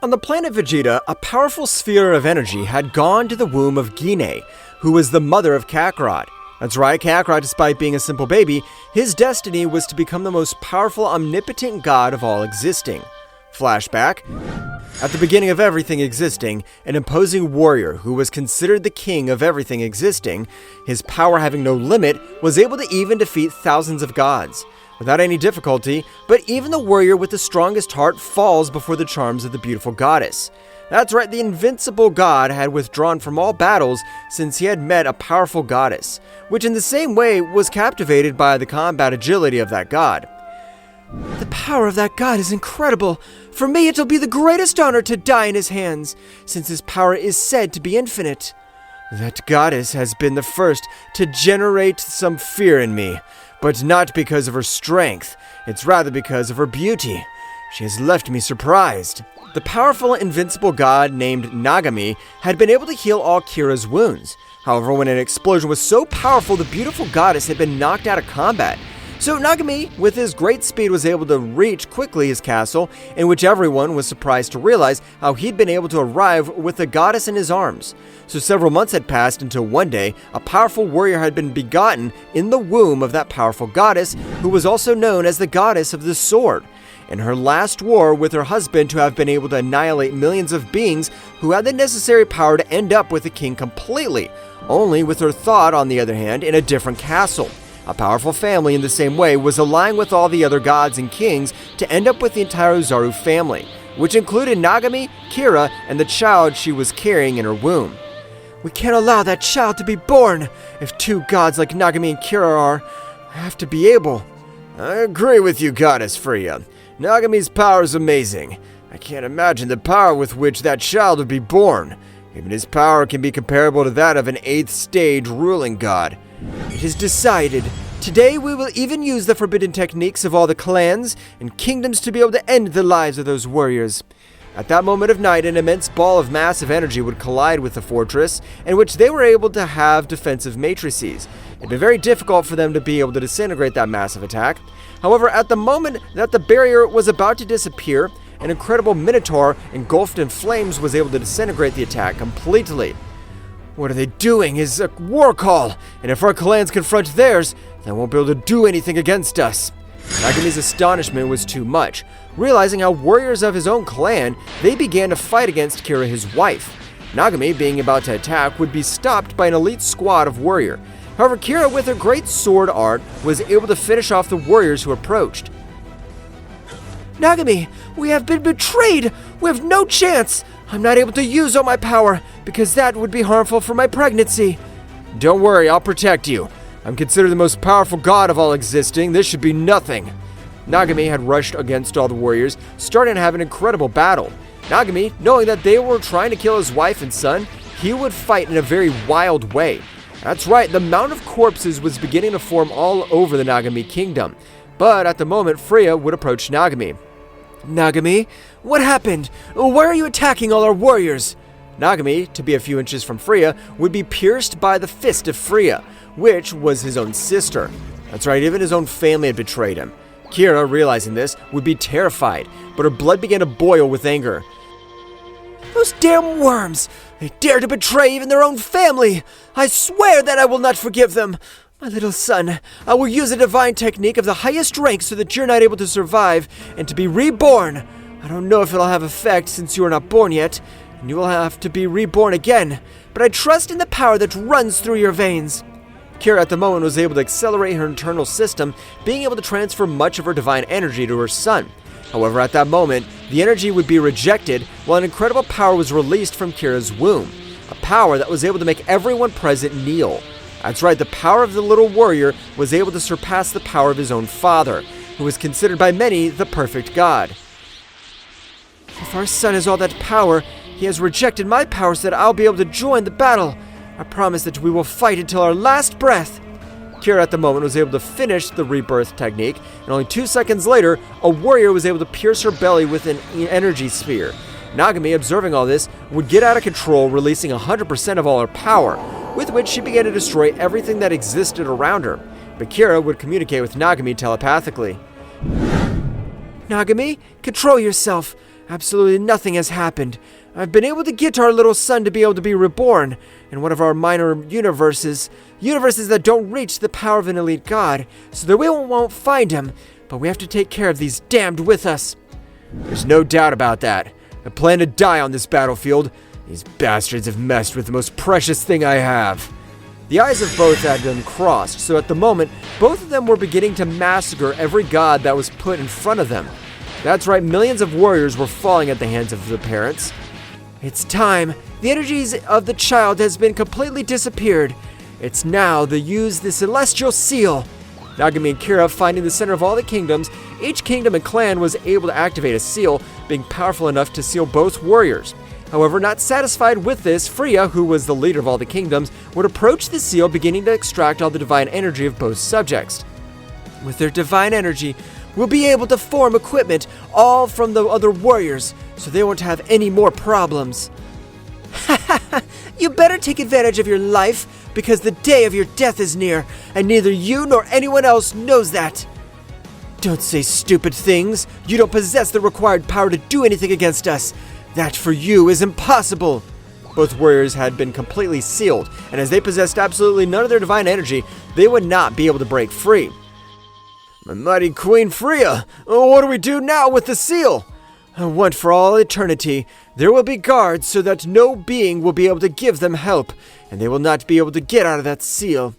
On the planet Vegeta, a powerful sphere of energy had gone to the womb of Gine, who was the mother of Kakarot. That's right, Kakarot, despite being a simple baby, his destiny was to become the most powerful, omnipotent god of all existing. Flashback. At the beginning of everything existing, an imposing warrior who was considered the king of everything existing, his power having no limit, was able to even defeat thousands of gods without any difficulty, but even the warrior with the strongest heart falls before the charms of the beautiful goddess. That's right, the invincible god had withdrawn from all battles since he had met a powerful goddess, which in the same way was captivated by the combat agility of that god. The power of that god is incredible. For me, it'll be the greatest honor to die in his hands, since his power is said to be infinite. That goddess has been the first to generate some fear in me, but not because of her strength. It's rather because of her beauty. She has left me surprised. The powerful, invincible god named Nagami had been able to heal all Kira's wounds. However, when an explosion was so powerful, the beautiful goddess had been knocked out of combat. So Nagami, with his great speed, was able to reach quickly his castle, in which everyone was surprised to realize how he'd been able to arrive with the goddess in his arms. So several months had passed until one day, a powerful warrior had been begotten in the womb of that powerful goddess, who was also known as the goddess of the sword. In her last war with her husband to have been able to annihilate millions of beings who had the necessary power to end up with the king completely, only with her thought, on the other hand, in a different castle. A powerful family in the same way was allying with all the other gods and kings to end up with the entire Ozaru family, which included Nagami, Kira, and the child she was carrying in her womb. We can't allow that child to be born. If two gods like Nagami and Kira have to be able. I agree with you, Goddess Freya. Nagami's power is amazing. I can't imagine the power with which that child would be born. Even his power can be comparable to that of an 8th stage ruling god. It is decided. Today we will even use the forbidden techniques of all the clans and kingdoms to be able to end the lives of those warriors. At that moment of night, an immense ball of massive energy would collide with the fortress, in which they were able to have defensive matrices. It'd be very difficult for them to be able to disintegrate that massive attack. However, at the moment that the barrier was about to disappear, an incredible minotaur engulfed in flames was able to disintegrate the attack completely. What are they doing? Is a war call, and if our clans confront theirs, they won't be able to do anything against us. Nagami's astonishment was too much. Realizing how warriors of his own clan, they began to fight against Kira, his wife. Nagami, being about to attack, would be stopped by an elite squad of warrior. However, Kira, with her great sword art, was able to finish off the warriors who approached. Nagami, we have been betrayed! We have no chance! I'm not able to use all my power, because that would be harmful for my pregnancy. Don't worry, I'll protect you. I'm considered the most powerful god of all existing. This should be nothing. Nagami had rushed against all the warriors, starting to have an incredible battle. Nagami, knowing that they were trying to kill his wife and son, he would fight in a very wild way. That's right, the mound of corpses was beginning to form all over the Nagami kingdom. But at the moment, Freya would approach Nagami. Nagami, what happened? Why are you attacking all our warriors? Nagami, to be a few inches from Freya, would be pierced by the fist of Freya, which was his own sister. That's right, even his own family had betrayed him. Kira, realizing this, would be terrified, but her blood began to boil with anger. Those damn worms! They dare to betray even their own family! I swear that I will not forgive them! My little son, I will use a divine technique of the highest rank so that you're not able to survive and to be reborn. I don't know if it'll have effect since you are not born yet, and you will have to be reborn again, but I trust in the power that runs through your veins. Kira at the moment was able to accelerate her internal system, being able to transfer much of her divine energy to her son. However, at that moment, the energy would be rejected while an incredible power was released from Kira's womb, a power that was able to make everyone present kneel. That's right, the power of the little warrior was able to surpass the power of his own father, who was considered by many the perfect god. If our son has all that power, he has rejected my power so that I'll be able to join the battle. I promise that we will fight until our last breath. Kira at the moment was able to finish the rebirth technique, and only 2 seconds later, a warrior was able to pierce her belly with an energy sphere. Nagami, observing all this, would get out of control, releasing 100% of all her power, with which she began to destroy everything that existed around her. But Kira would communicate with Nagami telepathically. Nagami, control yourself. Absolutely nothing has happened. I've been able to get our little son to be able to be reborn in one of our minor universes that don't reach the power of an elite god, so that we won't find him, but we have to take care of these damned with us. There's no doubt about that. I plan to die on this battlefield. These bastards have messed with the most precious thing I have. The eyes of both had been crossed, so at the moment, both of them were beginning to massacre every god that was put in front of them. That's right, millions of warriors were falling at the hands of the parents. It's time. The energies of the child has been completely disappeared. It's now to use the celestial seal. Nagami and Kira finding the center of all the kingdoms, each kingdom and clan was able to activate a seal, being powerful enough to seal both warriors. However, not satisfied with this, Freya, who was the leader of all the kingdoms, would approach the seal, beginning to extract all the divine energy of both subjects. With their divine energy, we'll be able to form equipment all from the other warriors, so they won't have any more problems. You better take advantage of your life, because the day of your death is near, and neither you nor anyone else knows that. Don't say stupid things. You don't possess the required power to do anything against us. That for you is impossible. Both warriors had been completely sealed, and as they possessed absolutely none of their divine energy, they would not be able to break free. My mighty Queen Freya, what do we do now with the seal? Once for all eternity, there will be guards so that no being will be able to give them help, and they will not be able to get out of that seal.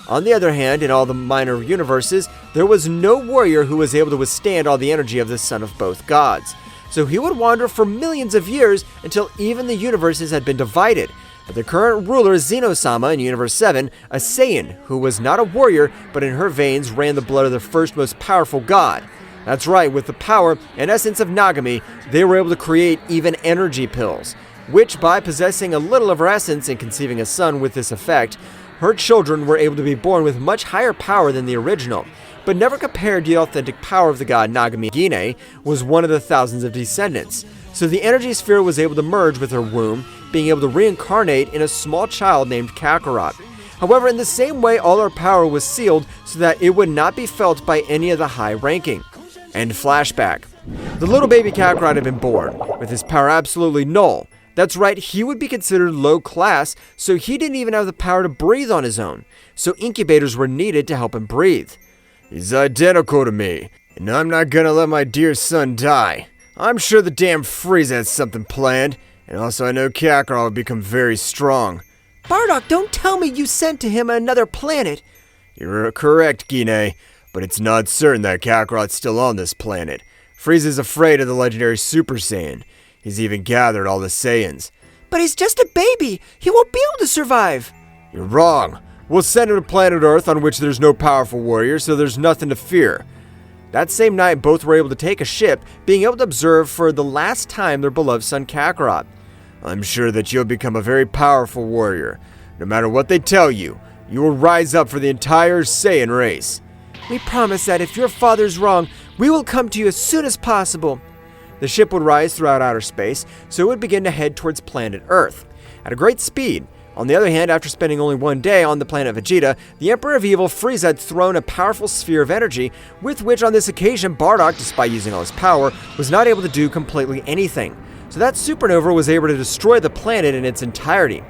On the other hand, in all the minor universes, there was no warrior who was able to withstand all the energy of the son of both gods. So he would wander for millions of years until even the universes had been divided. But the current ruler, Zeno-sama, in Universe 7, a Saiyan, who was not a warrior, but in her veins ran the blood of the first most powerful god. That's right, with the power and essence of Nagami, they were able to create even energy pills, which by possessing a little of her essence and conceiving a son with this effect, her children were able to be born with much higher power than the original. But never compared to the authentic power of the god Nagami. Gine was one of the thousands of descendants, so the energy sphere was able to merge with her womb, being able to reincarnate in a small child named Kakarot. However, in the same way, all her power was sealed so that it would not be felt by any of the high ranking. End flashback. The little baby Kakarot had been born, with his power absolutely null. That's right, he would be considered low class, so he didn't even have the power to breathe on his own, so incubators were needed to help him breathe. He's identical to me, and I'm not gonna let my dear son die. I'm sure the damn Frieza has something planned, and also I know Kakarot will become very strong. Bardock, don't tell me you sent to him another planet. You're correct, Gine, but it's not certain that Kakarot's still on this planet. Frieza's afraid of the legendary Super Saiyan. He's even gathered all the Saiyans. But he's just a baby. He won't be able to survive. You're wrong. We'll send him to planet Earth, on which there's no powerful warrior, so there's nothing to fear. That same night, both were able to take a ship, being able to observe for the last time their beloved son Kakarot. I'm sure that you'll become a very powerful warrior. No matter what they tell you, you will rise up for the entire Saiyan race. We promise that if your father's wrong, we will come to you as soon as possible. The ship would rise throughout outer space, so it would begin to head towards planet Earth at a great speed. On the other hand, after spending only one day on the planet Vegeta, the Emperor of Evil Frieza had thrown a powerful sphere of energy, with which on this occasion Bardock, despite using all his power, was not able to do completely anything. So that supernova was able to destroy the planet in its entirety.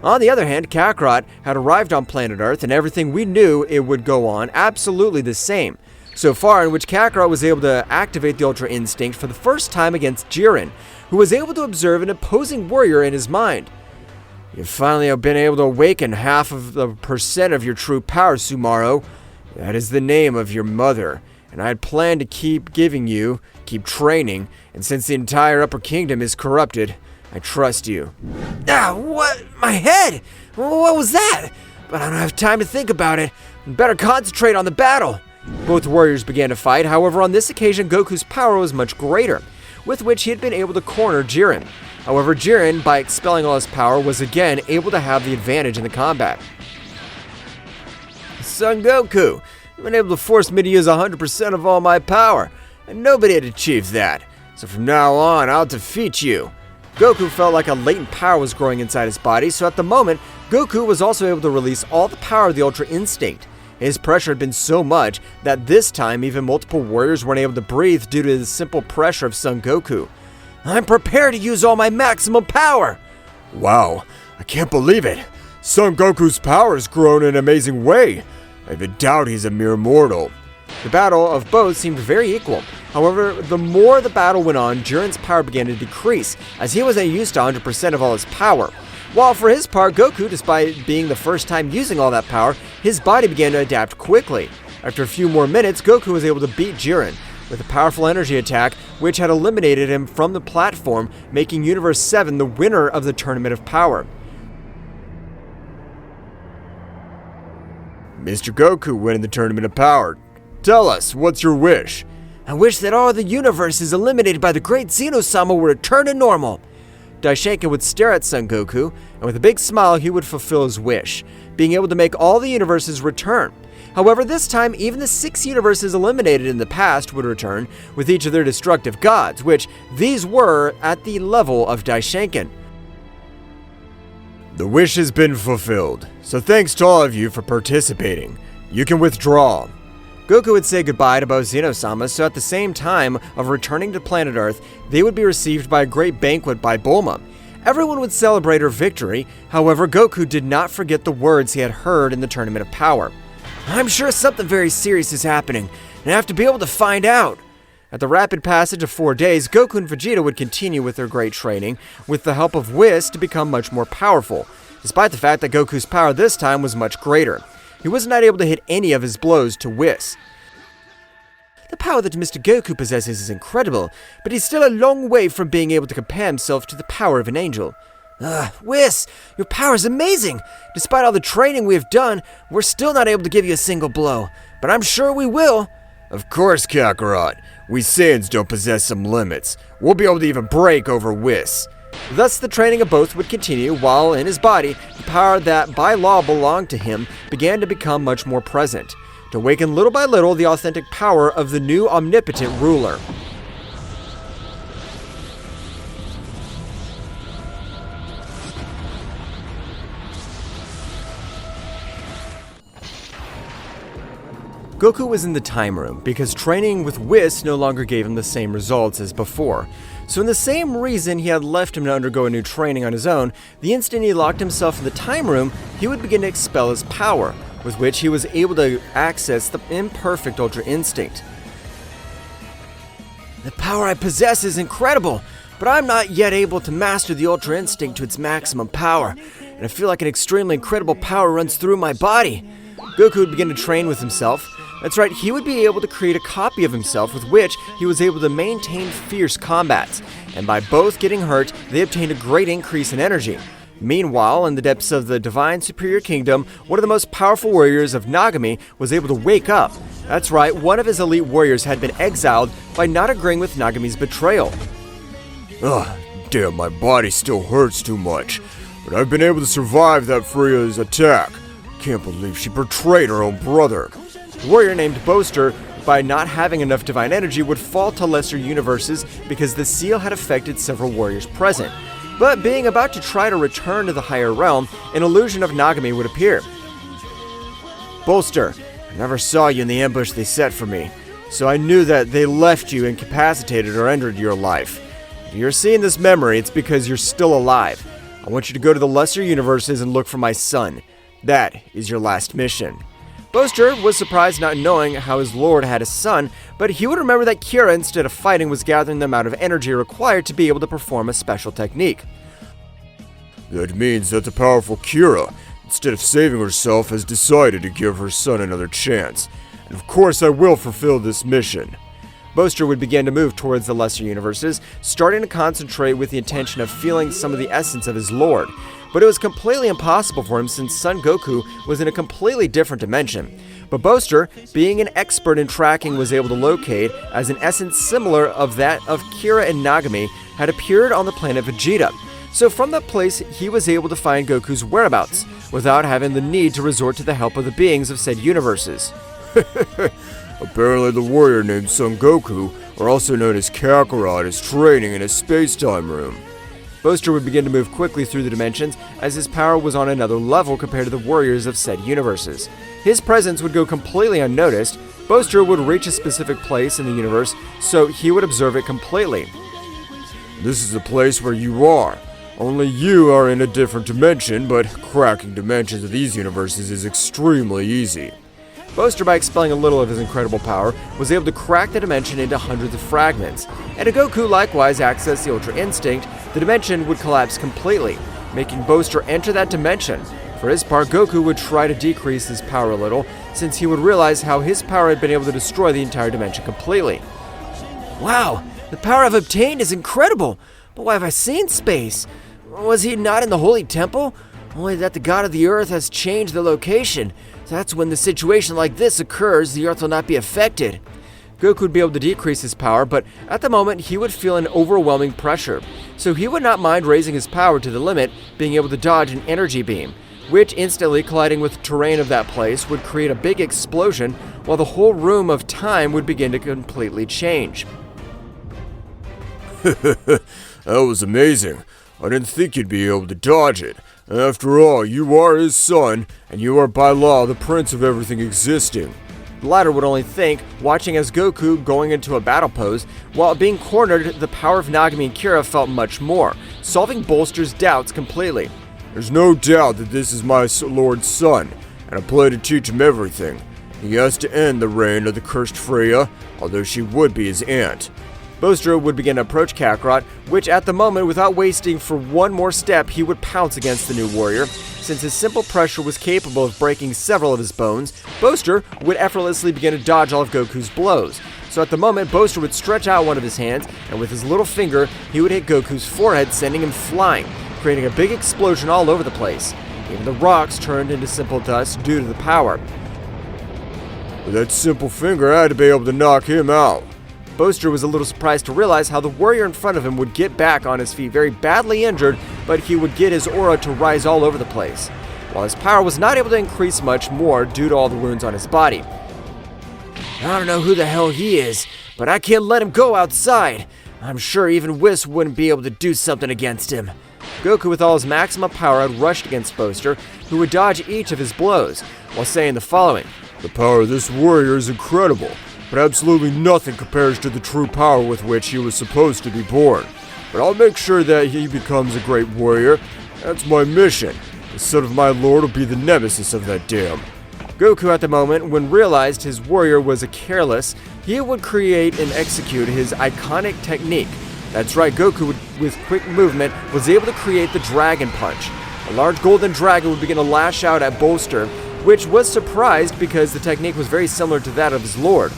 On the other hand, Kakarot had arrived on planet Earth, and everything we knew it would go on absolutely the same. So far, in which Kakarot was able to activate the Ultra Instinct for the first time against Jiren, who was able to observe an opposing warrior in his mind. You finally have been able to awaken half of the percent of your true power, Sumaru. That is the name of your mother, and I had planned to keep training, and since the entire Upper Kingdom is corrupted, I trust you. What? My head! What was that? But I don't have time to think about it. I better concentrate on the battle. Both warriors began to fight, however on this occasion Goku's power was much greater, with which he had been able to corner Jiren. However, Jiren, by expelling all his power, was again able to have the advantage in the combat. Son Goku, you've been able to force me to use 100% of all my power, and nobody had achieved that. So from now on, I'll defeat you. Goku felt like a latent power was growing inside his body, so at the moment, Goku was also able to release all the power of the Ultra Instinct. His pressure had been so much that this time even multiple warriors weren't able to breathe due to the simple pressure of Son Goku. "I'm prepared to use all my maximum power!" Wow, I can't believe it. Son Goku's power has grown in an amazing way. I even doubt he's a mere mortal. The battle of both seemed very equal. However, the more the battle went on, Jiren's power began to decrease, as he wasn't used to 100% of all his power. While for his part, Goku, despite being the first time using all that power, his body began to adapt quickly. After a few more minutes, Goku was able to beat Jiren with a powerful energy attack, which had eliminated him from the platform, making Universe 7 the winner of the Tournament of Power. Mr. Goku winning the Tournament of Power. Tell us, what's your wish? "I wish that all the universes eliminated by the great Zeno-sama were returned to normal." Daishenkin would stare at Son Goku, and with a big smile he would fulfill his wish, being able to make all the universes return. However, this time even the 6 universes eliminated in the past would return, with each of their destructive gods, which these were at the level of Daishenkin. The wish has been fulfilled, so thanks to all of you for participating. You can withdraw. Goku would say goodbye to both Zeno-sama, so at the same time of returning to planet Earth, they would be received by a great banquet by Bulma. Everyone would celebrate her victory. However, Goku did not forget the words he had heard in the Tournament of Power. "I'm sure something very serious is happening, and I have to be able to find out." At the rapid passage of 4 days, Goku and Vegeta would continue with their great training, with the help of Whis to become much more powerful, despite the fact that Goku's power this time was much greater. He was not able to hit any of his blows to Whis. "The power that Mr. Goku possesses is incredible, but he's still a long way from being able to compare himself to the power of an angel." "Whis, your power is amazing! Despite all the training we have done, we're still not able to give you a single blow, but I'm sure we will." Of course, Kakarot. We Saiyans don't possess some limits. We'll be able to even break over Whis. Thus, the training of both would continue, while in his body, the power that by law belonged to him began to become much more present, to awaken little by little the authentic power of the new omnipotent ruler. Goku was in the time room because training with Whis no longer gave him the same results as before. So in the same reason he had left him to undergo a new training on his own, the instant he locked himself in the time room, he would begin to expel his power, with which he was able to access the imperfect Ultra Instinct. "The power I possess is incredible, but I'm not yet able to master the Ultra Instinct to its maximum power, and I feel like an extremely incredible power runs through my body." Goku would begin to train with himself. That's right, he would be able to create a copy of himself with which he was able to maintain fierce combats, and by both getting hurt, they obtained a great increase in energy. Meanwhile, in the depths of the Divine Superior Kingdom, one of the most powerful warriors of Nagami was able to wake up. That's right, one of his elite warriors had been exiled by not agreeing with Nagami's betrayal. Ugh, damn, my body still hurts too much, but I've been able to survive that Freya's attack. Can't believe she betrayed her own brother. A warrior named Boaster, by not having enough divine energy, would fall to lesser universes because the seal had affected several warriors present. But being about to try to return to the higher realm, an illusion of Nagami would appear. "Boaster, I never saw you in the ambush they set for me, so I knew that they left you incapacitated or ended your life. If you're seeing this memory, it's because you're still alive. I want you to go to the lesser universes and look for my son. That is your last mission." Boaster was surprised not knowing how his lord had a son, but he would remember that Kira, instead of fighting, was gathering the amount of energy required to be able to perform a special technique. That means that the powerful Kira, instead of saving herself, has decided to give her son another chance. And of course I will fulfill this mission. Boaster would begin to move towards the lesser universes, starting to concentrate with the intention of feeling some of the essence of his lord. But it was completely impossible for him since Son Goku was in a completely different dimension. But Boaster, being an expert in tracking, was able to locate, as an essence similar of that of Kira and Nagami, had appeared on the planet Vegeta. So from that place, he was able to find Goku's whereabouts, without having the need to resort to the help of the beings of said universes. Apparently the warrior named Son Goku, or also known as Kakarot, is training in a space-time room. Boaster would begin to move quickly through the dimensions as his power was on another level compared to the warriors of said universes. His presence would go completely unnoticed. Boaster would reach a specific place in the universe, so he would observe it completely. This is the place where you are. Only you are in a different dimension, but cracking dimensions of these universes is extremely easy. Boaster, by expelling a little of his incredible power, was able to crack the dimension into hundreds of fragments. And if Goku likewise accessed the Ultra Instinct, the dimension would collapse completely, making Boaster enter that dimension. For his part, Goku would try to decrease his power a little, since he would realize how his power had been able to destroy the entire dimension completely. Wow, the power I've obtained is incredible, but why have I seen space? Was he not in the Holy Temple? Only that the God of the Earth has changed the location. That's when the situation like this occurs, the Earth will not be affected. Goku would be able to decrease his power, but at the moment he would feel an overwhelming pressure. So he would not mind raising his power to the limit, being able to dodge an energy beam, which instantly colliding with the terrain of that place would create a big explosion, while the whole room of time would begin to completely change. That was amazing. I didn't think you'd be able to dodge it. After all, you are his son, and you are by law the prince of everything existing. The latter would only think, watching as Goku going into a battle pose, while being cornered, the power of Nagami and Kira felt much more, solving Boaster's doubts completely. There's no doubt that this is my lord's son, and I plan to teach him everything. He has to end the reign of the cursed Freya, although she would be his aunt. Boaster would begin to approach Kakarot, which at the moment, without wasting for one more step, he would pounce against the new warrior. Since his simple pressure was capable of breaking several of his bones, Boaster would effortlessly begin to dodge all of Goku's blows. So at the moment, Boaster would stretch out one of his hands, and with his little finger, he would hit Goku's forehead, sending him flying, creating a big explosion all over the place. Even the rocks turned into simple dust due to the power. With that simple finger, I had to be able to knock him out. Boaster was a little surprised to realize how the warrior in front of him would get back on his feet very badly injured, but he would get his aura to rise all over the place, while his power was not able to increase much more due to all the wounds on his body. I don't know who the hell he is, but I can't let him go outside. I'm sure even Whis wouldn't be able to do something against him. Goku, with all his maximum power, had rushed against Boaster, who would dodge each of his blows, while saying the following. The power of this warrior is incredible, but absolutely nothing compares to the true power with which he was supposed to be born. But I'll make sure that he becomes a great warrior. That's my mission. The son of my lord will be the nemesis of that dam. Goku, at the moment, when realized his warrior was a careless, he would create and execute his iconic technique. That's right, Goku, with quick movement, was able to create the Dragon Punch. A large golden dragon would begin to lash out at Boaster, which was surprised because the technique was very similar to that of his lord.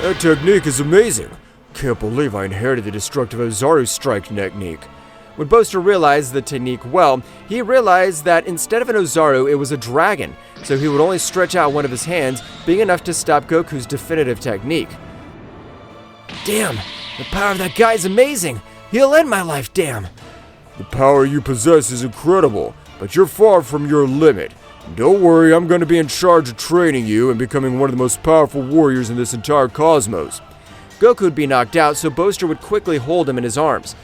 That technique is amazing. Can't believe I inherited the destructive Ozaru strike technique. When Boaster realized the technique well, he realized that instead of an Ozaru, it was a dragon, so he would only stretch out one of his hands, being enough to stop Goku's definitive technique. Damn, the power of that guy is amazing. He'll end my life, damn. The power you possess is incredible, but you're far from your limit. Don't worry, I'm going to be in charge of training you and becoming one of the most powerful warriors in this entire cosmos. Goku would be knocked out, so Boaster would quickly hold him in his arms.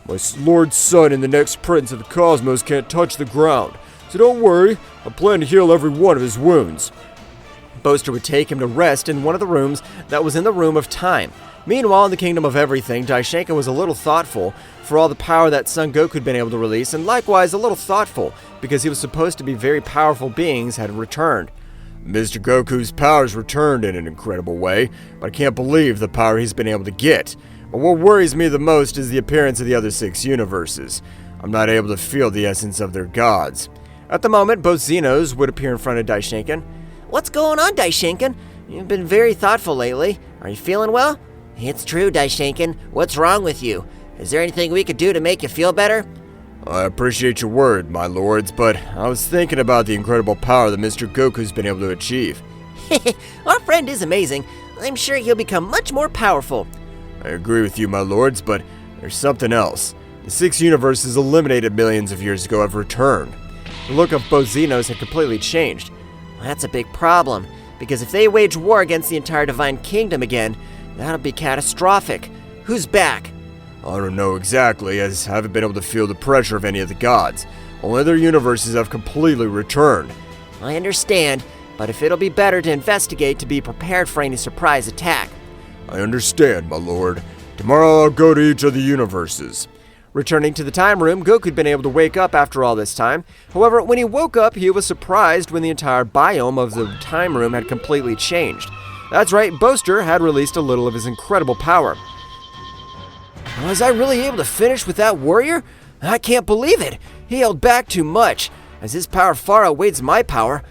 My lord's son and the next prince of the cosmos can't touch the ground, so don't worry, I plan to heal every one of his wounds. Boaster would take him to rest in one of the rooms that was in the Room of Time. Meanwhile, in the Kingdom of Everything, Daishinkan was a little thoughtful for all the power that Son Goku had been able to release, and likewise a little thoughtful because he was supposed to be very powerful beings had returned. Mr. Goku's powers returned in an incredible way, but I can't believe the power he's been able to get. But what worries me the most is the appearance of the other 6 universes. I'm not able to feel the essence of their gods. At the moment, both Zenos would appear in front of Daishinkan. What's going on, Daishinkan? You've been very thoughtful lately. Are you feeling well? It's true, Daishinkan. What's wrong with you? Is there anything we could do to make you feel better? I appreciate your word, my lords, but I was thinking about the incredible power that Mr. Goku's been able to achieve. Our friend is amazing. I'm sure he'll become much more powerful. I agree with you, my lords, but there's something else. The 6 universes eliminated millions of years ago have returned. The look of both Zenos had completely changed. That's a big problem, because if they wage war against the entire Divine Kingdom again, that'll be catastrophic. Who's back? I don't know exactly, as I haven't been able to feel the pressure of any of the gods. Only their universes have completely returned. I understand, but if it'll be better to investigate to be prepared for any surprise attack. I understand, my lord. Tomorrow I'll go to each of the universes. Returning to the time room, Goku had been able to wake up after all this time. However, when he woke up, he was surprised when the entire biome of the time room had completely changed. That's right, Boaster had released a little of his incredible power. Was I really able to finish with that warrior? I can't believe it. He held back too much, as his power far outweighs my power.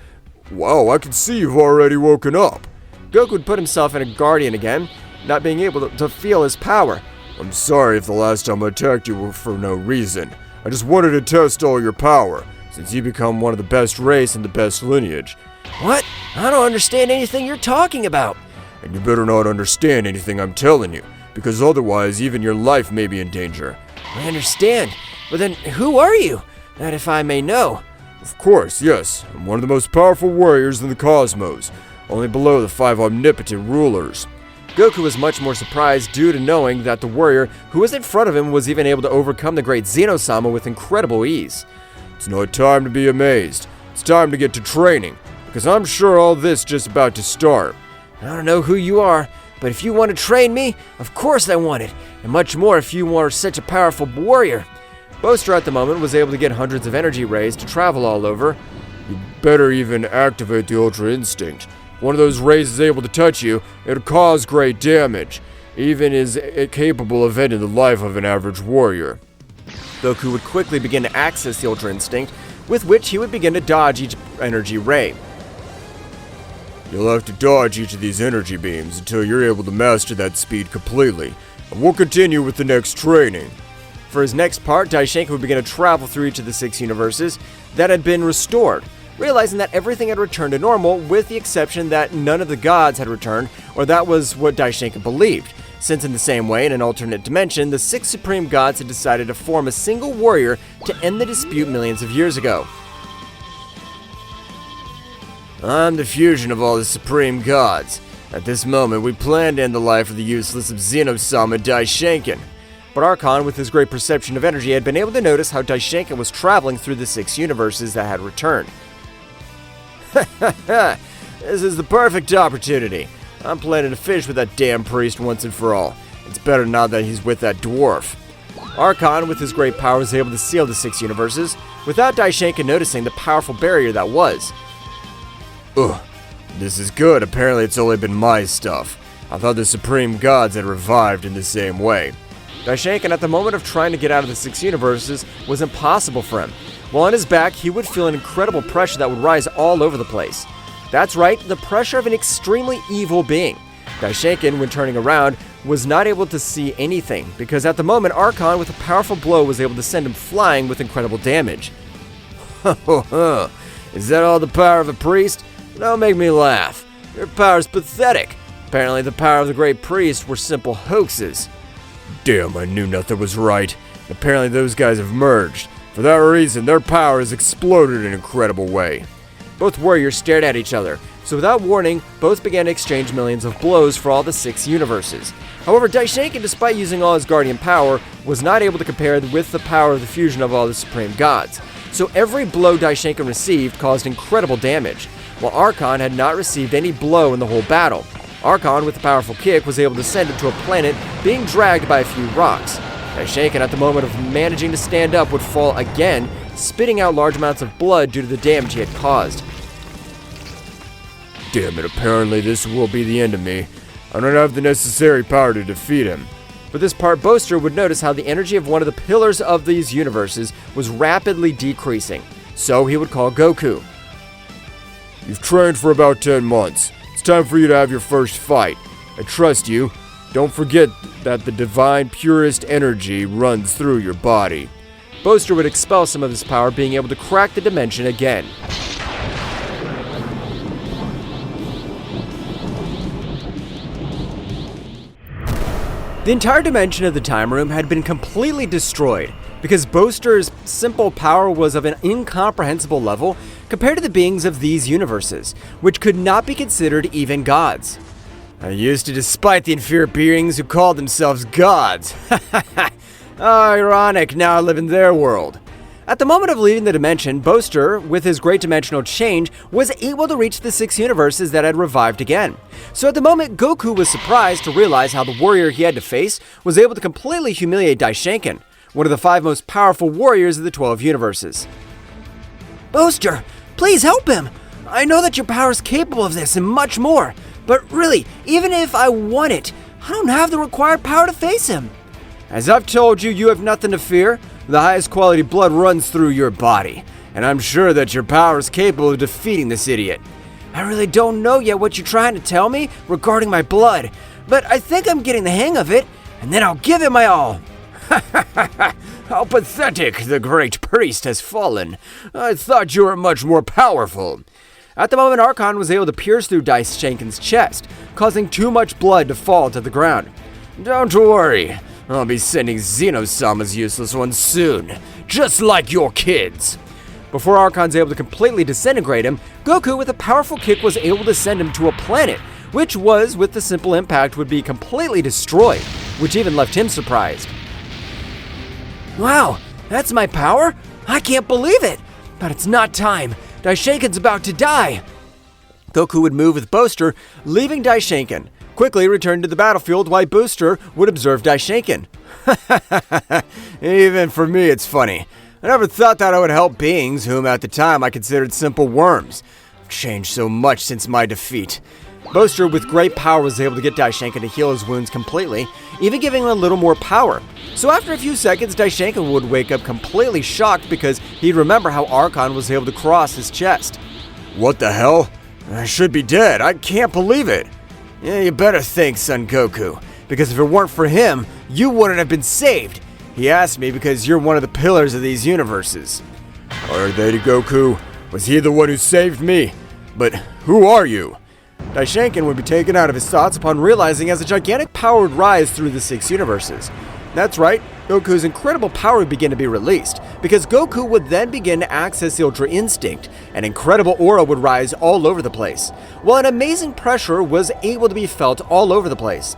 Wow, I can see you've already woken up. Goku had put himself in a guardian again, not being able to feel his power. I'm sorry if the last time I attacked you were for no reason. I just wanted to test all your power, since you become one of the best race and the best lineage. What? I don't understand anything you're talking about. And you better not understand anything I'm telling you, because otherwise even your life may be in danger. I understand, but then who are you? That if I may know. Of course, yes. I'm one of the most powerful warriors in the cosmos, only below the 5 omnipotent rulers. Goku was much more surprised due to knowing that the warrior who was in front of him was even able to overcome the great Zeno-sama with incredible ease. It's not time to be amazed. It's time to get to training, because I'm sure all this just about to start. I don't know who you are, but if you want to train me, of course I want it, and much more if you are such a powerful warrior. Boaster at the moment was able to get hundreds of energy rays to travel all over. You better even activate the Ultra Instinct. One of those rays is able to touch you, it'll cause great damage, even is capable of ending the life of an average warrior. Goku would quickly begin to access the Ultra Instinct, with which he would begin to dodge each energy ray. You'll have to dodge each of these energy beams until you're able to master that speed completely, and we'll continue with the next training. For his next part, Daishenka would begin to travel through each of the 6 universes that had been restored, realizing that everything had returned to normal with the exception that none of the gods had returned, or that was what Daishenka believed, since in the same way, in an alternate dimension, the 6 supreme gods had decided to form a single warrior to end the dispute millions of years ago. I'm the fusion of all the supreme gods. At this moment, we plan to end the life of the useless of Zeno-sama Daishenkin. But Archon, with his great perception of energy, had been able to notice how Daishenka was traveling through the 6 universes that had returned. This is the perfect opportunity. I'm planning to finish with that damn priest once and for all. It's better now that he's with that dwarf. Archon, with his great power, was able to seal the 6 universes, without Daishenka noticing the powerful barrier that was. Ugh, this is good. Apparently it's only been my stuff. I thought the supreme gods had revived in the same way. Daishenka, at the moment of trying to get out of the 6 universes, was impossible for him. While on his back, he would feel an incredible pressure that would rise all over the place. That's right, the pressure of an extremely evil being. Daishenka, when turning around, was not able to see anything, because at the moment, Archon, with a powerful blow, was able to send him flying with incredible damage. Is that all the power of a priest? Don't make me laugh. Your power's pathetic. Apparently, the power of the great priest were simple hoaxes. Damn, I knew nothing was right. Apparently those guys have merged. For that reason, their power has exploded in an incredible way. Both warriors stared at each other, so without warning, both began to exchange millions of blows for all the 6 universes. However, Daishenka, despite using all his guardian power, was not able to compare with the power of the fusion of all the supreme gods. So every blow Daishenka received caused incredible damage, while Archon had not received any blow in the whole battle. Archon, with a powerful kick, was able to send him to a planet being dragged by a few rocks. Daishenka, at the moment of managing to stand up, would fall again, spitting out large amounts of blood due to the damage he had caused. Damn it, apparently this will be the end of me. I don't have the necessary power to defeat him. For this part, Boaster would notice how the energy of one of the pillars of these universes was rapidly decreasing, so he would call Goku. You've trained for about 10 months. It's time for you to have your first fight. I trust you. Don't forget that the divine purest energy runs through your body. Boaster would expel some of his power, being able to crack the dimension again. The entire dimension of the time room had been completely destroyed because Boaster's simple power was of an incomprehensible level compared to the beings of these universes, which could not be considered even gods. I used to despise the inferior beings who called themselves gods. Ironic, now I live in their world. At the moment of leaving the dimension, Boaster, with his great dimensional change, was able to reach the 6 universes that had revived again. So at the moment, Goku was surprised to realize how the warrior he had to face was able to completely humiliate Daishenkin, one of the 5 most powerful warriors of the 12 universes. Boaster, please help him! I know that your power is capable of this and much more, but really, even if I want it, I don't have the required power to face him. As I've told you, you have nothing to fear. The highest quality blood runs through your body, and I'm sure that your power is capable of defeating this idiot. I really don't know yet what you're trying to tell me regarding my blood, but I think I'm getting the hang of it, and then I'll give it my all. How pathetic, the great priest has fallen. I thought you were much more powerful. At the moment, Archon was able to pierce through Daishenkin's chest, causing too much blood to fall to the ground. Don't worry, I'll be sending Zeno-sama's useless one soon, just like your kids. Before Archon's able to completely disintegrate him, Goku with a powerful kick was able to send him to a planet, which was, with the simple impact, would be completely destroyed, which even left him surprised. Wow, that's my power? I can't believe it! But it's not time. Daishenkin's about to die. Goku would move with Boaster, leaving Daishenkin, quickly return to the battlefield while Booster would observe Daishenkin. Even for me, it's funny. I never thought that I would help beings whom at the time I considered simple worms. I've changed so much since my defeat. Boaster, with great power, was able to get Daishenkin to heal his wounds completely, even giving him a little more power. So after a few seconds, Daishenkin would wake up completely shocked because he'd remember how Archon was able to cross his chest. What the hell? I should be dead. I can't believe it. Yeah, you better think, Son Goku, because if it weren't for him, you wouldn't have been saved. He asked me because you're one of the pillars of these universes. Are they, Goku? Was he the one who saved me? But who are you? Daishenkin would be taken out of his thoughts upon realizing as a gigantic power would rise through the 6 universes. That's right, Goku's incredible power would begin to be released, because Goku would then begin to access the Ultra Instinct. An incredible aura would rise all over the place, while an amazing pressure was able to be felt all over the place.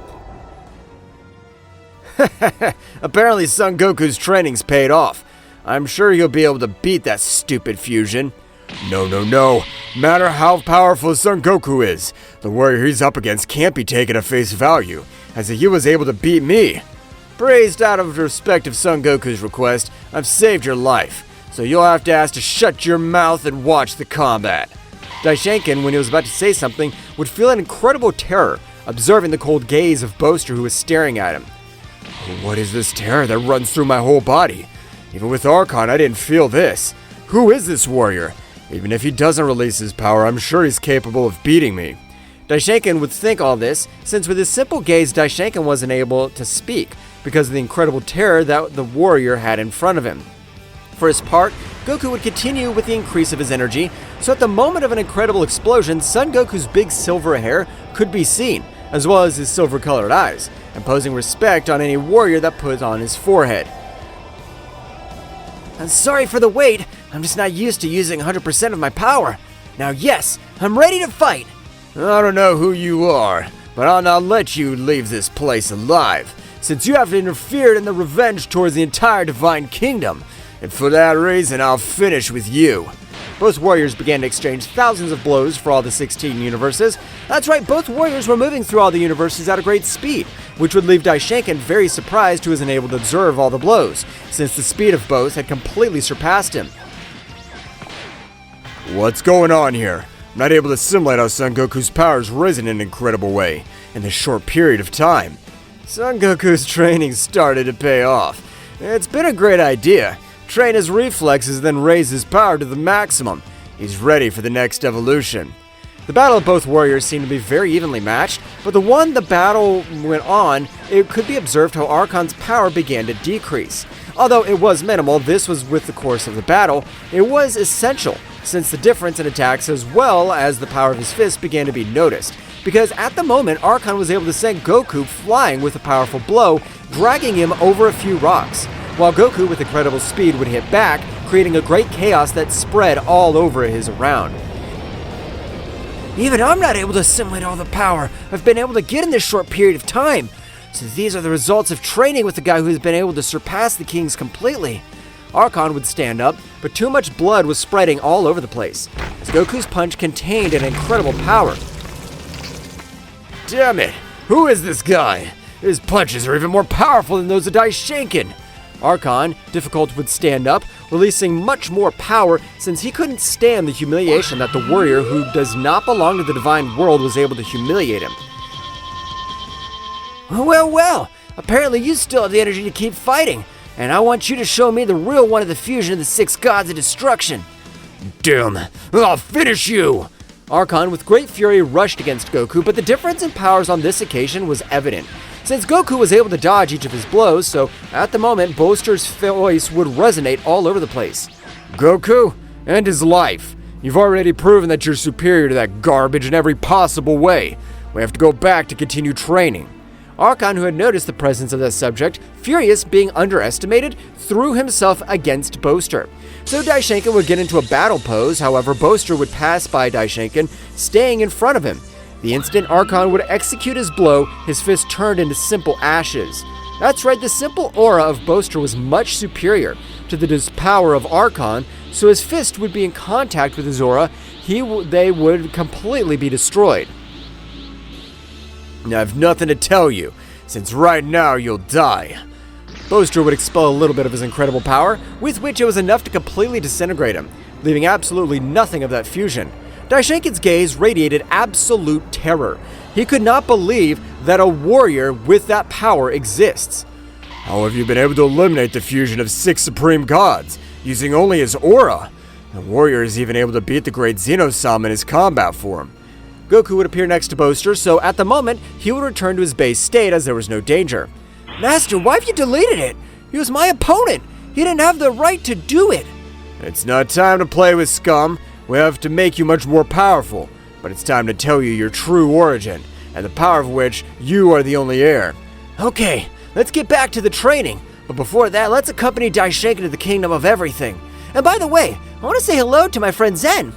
Apparently Son Goku's training's paid off. I'm sure you'll be able to beat that stupid fusion. No. Matter how powerful Son Goku is, the warrior he's up against can't be taken at face value, as he was able to beat me. Praised out of respect of Son Goku's request, I've saved your life, so you'll have to ask to shut your mouth and watch the combat. Daishenkin, when he was about to say something, would feel an incredible terror, observing the cold gaze of Boaster who was staring at him. What is this terror that runs through my whole body? Even with Archon, I didn't feel this. Who is this warrior? Even if he doesn't release his power, I'm sure he's capable of beating me. Daishenkin would think all this, since with his simple gaze, Daishenkin wasn't able to speak because of the incredible terror that the warrior had in front of him. For his part, Goku would continue with the increase of his energy, so at the moment of an incredible explosion, Son Goku's big silver hair could be seen, as well as his silver-colored eyes, imposing respect on any warrior that put on his forehead. I'm sorry for the wait, I'm just not used to using 100% of my power. Now yes, I'm ready to fight. I don't know who you are, but I'll not let you leave this place alive, since you have interfered in the revenge towards the entire Divine Kingdom, and for that reason I'll finish with you. Both warriors began to exchange thousands of blows for all the 16 universes. That's right, both warriors were moving through all the universes at a great speed, which would leave Daishenkin very surprised who wasn't able to observe all the blows, since the speed of both had completely surpassed him. What's going on here? I'm not able to assimilate how Son Goku's power's risen in an incredible way in this short period of time. Son Goku's training started to pay off. It's been a great idea. Train his reflexes, then raise his power to the maximum. He's ready for the next evolution. The battle of both warriors seemed to be very evenly matched, but the battle went on, it could be observed how Archon's power began to decrease. Although it was minimal, this was with the course of the battle, it was essential, since the difference in attacks as well as the power of his fist began to be noticed. Because at the moment, Archon was able to send Goku flying with a powerful blow, dragging him over a few rocks, while Goku with incredible speed would hit back, creating a great chaos that spread all over his around. Even I'm not able to assimilate all the power I've been able to get in this short period of time. So these are the results of training with the guy who has been able to surpass the kings completely. Archon would stand up, but too much blood was spreading all over the place, as Goku's punch contained an incredible power. Damn it! Who is this guy? His punches are even more powerful than those of Daishinken. Archon, difficult, would stand up, releasing much more power since he couldn't stand the humiliation that the warrior who does not belong to the divine world was able to humiliate him. Well, apparently you still have the energy to keep fighting, and I want you to show me the real one of the fusion of the 6 gods of destruction. Damn, I'll finish you! Archon, with great fury, rushed against Goku, but the difference in powers on this occasion was evident. Since Goku was able to dodge each of his blows, so at the moment, Boaster's voice would resonate all over the place. Goku, end his life. You've already proven that you're superior to that garbage in every possible way. We have to go back to continue training. Archon, who had noticed the presence of that subject, furious being underestimated, threw himself against Boaster. So Daishinken would get into a battle pose, however Boaster would pass by Daishinken, staying in front of him. The instant Archon would execute his blow, his fist turned into simple ashes. That's right, the simple aura of Boaster was much superior to the power of Archon, so his fist would be in contact with his aura, they would completely be destroyed. I have nothing to tell you, since right now you'll die. Boaster would expel a little bit of his incredible power, with which it was enough to completely disintegrate him, leaving absolutely nothing of that fusion. Daishinken's gaze radiated absolute terror. He could not believe that a warrior with that power exists. How have you been able to eliminate the fusion of 6 supreme gods, using only his aura? The warrior is even able to beat the great Zeno-sama in his combat form. Goku would appear next to Boaster, so at the moment, he would return to his base state as there was no danger. Master, why have you deleted it? He was my opponent. He didn't have the right to do it. It's not time to play with scum. We have to make you much more powerful. But it's time to tell you your true origin, and the power of which you are the only heir. Okay, let's get back to the training. But before that, let's accompany Daishinken to the Kingdom of Everything. And by the way, I want to say hello to my friend Zen.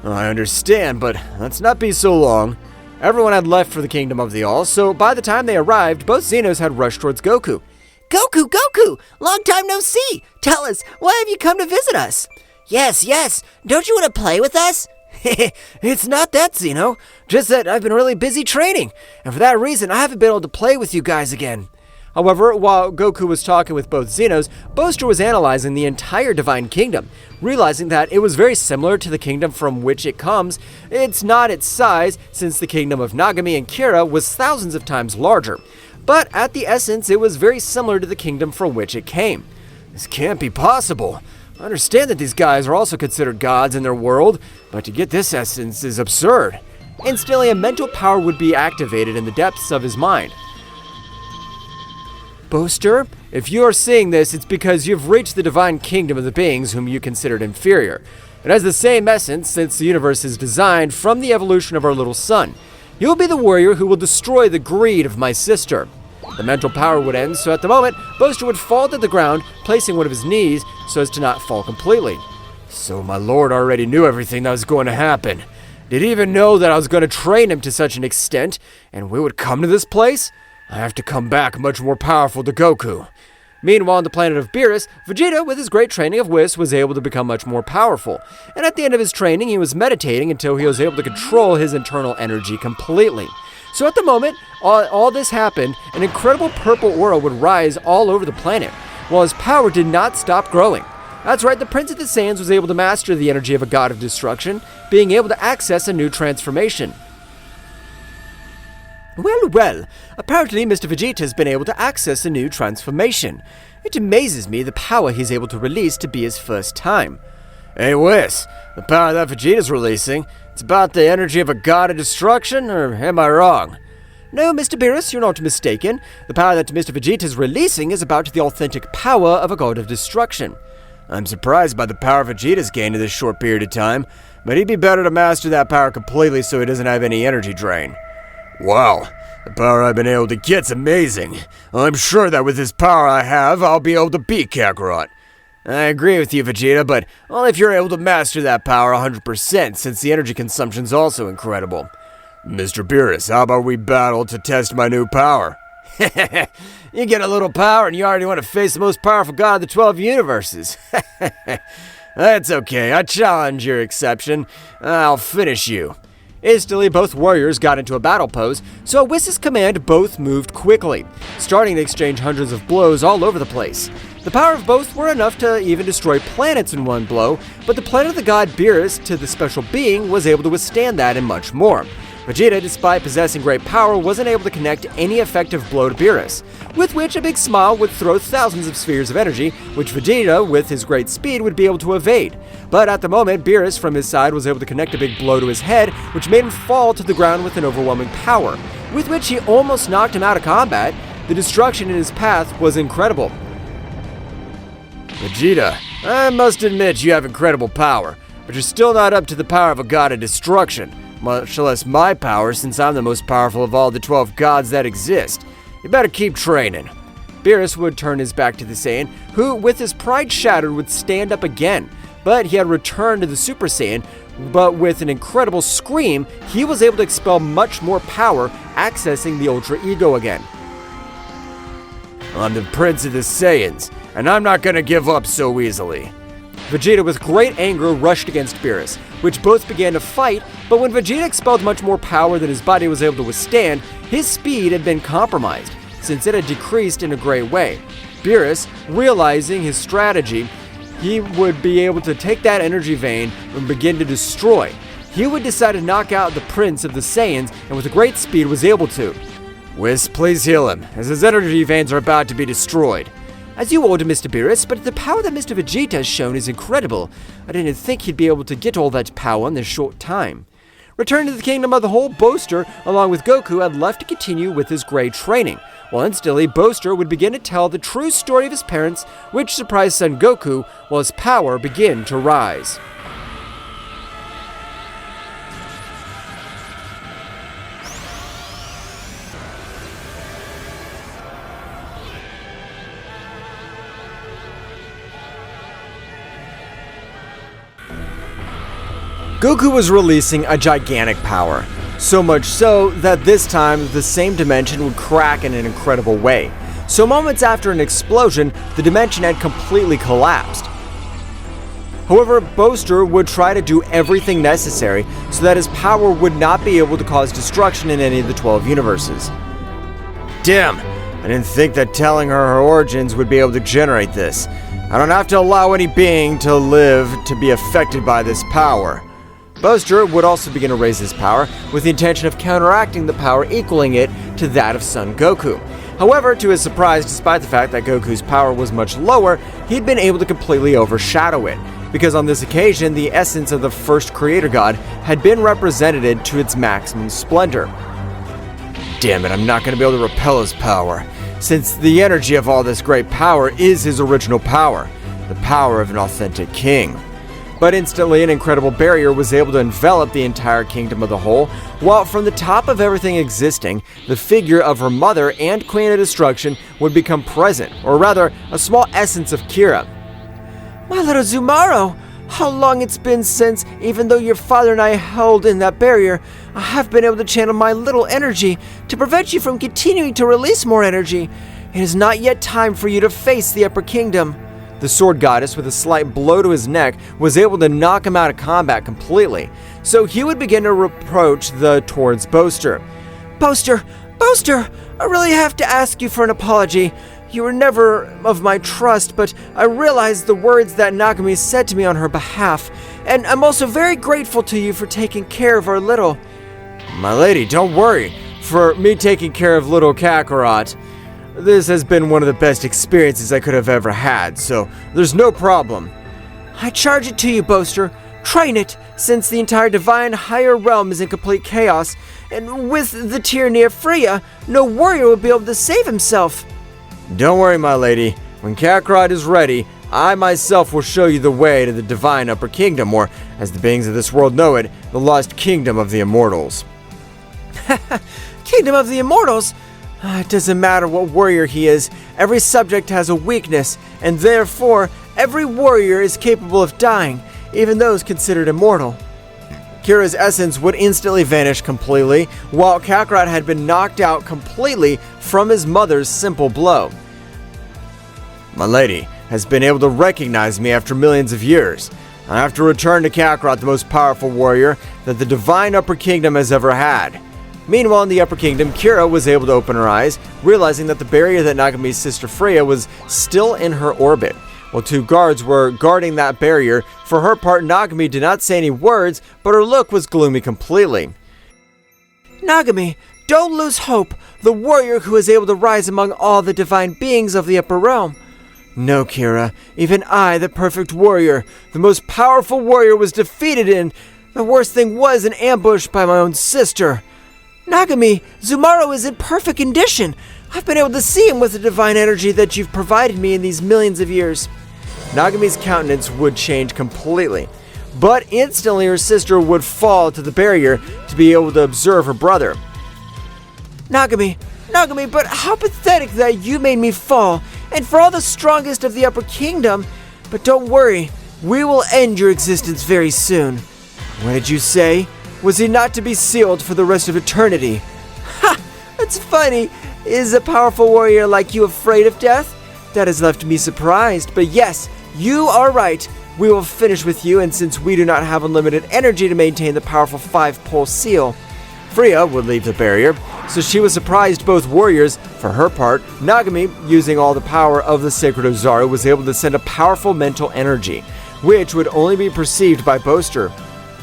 I understand, but let's not be so long. Everyone had left for the Kingdom of the All, so by the time they arrived, both Zenos had rushed towards Goku. Goku! Long time no see! Tell us, why have you come to visit us? Yes, don't you want to play with us? It's not that, Zeno. Just that I've been really busy training, and for that reason, I haven't been able to play with you guys again. However, while Goku was talking with both Zenos, Boaster was analyzing the entire Divine Kingdom, realizing that it was very similar to the kingdom from which it comes. It's not its size, since the kingdom of Nagami and Kira was thousands of times larger, but at the essence, it was very similar to the kingdom from which it came. This can't be possible. I understand that these guys are also considered gods in their world, but to get this essence is absurd. Instantly, a mental power would be activated in the depths of his mind. Boaster, if you are seeing this, it's because you've reached the divine kingdom of the beings whom you considered inferior. It has the same essence since the universe is designed from the evolution of our little sun. You will be the warrior who will destroy the greed of my sister. The mental power would end, so at the moment, Boaster would fall to the ground, placing one of his knees so as to not fall completely. So my lord already knew everything that was going to happen. Did he even know that I was going to train him to such an extent, and we would come to this place? I have to come back much more powerful to Goku. Meanwhile, on the planet of Beerus, Vegeta, with his great training of Whis, was able to become much more powerful. And at the end of his training, he was meditating until he was able to control his internal energy completely. So at the moment, all this happened, an incredible purple aura would rise all over the planet, while his power did not stop growing. That's right, the Prince of the Saiyans was able to master the energy of a god of destruction, being able to access a new transformation. Well, apparently Mr. Vegeta has been able to access a new transformation. It amazes me the power he's able to release to be his first time. Hey Whis, the power that Vegeta's releasing, it's about the energy of a god of destruction, or am I wrong? No, Mr. Beerus, you're not mistaken. The power that Mr. Vegeta is releasing is about the authentic power of a god of destruction. I'm surprised by the power Vegeta's gained in this short period of time, but he'd be better to master that power completely so he doesn't have any energy drain. Wow, the power I've been able to get's amazing. I'm sure that with this power I have, I'll be able to beat Kakarot. I agree with you, Vegeta, but only if you're able to master that power 100%, since the energy consumption's also incredible. Mr. Beerus, how about we battle to test my new power? You get a little power and you already want to face the most powerful god of the 12 universes. That's okay, I challenge your exception. I'll finish you. Instantly, both warriors got into a battle pose, so at Whis' command, both moved quickly, starting to exchange hundreds of blows all over the place. The power of both were enough to even destroy planets in one blow, but the planet of the god Beerus to the special being was able to withstand that and much more. Vegeta, despite possessing great power, wasn't able to connect any effective blow to Beerus, with which a big smile would throw thousands of spheres of energy, which Vegeta, with his great speed, would be able to evade. But at the moment, Beerus from his side was able to connect a big blow to his head, which made him fall to the ground with an overwhelming power, with which he almost knocked him out of combat. The destruction in his path was incredible. Vegeta, I must admit you have incredible power, but you're still not up to the power of a god of destruction. Much less my power, since I'm the most powerful of all the 12 gods that exist. You better keep training. Beerus would turn his back to the Saiyan, who, with his pride shattered, would stand up again. But he had returned to the Super Saiyan, but with an incredible scream, he was able to expel much more power, accessing the Ultra Ego again. I'm the Prince of the Saiyans, and I'm not gonna give up so easily. Vegeta, with great anger, rushed against Beerus, which both began to fight, but when Vegeta expelled much more power than his body was able to withstand, his speed had been compromised, since it had decreased in a great way. Beerus, realizing his strategy, he would be able to take that energy vein and begin to destroy. He would decide to knock out the Prince of the Saiyans, and with great speed was able to. Whis, please heal him, as his energy veins are about to be destroyed. As you order, Mr. Beerus, but the power that Mr. Vegeta has shown is incredible. I didn't think he'd be able to get all that power in this short time. Returned to the kingdom of the whole, Boaster, along with Goku, had left to continue with his great training, while instantly Boaster would begin to tell the true story of his parents, which surprised son Goku, while his power began to rise. Goku was releasing a gigantic power, so much so that this time the same dimension would crack in an incredible way. So moments after an explosion, the dimension had completely collapsed. However, Boaster would try to do everything necessary so that his power would not be able to cause destruction in any of the 12 universes. Damn, I didn't think that telling her origins would be able to generate this. I don't have to allow any being to live to be affected by this power. Boaster would also begin to raise his power, with the intention of counteracting the power equaling it to that of Son Goku. However, to his surprise, despite the fact that Goku's power was much lower, he'd been able to completely overshadow it, because on this occasion, the essence of the first creator god had been represented to its maximum splendor. Damn it, I'm not going to be able to repel his power, since the energy of all this great power is his original power, the power of an authentic king. But instantly, an incredible barrier was able to envelop the entire kingdom of the whole, while from the top of everything existing, the figure of her mother and Queen of Destruction would become present, or rather, a small essence of Kira. My little Zumaro, how long it's been since, even though your father and I held in that barrier, I have been able to channel my little energy to prevent you from continuing to release more energy. It is not yet time for you to face the Upper Kingdom. The sword goddess, with a slight blow to his neck, was able to knock him out of combat completely, so he would begin to approach towards Boaster. Boaster, I really have to ask you for an apology. You were never of my trust, but I realized the words that Nagomi said to me on her behalf, and I'm also very grateful to you for taking care of our little... My lady, don't worry. For me taking care of little Kakarot, this has been one of the best experiences I could have ever had, so there's no problem. I charge it to you, Boaster. Train it, since the entire divine higher realm is in complete chaos, and with the tyranny Freya, no warrior will be able to save himself. Don't worry, my lady. When Kakarot is ready, I myself will show you the way to the divine upper kingdom, or, as the beings of this world know it, the lost kingdom of the immortals. Kingdom of the immortals? It doesn't matter what warrior he is, every subject has a weakness, and therefore, every warrior is capable of dying, even those considered immortal. Kira's essence would instantly vanish completely, while Kakarot had been knocked out completely from his mother's simple blow. My lady has been able to recognize me after millions of years. I have to return to Kakarot, the most powerful warrior that the Divine Upper Kingdom has ever had. Meanwhile, in the Upper Kingdom, Kira was able to open her eyes, realizing that the barrier that Nagami's sister Freya was still in her orbit. While two guards were guarding that barrier, for her part, Nagami did not say any words, but her look was gloomy completely. Nagami, don't lose hope, the warrior who is able to rise among all the divine beings of the upper realm. No, Kira, even I, the perfect warrior, the most powerful warrior, was defeated in, the worst thing was, an ambush by my own sister. Nagami, Zumaro is in perfect condition. I've been able to see him with the divine energy that you've provided me in these millions of years. Nagami's countenance would change completely, but instantly her sister would fall to the barrier to be able to observe her brother. Nagami, but how pathetic that you made me fall, and for all the strongest of the Upper Kingdom. But don't worry, we will end your existence very soon. What did you say? Was he not to be sealed for the rest of eternity? Ha! That's funny. Is a powerful warrior like you afraid of death? That has left me surprised, but yes, you are right. We will finish with you, and since we do not have unlimited energy to maintain the powerful 5-pole seal, Freya would leave the barrier, so she was surprised both warriors. For her part, Nagami, using all the power of the sacred Ozaru, was able to send a powerful mental energy, which would only be perceived by Boaster.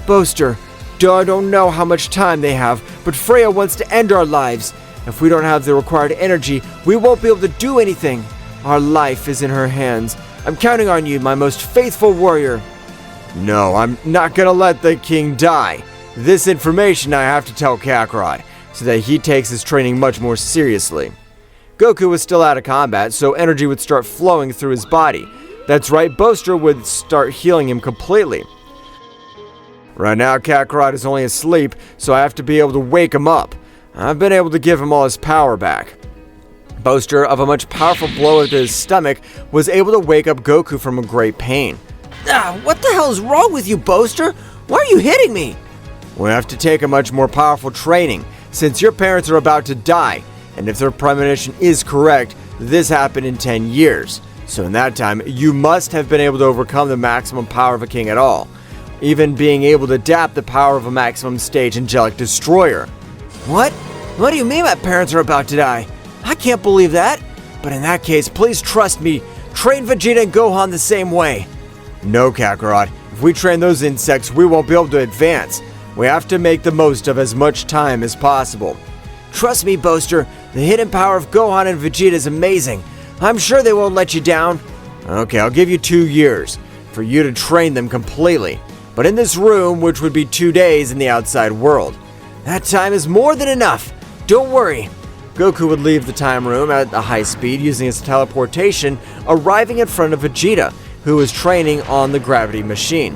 Boaster, I don't know how much time they have, but Freya wants to end our lives. If we don't have the required energy, we won't be able to do anything. Our life is in her hands. I'm counting on you, my most faithful warrior. No, I'm not gonna let the king die. This information I have to tell Kakarot, so that he takes his training much more seriously. Goku was still out of combat, so energy would start flowing through his body. That's right, Boaster would start healing him completely. Right now, Kakarot is only asleep, so I have to be able to wake him up. I've been able to give him all his power back. Boaster, of a much powerful blow to his stomach, was able to wake up Goku from a great pain. What the hell is wrong with you, Boaster? Why are you hitting me? We have to take a much more powerful training, since your parents are about to die, and if their premonition is correct, this happened in 10 years. So in that time, you must have been able to overcome the maximum power of a king at all, even being able to adapt the power of a maximum stage angelic destroyer. What? What do you mean my parents are about to die? I can't believe that. But in that case, please trust me. Train Vegeta and Gohan the same way. No, Kakarot. If we train those insects, we won't be able to advance. We have to make the most of as much time as possible. Trust me, Boaster. The hidden power of Gohan and Vegeta is amazing. I'm sure they won't let you down. Okay, I'll give you 2 years for you to train them completely. But in this room, which would be 2 days in the outside world. That time is more than enough. Don't worry. Goku would leave the time room at a high speed using his teleportation, arriving in front of Vegeta, who was training on the gravity machine.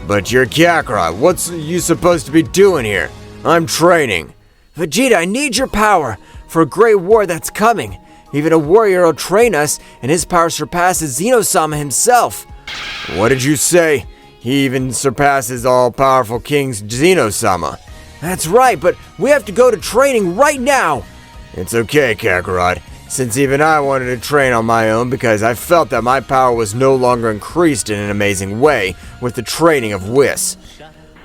But you're Kakarot. What's you supposed to be doing here? I'm training. Vegeta, I need your power for a great war that's coming. Even a warrior will train us, and his power surpasses Zeno-sama himself. What did you say? He even surpasses all-powerful King Zeno-sama. That's right, but we have to go to training right now. It's okay, Kakarot, since even I wanted to train on my own because I felt that my power was no longer increased in an amazing way with the training of Whis.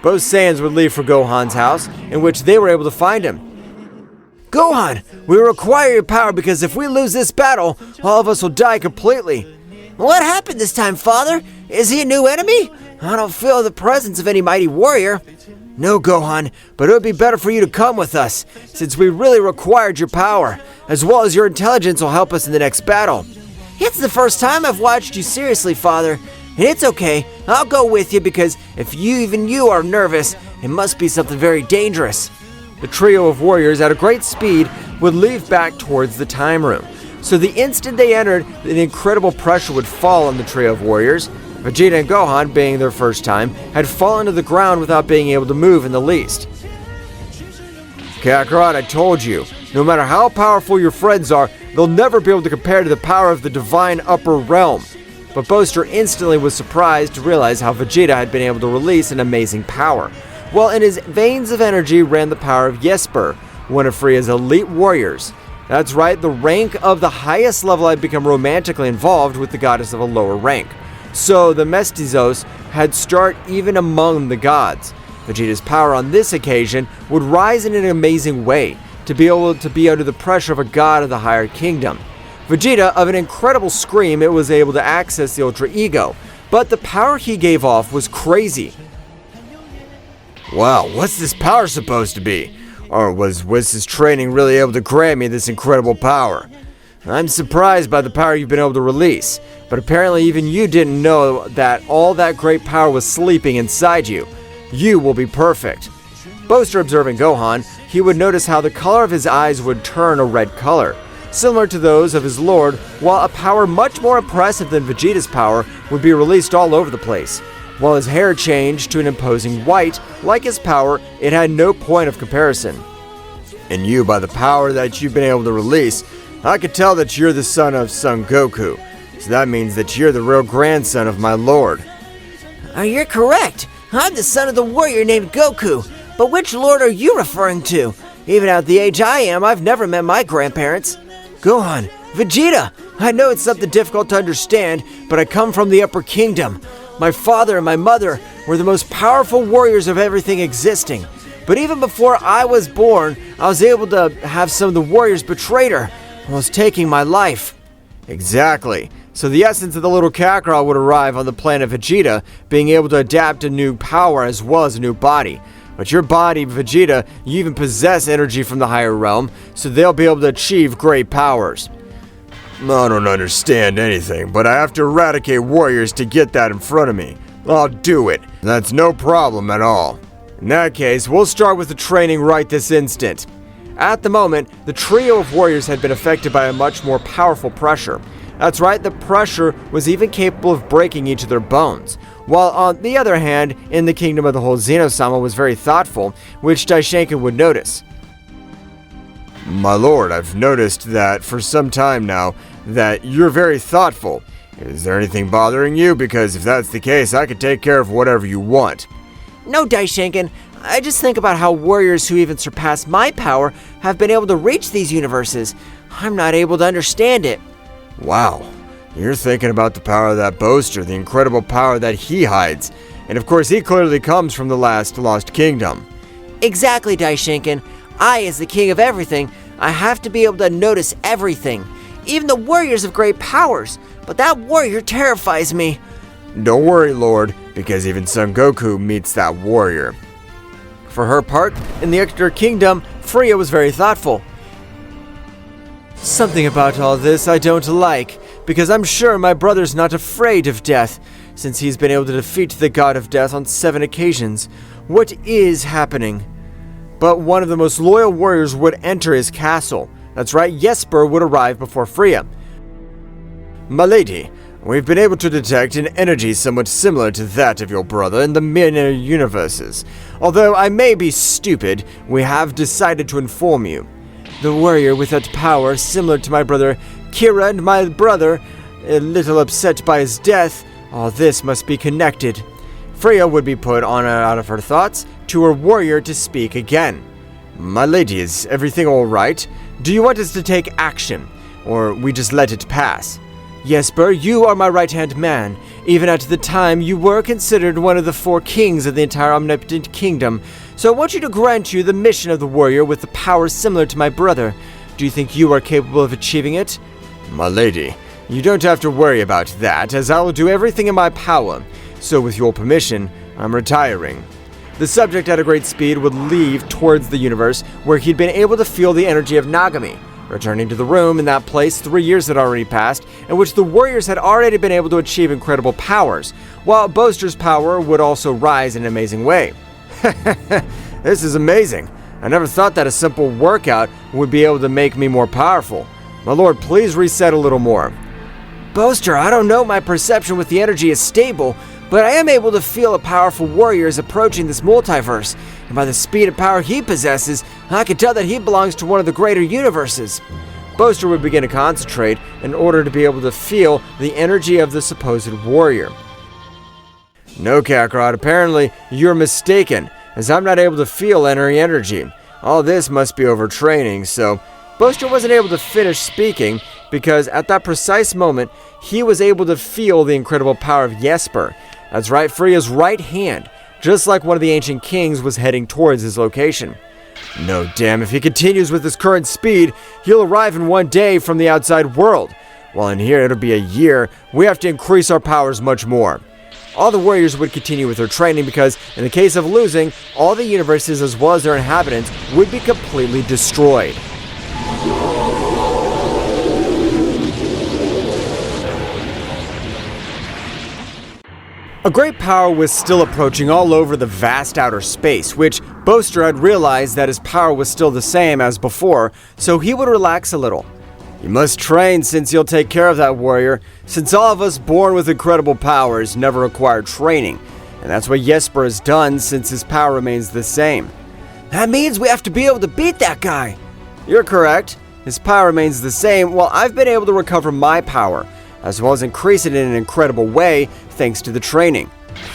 Both Saiyans would leave for Gohan's house, in which they were able to find him. Gohan, we require your power because if we lose this battle, all of us will die completely. What happened this time, Father? Is he a new enemy? I don't feel the presence of any mighty warrior. No, Gohan, but it would be better for you to come with us, since we really required your power, as well as your intelligence will help us in the next battle. It's the first time I've watched you seriously, Father, and it's okay. I'll go with you because if even you are nervous, it must be something very dangerous. The trio of warriors at a great speed would leave back towards the time room. So the instant they entered, an incredible pressure would fall on the trio of warriors. Vegeta and Gohan, being their first time, had fallen to the ground without being able to move in the least. Kakarot, I told you, no matter how powerful your friends are, they'll never be able to compare to the power of the divine upper realm. But Boaster instantly was surprised to realize how Vegeta had been able to release an amazing power. Well, in his veins of energy ran the power of Jesper, one of Freya's elite warriors. That's right, the rank of the highest level had become romantically involved with the goddess of a lower rank. So the mestizos had start even among the gods. Vegeta's power on this occasion would rise in an amazing way, to be able to be under the pressure of a god of the higher kingdom. Vegeta, of an incredible scream, it was able to access the Ultra Ego, but the power he gave off was crazy. Wow, what's this power supposed to be? Or was his training really able to grant me this incredible power? I'm surprised by the power you've been able to release, but apparently even you didn't know that all that great power was sleeping inside you. You will be perfect. Boaster observing Gohan, he would notice how the color of his eyes would turn a red color, similar to those of his lord, while a power much more impressive than Vegeta's power would be released all over the place. While his hair changed to an imposing white, like his power, it had no point of comparison. And you, by the power that you've been able to release, I could tell that you're the son of Son Goku. So that means that you're the real grandson of my lord. You're correct. I'm the son of the warrior named Goku. But which lord are you referring to? Even at the age I am, I've never met my grandparents. Gohan, Vegeta, I know it's something difficult to understand, but I come from the Upper Kingdom. My father and my mother were the most powerful warriors of everything existing. But even before I was born, I was able to have some of the warriors betray her and was taking my life. Exactly. So the essence of the little Kakarot would arrive on the planet Vegeta, being able to adapt a new power as well as a new body. But your body, Vegeta, you even possess energy from the higher realm, so they'll be able to achieve great powers. I don't understand anything, but I have to eradicate warriors to get that in front of me. I'll do it. That's no problem at all. In that case, we'll start with the training right this instant. At the moment, the trio of warriors had been affected by a much more powerful pressure. That's right, the pressure was even capable of breaking each of their bones. While on the other hand, in the kingdom of the whole Zeno-sama was very thoughtful, which Daishenkin would notice. My lord, I've noticed that for some time now that you're very thoughtful. Is there anything bothering you? Because if that's the case, I could take care of whatever you want. No, Daishenkin. I just think about how warriors who even surpass my power have been able to reach these universes. I'm not able to understand it. Wow. You're thinking about the power of that boaster, the incredible power that he hides. And of course, he clearly comes from the last lost kingdom. Exactly, Daishenkin. I, as the king of everything, I have to be able to notice everything. Even the warriors have great powers, but that warrior terrifies me. Don't worry, Lord, because even Son Goku meets that warrior. For her part, in the Extra Kingdom, Freya was very thoughtful. Something about all this I don't like, because I'm sure my brother's not afraid of death, since he's been able to defeat the god of death on 7 occasions. What is happening? But one of the most loyal warriors would enter his castle. That's right, Jesper would arrive before Freya. My lady, we've been able to detect an energy somewhat similar to that of your brother in the mirror universes. Although I may be stupid, we have decided to inform you. The warrior with that power, similar to my brother Kira and my brother, a little upset by his death, all this must be connected. Freya would be put on out of her thoughts to her warrior to speak again. My lady, is everything all right? Do you want us to take action, or we just let it pass? Jesper, you are my right-hand man. Even at the time, you were considered one of the 4 kings of the entire Omnipotent Kingdom. So I want you to grant you the mission of the warrior with the power similar to my brother. Do you think you are capable of achieving it? My lady, you don't have to worry about that, as I will do everything in my power. So with your permission, I'm retiring. The subject at a great speed would leave towards the universe where he'd been able to feel the energy of Nagami. Returning to the room in that place, 3 years had already passed, in which the warriors had already been able to achieve incredible powers, while Boaster's power would also rise in an amazing way. This is amazing. I never thought that a simple workout would be able to make me more powerful. My lord, please reset a little more. Boaster, I don't know my perception with the energy is stable, but I am able to feel a powerful warrior is approaching this multiverse, and by the speed and power he possesses, I can tell that he belongs to one of the greater universes. Boaster would begin to concentrate in order to be able to feel the energy of the supposed warrior. No, Kakarot, apparently you're mistaken. as I'm not able to feel any energy. All this must be overtraining, so Boaster wasn't able to finish speaking because at that precise moment, he was able to feel the incredible power of Jesper. That's right, for his right hand, just like one of the ancient kings was heading towards his location. No damn, if he continues with his current speed, he'll arrive in one day from the outside world. While in here it'll be a year, we have to increase our powers much more. All the warriors would continue with their training because, in the case of losing, all the universes as well as their inhabitants would be completely destroyed. A great power was still approaching all over the vast outer space, which Boaster had realized that his power was still the same as before, so he would relax a little. You must train since you'll take care of that warrior, since all of us born with incredible powers never require training, and that's what Jesper has done since his power remains the same. That means we have to be able to beat that guy. You're correct. His power remains the same, while I've been able to recover my power, as well as increase it in an incredible way thanks to the training.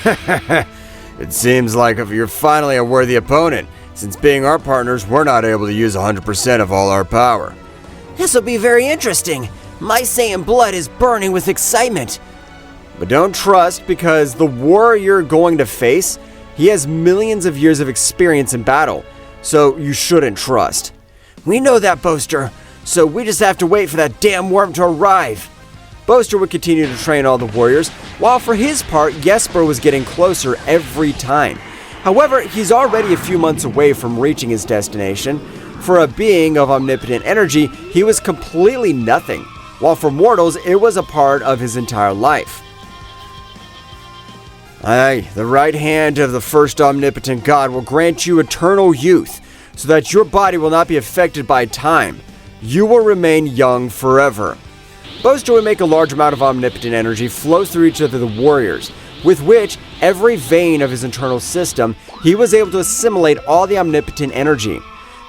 It seems like you're finally a worthy opponent, since being our partners, we're not able to use 100% of all our power. This'll be very interesting. My Saiyan blood is burning with excitement. But don't trust, because the warrior you're going to face, he has millions of years of experience in battle, so you shouldn't trust. We know that, Boaster, so we just have to wait for that damn worm to arrive. Boaster would continue to train all the warriors, while for his part, Jesper was getting closer every time. However, he's already a few months away from reaching his destination. For a being of omnipotent energy, he was completely nothing, while for mortals, it was a part of his entire life. Aye, the right hand of the first omnipotent god will grant you eternal youth, so that your body will not be affected by time. You will remain young forever. Boaster would make a large amount of omnipotent energy flow through each of the warriors, with which every vein of his internal system, he was able to assimilate all the omnipotent energy.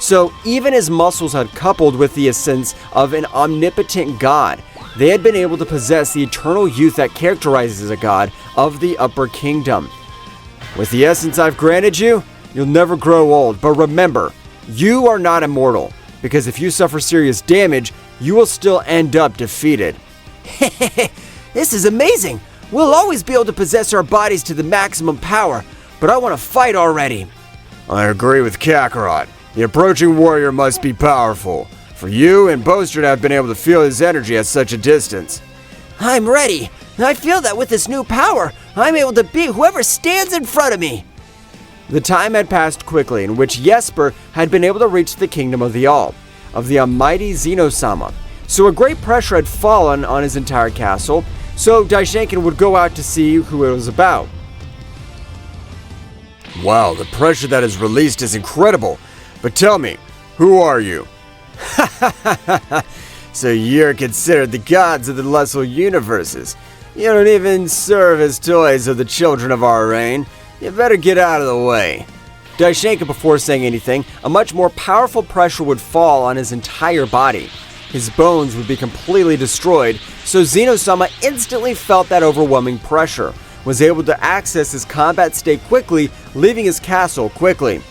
So even his muscles had coupled with the essence of an omnipotent god, they had been able to possess the eternal youth that characterizes a god of the upper kingdom. With the essence I've granted you, you'll never grow old, but remember, you are not immortal, because if you suffer serious damage, you will still end up defeated. This is amazing! We'll always be able to possess our bodies to the maximum power, but I want to fight already. I agree with Kakarot. The approaching warrior must be powerful, for you and Boaster to have been able to feel his energy at such a distance. I'm ready. I feel that with this new power, I'm able to beat whoever stands in front of me. The time had passed quickly in which Jesper had been able to reach the kingdom of the All, of the almighty Zeno-sama. So a great pressure had fallen on his entire castle, so Daishenkin would go out to see who it was about. Wow, the pressure that is released is incredible. But tell me, who are you? So you're considered the gods of the lesser universes. You don't even serve as toys of the children of our reign. You better get out of the way. Daishenkin, before saying anything, a much more powerful pressure would fall on his entire body. His bones would be completely destroyed, so Zeno-sama instantly felt that overwhelming pressure, was able to access his combat state quickly, leaving his castle quickly.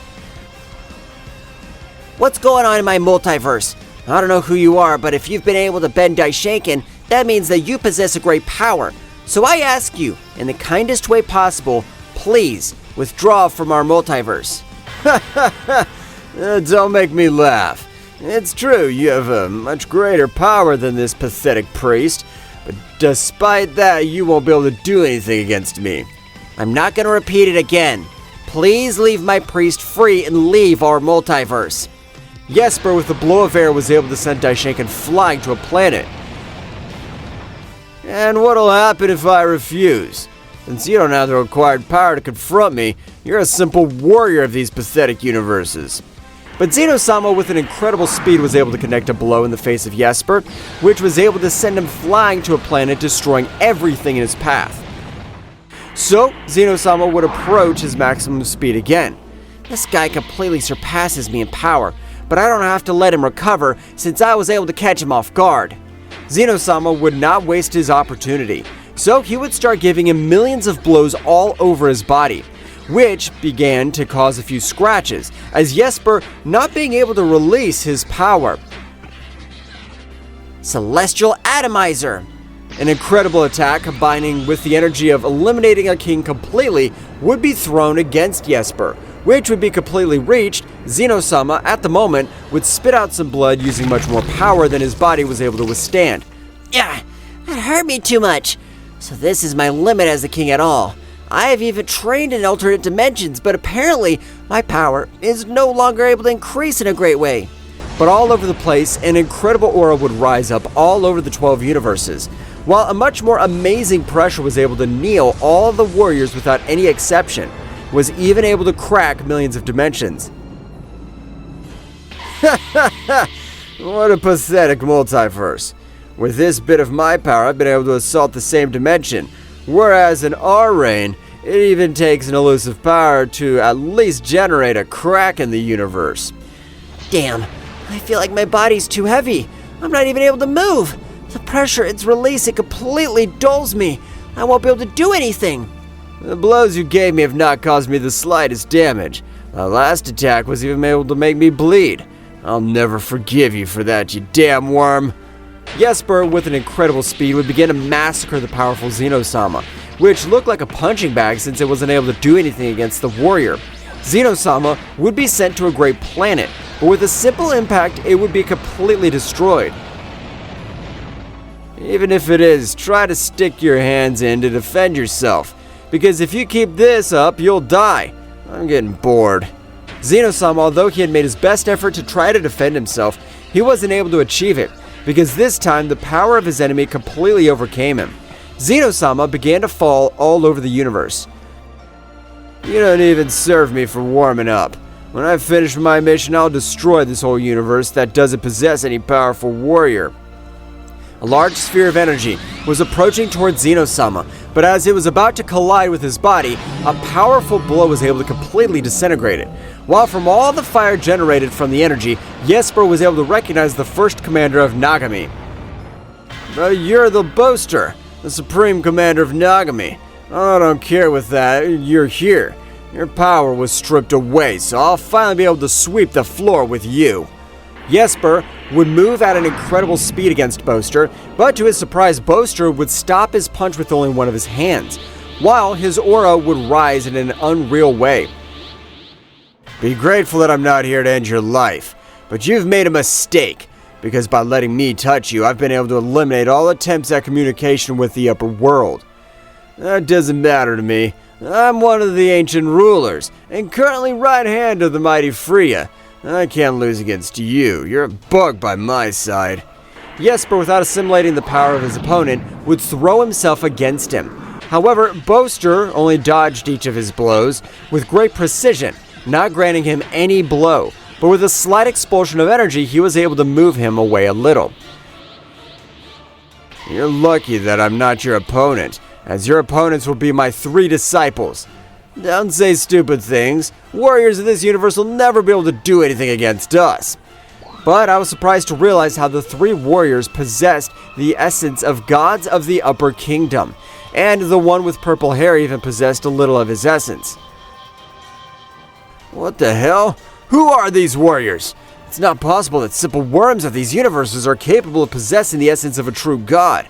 What's going on in my multiverse? I don't know who you are, but if you've been able to bend Daishenkin, that means that you possess a great power. So I ask you, in the kindest way possible, please withdraw from our multiverse. Don't make me laugh. It's true, you have a much greater power than this pathetic priest, but despite that, you won't be able to do anything against me. I'm not going to repeat it again. Please leave my priest free and leave our multiverse. Jesper, with a blow of air, was able to send Daishenkin flying to a planet. And what'll happen if I refuse? Since you don't have the required power to confront me, you're a simple warrior of these pathetic universes. But Zeno-sama, with an incredible speed, was able to connect a blow in the face of Jesper, which was able to send him flying to a planet, destroying everything in his path. So, Zeno-sama would approach his maximum speed again. This guy completely surpasses me in power, but I don't have to let him recover since I was able to catch him off guard. Zeno-sama would not waste his opportunity, so he would start giving him millions of blows all over his body. which began to cause a few scratches, as Jesper not being able to release his power. Celestial Atomizer. An incredible attack combining with the energy of eliminating a king completely would be thrown against Jesper, which would be completely reached. Zeno-sama, at the moment, would spit out some blood using much more power than his body was able to withstand. Yeah, that hurt me too much. So this is my limit as a king at all. I have even trained in alternate dimensions, but apparently my power is no longer able to increase in a great way. But all over the place, an incredible aura would rise up all over the 12 universes, while a much more amazing pressure was able to kneel all of the warriors without any exception, was even able to crack millions of dimensions. What a pathetic multiverse. With this bit of my power, I've been able to assault the same dimension, whereas in our reign, it even takes an elusive power to at least generate a crack in the universe. Damn, I feel like my body's too heavy. I'm not even able to move. The pressure it's releasing completely dulls me. I won't be able to do anything. The blows you gave me have not caused me the slightest damage. My last attack was even able to make me bleed. I'll never forgive you for that, you damn worm. Jesper, with an incredible speed, would begin to massacre the powerful Zeno-sama, which looked like a punching bag since it wasn't able to do anything against the warrior. Zeno-sama would be sent to a great planet, but with a simple impact, it would be completely destroyed. Even if it is, try to stick your hands in to defend yourself, because if you keep this up, you'll die. I'm getting bored. Zeno-sama, although he had made his best effort to try to defend himself, he wasn't able to achieve it, because this time the power of his enemy completely overcame him. Zeno-sama began to fall all over the universe. You don't even serve me for warming up. When I finish my mission, I'll destroy this whole universe that doesn't possess any powerful warrior. A large sphere of energy was approaching towards Zeno-sama, but as it was about to collide with his body, a powerful blow was able to completely disintegrate it. While from all the fire generated from the energy, Jesper was able to recognize the first commander of Nagami. You're the boaster, the supreme commander of Nagami. I don't care with that, you're here. Your power was stripped away, so I'll finally be able to sweep the floor with you. Jesper would move at an incredible speed against Boaster, but to his surprise, Boaster would stop his punch with only one of his hands, while his aura would rise in an unreal way. Be grateful that I'm not here to end your life, but you've made a mistake, because by letting me touch you, I've been able to eliminate all attempts at communication with the upper world. That doesn't matter to me. I'm one of the ancient rulers, and currently right hand of the mighty Freya. I can't lose against you. You're a bug by my side. Jesper, without assimilating the power of his opponent, would throw himself against him. However, Boaster only dodged each of his blows with great precision, not granting him any blow, but with a slight expulsion of energy, he was able to move him away a little. You're lucky that I'm not your opponent, as your opponents will be my 3 disciples. Don't say stupid things. Warriors of this universe will never be able to do anything against us. But I was surprised to realize how the 3 warriors possessed the essence of gods of the upper kingdom, and the one with purple hair even possessed a little of his essence. What the hell? Who are these warriors? It's not possible that simple worms of these universes are capable of possessing the essence of a true god.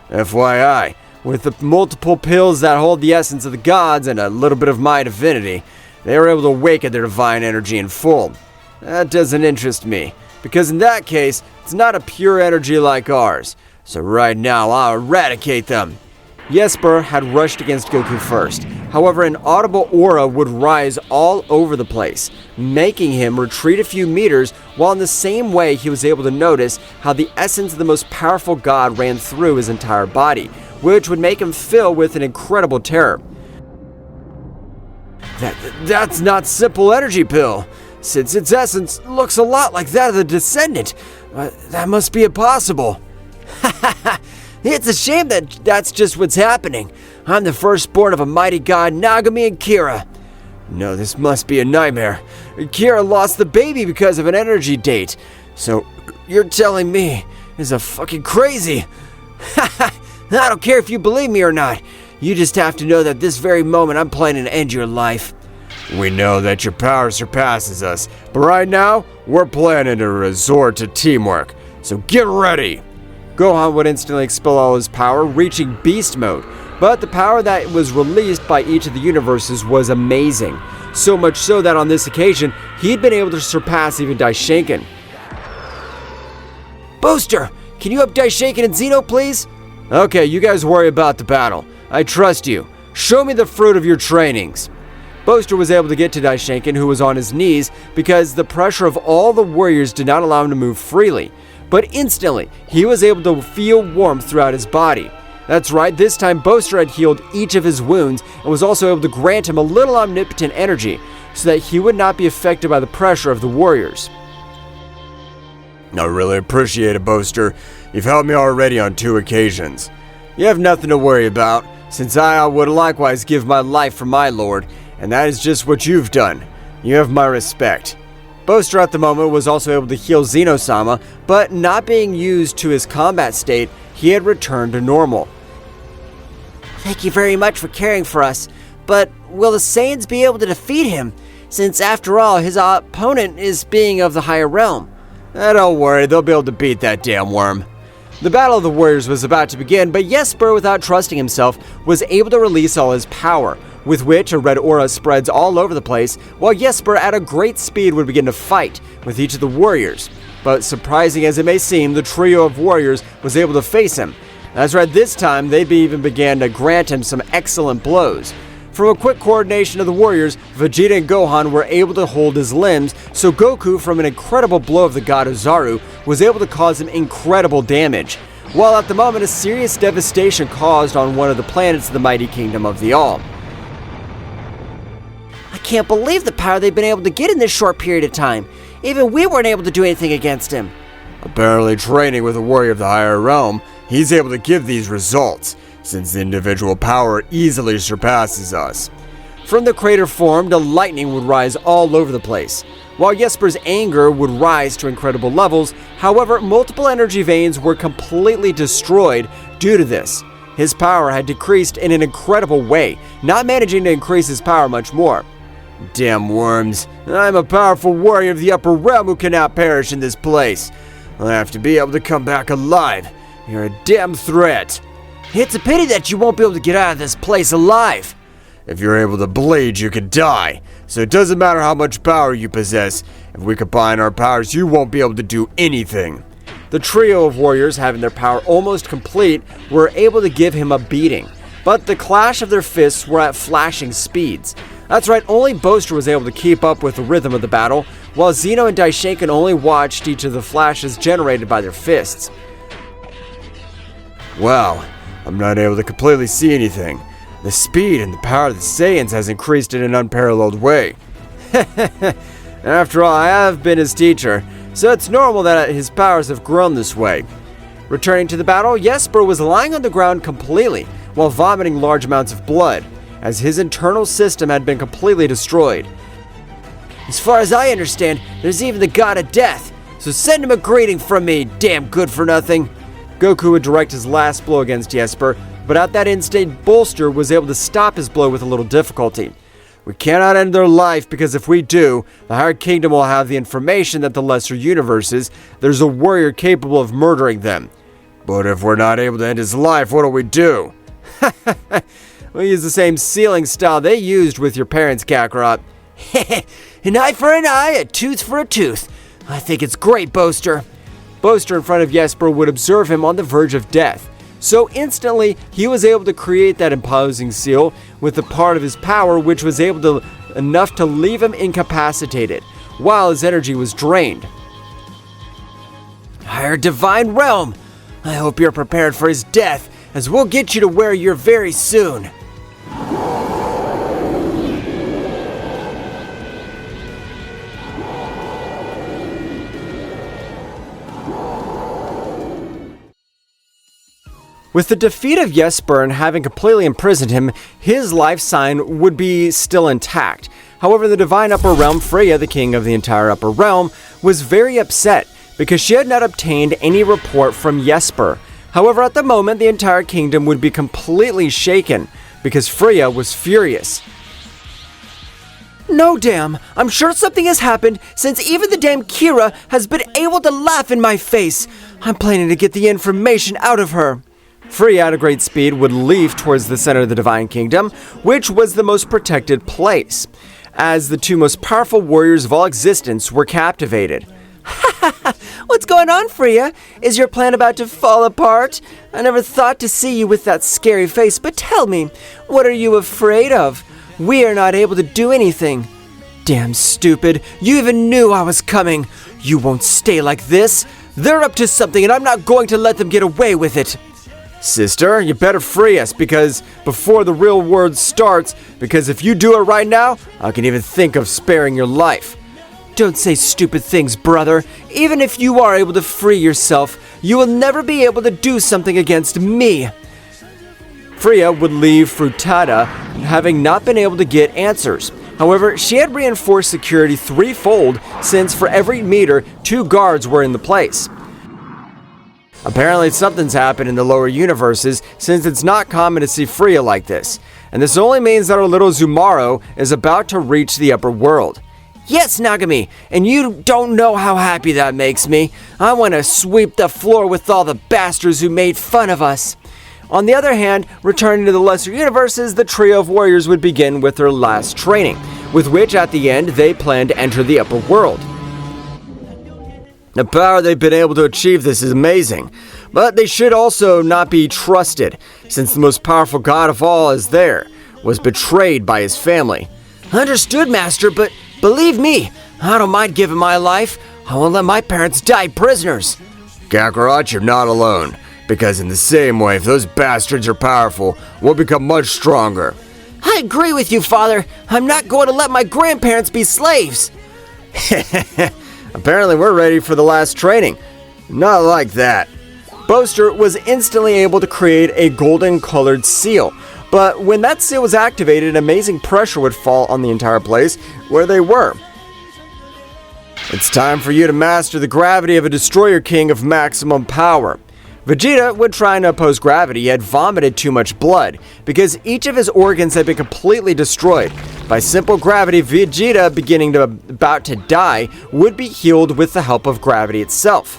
FYI, with the multiple pills that hold the essence of the gods and a little bit of my divinity, they were able to awaken their divine energy in full. That doesn't interest me, because in that case, it's not a pure energy like ours. So right now, I'll eradicate them. Jesper had rushed against Goku first. However, an audible aura would rise all over the place, making him retreat a few meters, while in the same way he was able to notice how the essence of the most powerful god ran through his entire body, which would make him fill with an incredible terror. That's not simple energy pill, since its essence looks a lot like that of the descendant. That must be impossible. It's a shame that that's just what's happening. I'm the firstborn of a mighty god, Nagami and Kira. No, this must be a nightmare. Kira lost the baby because of an energy date. So, you're telling me this is a fucking crazy. I don't care if you believe me or not. You just have to know that this very moment I'm planning to end your life. We know that your power surpasses us, but right now, we're planning to resort to teamwork, so get ready! Gohan would instantly expel all his power, reaching beast mode, but the power that was released by each of the universes was amazing. So much so that on this occasion, he'd been able to surpass even Daishinkan. Booster, can you up Daishinkan and Zeno, please? Okay, you guys worry about the battle. I trust you. Show me the fruit of your trainings. Booster was able to get to Daishinkan, who was on his knees, because the pressure of all the warriors did not allow him to move freely. But instantly, he was able to feel warmth throughout his body. That's right, this time Booster had healed each of his wounds and was also able to grant him a little omnipotent energy so that he would not be affected by the pressure of the warriors. I really appreciate it, Booster. You've helped me already on 2 occasions. You have nothing to worry about, since I would likewise give my life for my lord, and that is just what you've done. You have my respect. Booster at the moment was also able to heal Zeno-sama, but not being used to his combat state, he had returned to normal. Thank you very much for caring for us, but will the Saiyans be able to defeat him, since after all his opponent is being of the higher realm? Don't worry, they'll be able to beat that damn worm. The Battle of the Warriors was about to begin, but Jesper, without trusting himself, was able to release all his power, with which a red aura spreads all over the place, while Jesper at a great speed would begin to fight with each of the warriors. But surprising as it may seem, the trio of warriors was able to face him. That's right, this time they even began to grant him some excellent blows. From a quick coordination of the warriors, Vegeta and Gohan were able to hold his limbs, so Goku, from an incredible blow of the god Ozaru, was able to cause him incredible damage, while at the moment a serious devastation caused on one of the planets of the mighty kingdom of the All. I can't believe the power they've been able to get in this short period of time. Even we weren't able to do anything against him. Apparently training with a warrior of the higher realm, he's able to give these results, since the individual power easily surpasses us. From the crater formed, a lightning would rise all over the place. While Jesper's anger would rise to incredible levels, however, multiple energy veins were completely destroyed due to this. His power had decreased in an incredible way, not managing to increase his power much more. Damn worms, I'm a powerful warrior of the upper realm who cannot perish in this place. I'll have to be able to come back alive. You're a damn threat. It's a pity that you won't be able to get out of this place alive. If you're able to bleed, you can die. So it doesn't matter how much power you possess. If we combine our powers, you won't be able to do anything. The trio of warriors, having their power almost complete, were able to give him a beating. But the clash of their fists were at flashing speeds. That's right, only Booster was able to keep up with the rhythm of the battle, while Zeno and Daishinkan only watched each of the flashes generated by their fists. Wow, I'm not able to completely see anything. The speed and the power of the Saiyans has increased in an unparalleled way. After all, I have been his teacher, so it's normal that his powers have grown this way. Returning to the battle, Jesper was lying on the ground completely, while vomiting large amounts of blood, as his internal system had been completely destroyed. As far as I understand, there's even the god of death, so send him a greeting from me, damn good for nothing. Goku would direct his last blow against Jesper, but at that instant, Booster was able to stop his blow with a little difficulty. We cannot end their life, because if we do, the higher kingdom will have the information that the lesser universes, there's a warrior capable of murdering them. But if we're not able to end his life, what do we do? We'll use the same sealing style they used with your parents, Kakarot. An eye for an eye, a tooth for a tooth. I think it's great, Booster. Booster in front of Jesper would observe him on the verge of death. So instantly, he was able to create that imposing seal with the part of his power which was enough to leave him incapacitated, while his energy was drained. Higher divine realm! I hope you're prepared for his death, as we'll get you to where you're very soon. With the defeat of Jesper and having completely imprisoned him, his life sign would be still intact. However, the divine upper realm, Freya, the king of the entire upper realm, was very upset because she had not obtained any report from Jesper. However, at the moment, the entire kingdom would be completely shaken. because Freya was furious. No damn, I'm sure something has happened since even the damn Kira has been able to laugh in my face. I'm planning to get the information out of her. Freya at a great speed would leave towards the center of the Divine Kingdom, which was the most protected place, as the two most powerful warriors of all existence were captivated. What's going on, Freya? Is your plan about to fall apart? I never thought to see you with that scary face, but tell me, what are you afraid of? We are not able to do anything. Damn stupid, you even knew I was coming. You won't stay like this. They're up to something and I'm not going to let them get away with it. Sister, you better free us before the real war starts, because if you do it right now, I can even think of sparing your life. Don't say stupid things, brother. Even if you are able to free yourself, you will never be able to do something against me. Freya would leave Frittata, having not been able to get answers. However, she had reinforced security threefold, since for every meter, 2 guards were in the place. Apparently something's happened in the lower universes, since it's not common to see Freya like this. And this only means that our little Zumaro is about to reach the upper world. Yes, Nagami, and you don't know how happy that makes me. I want to sweep the floor with all the bastards who made fun of us. On the other hand, returning to the lesser universes, the trio of warriors would begin with their last training, with which at the end they planned to enter the upper world. The power they've been able to achieve this is amazing, but they should also not be trusted, since the most powerful god of all was betrayed by his family. Understood, Master, but believe me, I don't mind giving my life. I won't let my parents die prisoners. Kakarot, you're not alone. Because in the same way, if those bastards are powerful, we'll become much stronger. I agree with you, Father. I'm not going to let my grandparents be slaves. Apparently we're ready for the last training. Not like that. Boaster was instantly able to create a golden-colored seal. But when that seal was activated, amazing pressure would fall on the entire place where they were. It's time for you to master the gravity of a Destroyer King of maximum power. Vegeta would try to oppose gravity, yet vomited too much blood, because each of his organs had been completely destroyed. By simple gravity, Vegeta, about to die, would be healed with the help of gravity itself.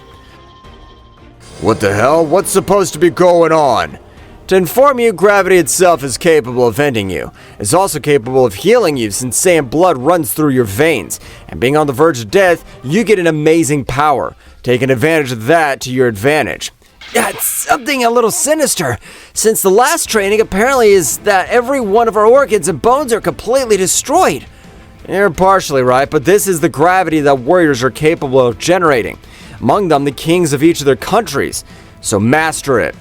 What the hell? What's supposed to be going on? To inform you, gravity itself is capable of ending you. It's also capable of healing you, since Saiyan blood runs through your veins. And being on the verge of death, you get an amazing power. Taking advantage of that to your advantage. That's something a little sinister, since the last training apparently is that every one of our organs and bones are completely destroyed. You're partially right, but this is the gravity that warriors are capable of generating. Among them, the kings of each of their countries. So master it.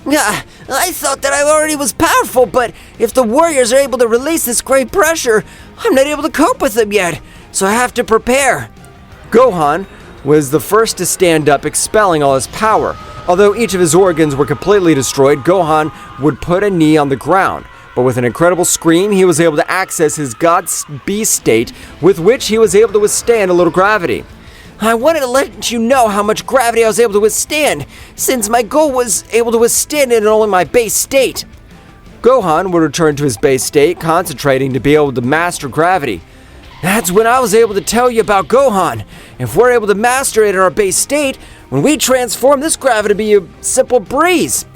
I thought that I already was powerful, but if the warriors are able to release this great pressure, I'm not able to cope with them yet, so I have to prepare. Gohan was the first to stand up, expelling all his power. Although each of his organs were completely destroyed, Gohan would put a knee on the ground. But with an incredible scream, he was able to access his God Beast state, with which he was able to withstand a little gravity. I wanted to let you know how much gravity I was able to withstand, since my goal was able to withstand it in only my base state. Gohan would return to his base state, concentrating to be able to master gravity. That's when I was able to tell you about Gohan. If we're able to master it in our base state, when we transform this gravity to be a simple breeze.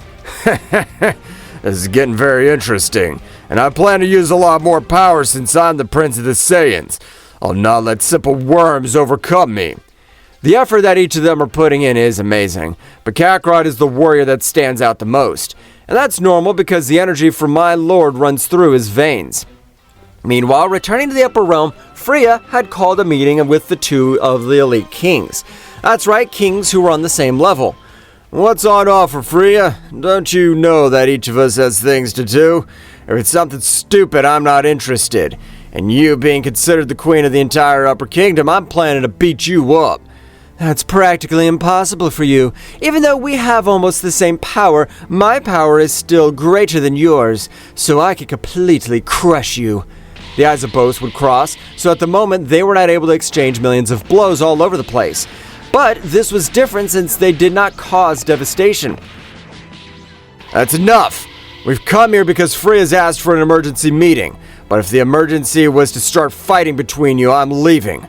This is getting very interesting, and I plan to use a lot more power since I'm the Prince of the Saiyans. I'll not let simple worms overcome me. The effort that each of them are putting in is amazing, but Kakarot is the warrior that stands out the most, and that's normal because the energy from my lord runs through his veins. Meanwhile, returning to the upper realm, Freya had called a meeting with the 2 of the elite kings. That's right, kings who were on the same level. What's on offer, Freya? Don't you know that each of us has things to do? If it's something stupid, I'm not interested. And you being considered the queen of the entire Upper Kingdom, I'm planning to beat you up. That's practically impossible for you. Even though we have almost the same power, my power is still greater than yours, so I can completely crush you. The eyes of both would cross, so at the moment they were not able to exchange millions of blows all over the place. But this was different since they did not cause devastation. That's enough! We've come here because Freya's asked for an emergency meeting, but if the emergency was to start fighting between you, I'm leaving.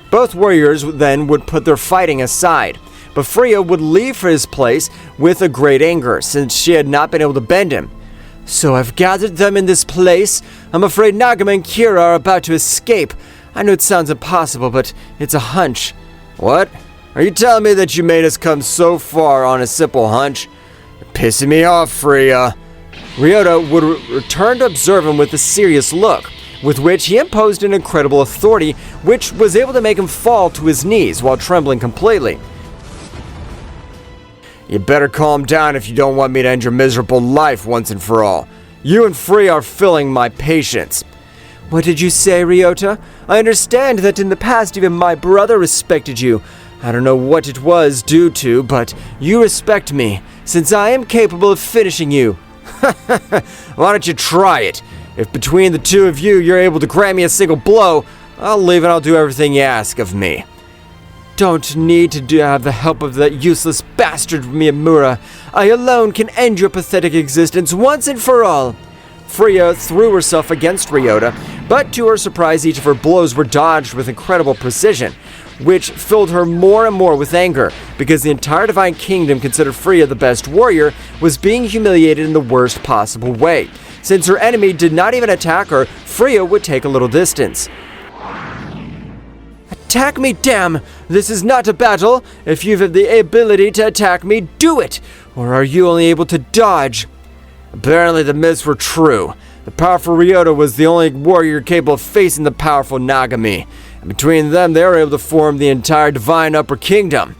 Both warriors then would put their fighting aside, but Freya would leave for his place with a great anger, since she had not been able to bend him. So I've gathered them in this place. I'm afraid Nagama and Kira are about to escape. I know it sounds impossible, but it's a hunch. What? Are you telling me that you made us come so far on a simple hunch? You're pissing me off, Freya. Ryota would return to observe him with a serious look, with which he imposed an incredible authority, which was able to make him fall to his knees while trembling completely. You better calm down if you don't want me to end your miserable life once and for all. You and Freya are filling my patience. What did you say, Ryota? I understand that in the past even my brother respected you. I don't know what it was due to, but you respect me, since I am capable of finishing you. Why don't you try it? If between the two of you you're able to grant me a single blow, I'll leave and I'll do everything you ask of me. Don't need to have the help of that useless bastard Miyamura. I alone can end your pathetic existence once and for all. Freya threw herself against Ryota, but to her surprise each of her blows were dodged with incredible precision, which filled her more and more with anger, because the entire Divine Kingdom considered Freya the best warrior was being humiliated in the worst possible way. Since her enemy did not even attack her, Freya would take a little distance. Attack me, damn! This is not a battle! If you have the ability to attack me, do it! Or are you only able to dodge? Apparently the myths were true. The powerful Ryota was the only warrior capable of facing the powerful Nagami, and between them they were able to form the entire Divine Upper Kingdom.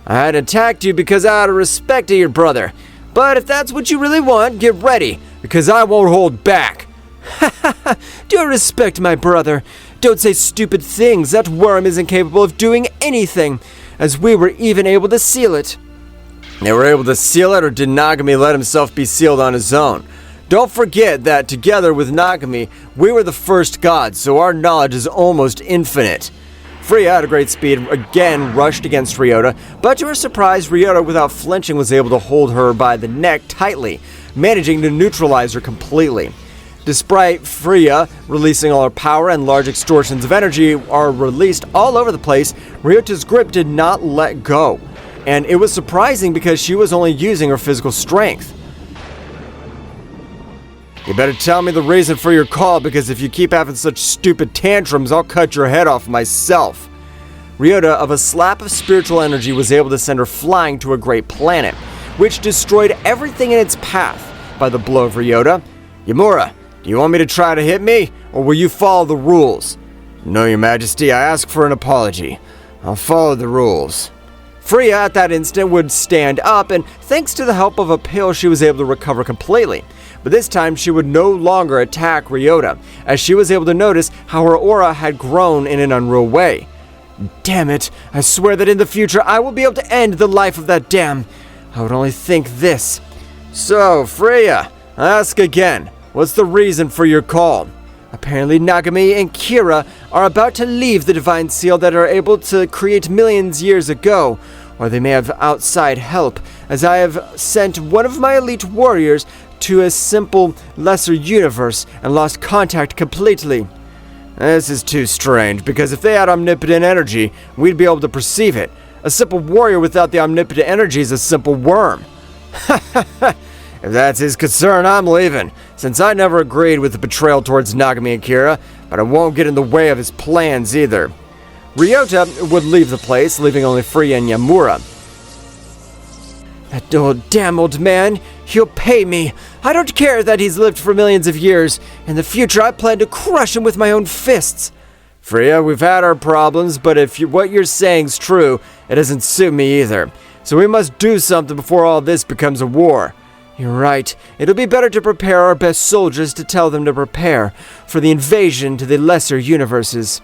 I had attacked you because out of respect to your brother, but if that's what you really want, get ready, because I won't hold back. Ha ha ha! Do respect my brother. Don't say stupid things. That worm isn't capable of doing anything, as we were even able to seal it. They were able to seal it, or did Nagami let himself be sealed on his own? Don't forget that together with Nagami, we were the first gods, so our knowledge is almost infinite. Freya at a great speed again rushed against Ryota, but to her surprise, Ryota without flinching was able to hold her by the neck tightly, managing to neutralize her completely. Despite Freya releasing all her power and large extortions of energy are released all over the place, Ryota's grip did not let go. And it was surprising because she was only using her physical strength. You better tell me the reason for your call, because if you keep having such stupid tantrums, I'll cut your head off myself. Ryota, of a slap of spiritual energy, was able to send her flying to a great planet, which destroyed everything in its path by the blow of Ryota. Yamura, do you want me to try to hit me, or will you follow the rules? No, Your Majesty, I ask for an apology. I'll follow the rules. Freya at that instant would stand up, and thanks to the help of a pill she was able to recover completely. But this time she would no longer attack Ryota, as she was able to notice how her aura had grown in an unreal way. Damn it, I swear that in the future I will be able to end the life of that dam. I would only think this. So, Freya, I ask again. What's the reason for your call? Apparently Nagami and Kira are about to leave the Divine Seal that are able to create millions years ago, or they may have outside help, as I have sent one of my elite warriors to a simple, lesser universe and lost contact completely. This is too strange, because if they had omnipotent energy, we'd be able to perceive it. A simple warrior without the omnipotent energy is a simple worm. Ha ha ha! If that's his concern, I'm leaving, since I never agreed with the betrayal towards Nagami and Kira, but I won't get in the way of his plans either. Ryota would leave the place, leaving only Freya and Yamura. That damn old man, he'll pay me. I don't care that he's lived for millions of years. In the future, I plan to crush him with my own fists. Freya, we've had our problems, but if what you're saying's true, it doesn't suit me either. So we must do something before all this becomes a war. You're right. It'll be better to prepare our best soldiers to tell them to prepare for the invasion to the lesser universes.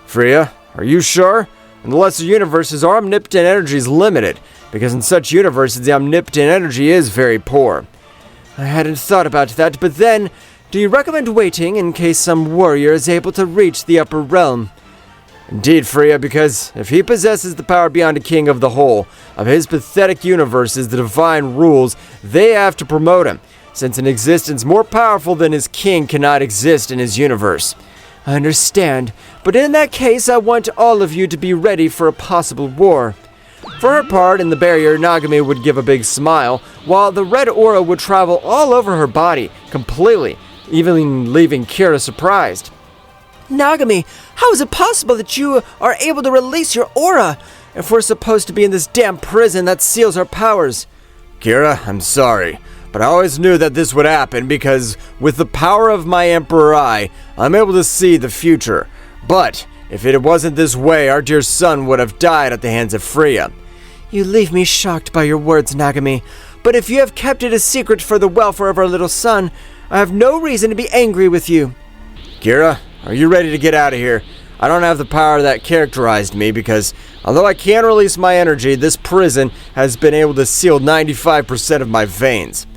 Freya, are you sure? In the lesser universes, our omnipotent energy is limited, because in such universes, the omnipotent energy is very poor. I hadn't thought about that, but then, do you recommend waiting in case some warrior is able to reach the upper realm? Indeed, Freya, because if he possesses the power beyond a king of the whole of his pathetic universes, the divine rules, they have to promote him. since an existence more powerful than his king cannot exist in his universe. I understand, but in that case, I want all of you to be ready for a possible war. For her part, in the barrier, Nagami would give a big smile, while the red aura would travel all over her body, completely, even leaving Kira surprised. Nagami, how is it possible that you are able to release your aura if we're supposed to be in this damn prison that seals our powers? Kira, I'm sorry, but I always knew that this would happen because with the power of my Emperor Eye, I'm able to see the future. But if it wasn't this way, our dear son would have died at the hands of Freya. You leave me shocked by your words, Nagami, but if you have kept it a secret for the welfare of our little son, I have no reason to be angry with you. Kira, are you ready to get out of here? I don't have the power that characterized me because, although I can release my energy, this prison has been able to seal 95% of my veins.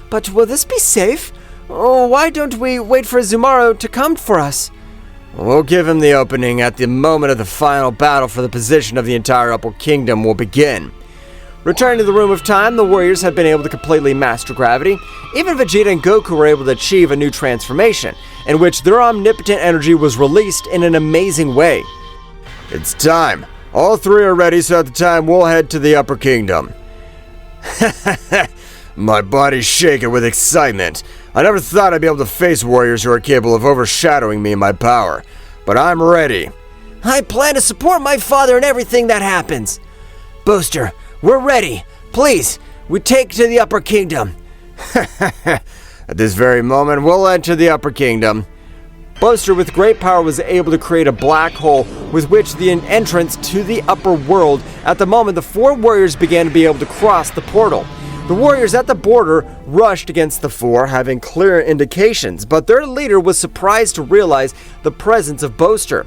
But will this be safe? Oh, why don't we wait for Zumaru to come for us? We'll give him the opening at the moment of the final battle for the position of the entire Upper Kingdom will begin. Returning to the Room of Time, the warriors had been able to completely master gravity. Even Vegeta and Goku were able to achieve a new transformation, in which their omnipotent energy was released in an amazing way. It's time. All three are ready, so at the time we'll head to the Upper Kingdom. My body's shaking with excitement. I never thought I'd be able to face warriors who are capable of overshadowing me in my power, but I'm ready. I plan to support my father in everything that happens. Booster, we're ready. Please, we take to the Upper Kingdom. At this very moment, we'll enter the Upper Kingdom. Booster, with great power, was able to create a black hole with which the entrance to the upper world. At the moment, the four warriors began to be able to cross the portal. The warriors at the border rushed against the four, having clear indications, but their leader was surprised to realize the presence of Booster.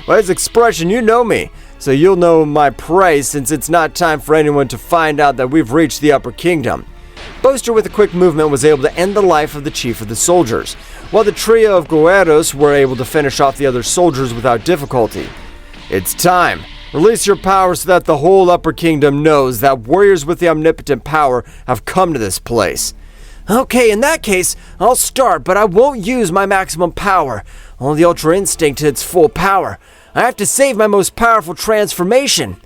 By his expression, you know me, so you'll know my price since it's not time for anyone to find out that we've reached the Upper Kingdom. Booster, with a quick movement, was able to end the life of the chief of the soldiers, while the trio of guerreros were able to finish off the other soldiers without difficulty. It's time. Release your power so that the whole Upper Kingdom knows that warriors with the omnipotent power have come to this place. Okay, in that case, I'll start, but I won't use my maximum power. Only the Ultra Instinct to its full power. I have to save my most powerful transformation.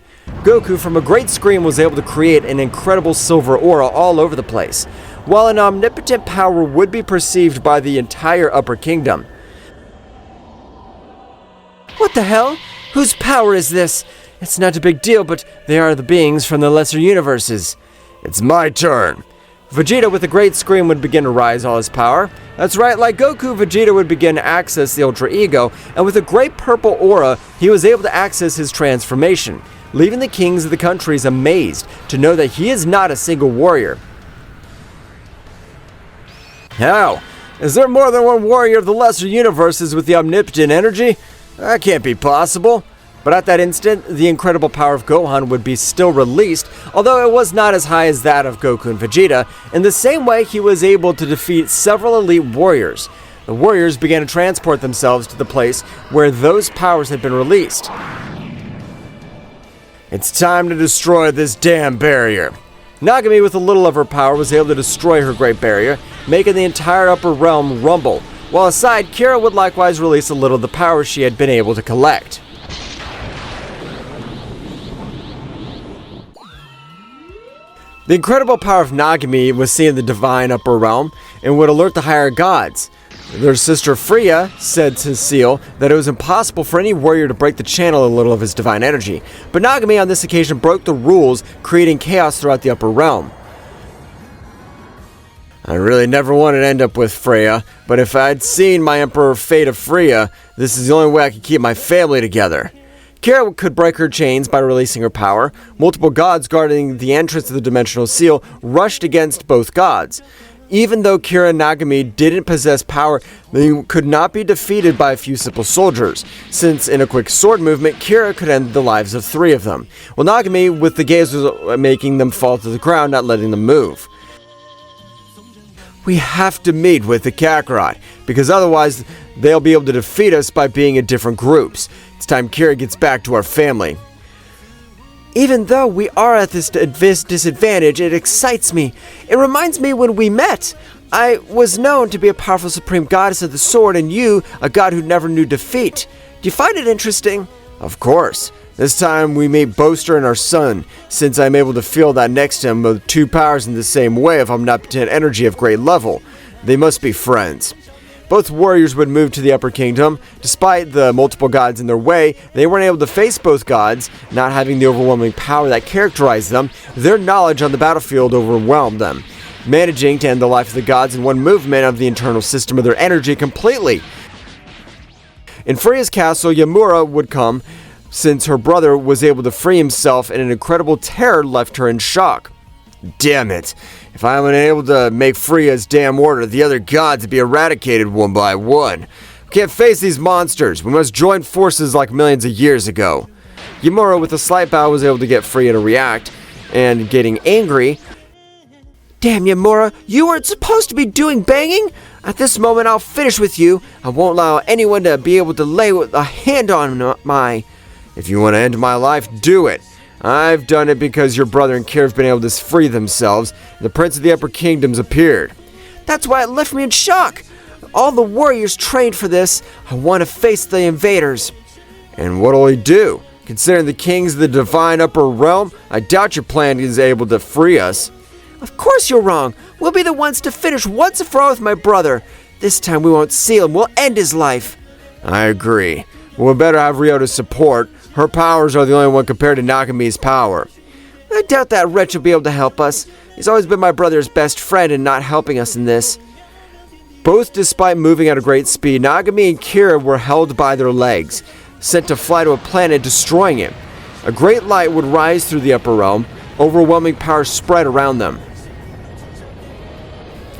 Goku, from a great scream, was able to create an incredible silver aura all over the place, while an omnipotent power would be perceived by the entire Upper Kingdom. What the hell? Whose power is this? It's not a big deal, but they are the beings from the lesser universes. It's my turn. Vegeta, with a great scream, would begin to rise all his power. That's right, like Goku, Vegeta would begin to access the Ultra Ego, and with a great purple aura, he was able to access his transformation, leaving the kings of the countries amazed to know that he is not a single warrior. How? Is there more than one warrior of the lesser universes with the omnipotent energy? That can't be possible. But at that instant, the incredible power of Gohan would be still released, although it was not as high as that of Goku and Vegeta. In the same way, he was able to defeat several elite warriors. The warriors began to transport themselves to the place where those powers had been released. It's time to destroy this damn barrier. Nagami, with a little of her power, was able to destroy her great barrier, making the entire upper realm rumble, while aside, Kira would likewise release a little of the power she had been able to collect. The incredible power of Nagami was seen in the divine upper realm and would alert the higher gods. Their sister Freya said to Seal that it was impossible for any warrior to break the channel a little of his divine energy, but Nagami on this occasion broke the rules, creating chaos throughout the upper realm. I really never wanted to end up with Freya, but if I'd seen my Emperor fate of Freya, this is the only way I could keep my family together. Kira could break her chains by releasing her power. Multiple gods guarding the entrance to the dimensional seal rushed against both gods. Even though Kira and Nagami didn't possess power, they could not be defeated by a few simple soldiers, since in a quick sword movement, Kira could end the lives of 3 of them, while Nagami, with the gaze, was making them fall to the ground, not letting them move. We have to meet with the Kakarot, because otherwise they'll be able to defeat us by being in different groups. It's time Kira gets back to our family. Even though we are at this disadvantage, it excites me. It reminds me when we met. I was known to be a powerful supreme goddess of the sword, and you, a god who never knew defeat. Do you find it interesting? Of course. This time we meet Boaster and our son, since I'm able to feel that next to him with two powers in the same way of omnipotent energy of great level. They must be friends. Both warriors would move to the Upper Kingdom. Despite the multiple gods in their way, they weren't able to face both gods, not having the overwhelming power that characterized them. Their knowledge on the battlefield overwhelmed them, managing to end the life of the gods in one movement of the internal system of their energy completely. In Freya's castle, Yamura would come, since her brother was able to free himself, and an incredible terror left her in shock. Damn it. If I am unable to make Freya's damn order, the other gods would be eradicated one by one. We can't face these monsters. We must join forces like millions of years ago. Yamura, with a slight bow, was able to get Freya to react, and getting angry. Damn, Yamura, you weren't supposed to be doing banging? At this moment, I'll finish with you. I won't allow anyone to be able to lay a hand on my... If you want to end my life, do it. I've done it because your brother and Kira have been able to free themselves, and the Prince of the Upper Kingdoms appeared. That's why it left me in shock. All the warriors trained for this. I want to face the invaders. And what'll he do? Considering the kings of the divine upper realm, I doubt your plan is able to free us. Of course you're wrong. We'll be the ones to finish once and for all with my brother. This time we won't seal him. We'll end his life. I agree. We'll better have Ryota's support. Her powers are the only one compared to Nagami's power. I doubt that wretch will be able to help us. He's always been my brother's best friend and not helping us in this. Both, despite moving at a great speed, Nagami and Kira were held by their legs, sent to fly to a planet, destroying it. A great light would rise through the upper realm. Overwhelming power spread around them.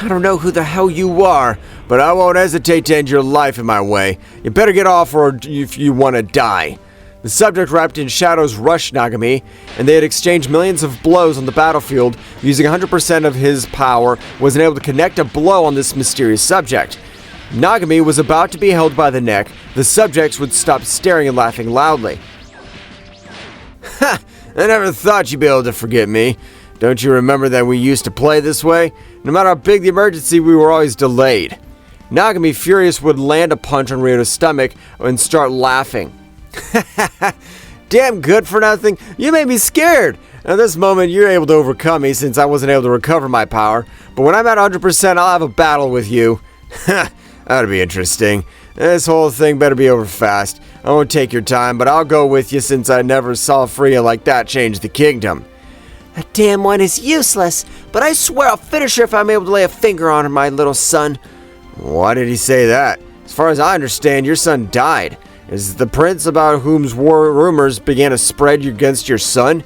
I don't know who the hell you are, but I won't hesitate to end your life in my way. You better get off, or if you want to die. The subject, wrapped in shadows, rushed Nagami, and they had exchanged millions of blows on the battlefield. Using 100% of his power, wasn't able to connect a blow on this mysterious subject. Nagami was about to be held by the neck. The subjects would stop staring and laughing loudly. Ha! I never thought you'd be able to forget me. Don't you remember that we used to play this way? No matter how big the emergency, we were always delayed. Nagami, furious, would land a punch on Ryota's stomach and start laughing. Damn good for nothing. You made me scared. At this moment, you're able to overcome me since I wasn't able to recover my power. But when I'm at 100%, I'll have a battle with you. That'll be interesting. This whole thing better be over fast. I won't take your time, but I'll go with you since I never saw Freya like that change the kingdom. That damn one is useless, but I swear I'll finish her if I'm able to lay a finger on her, my little son. Why did he say that? As far as I understand, your son died. Is the prince about whom's war rumors began to spread against your son?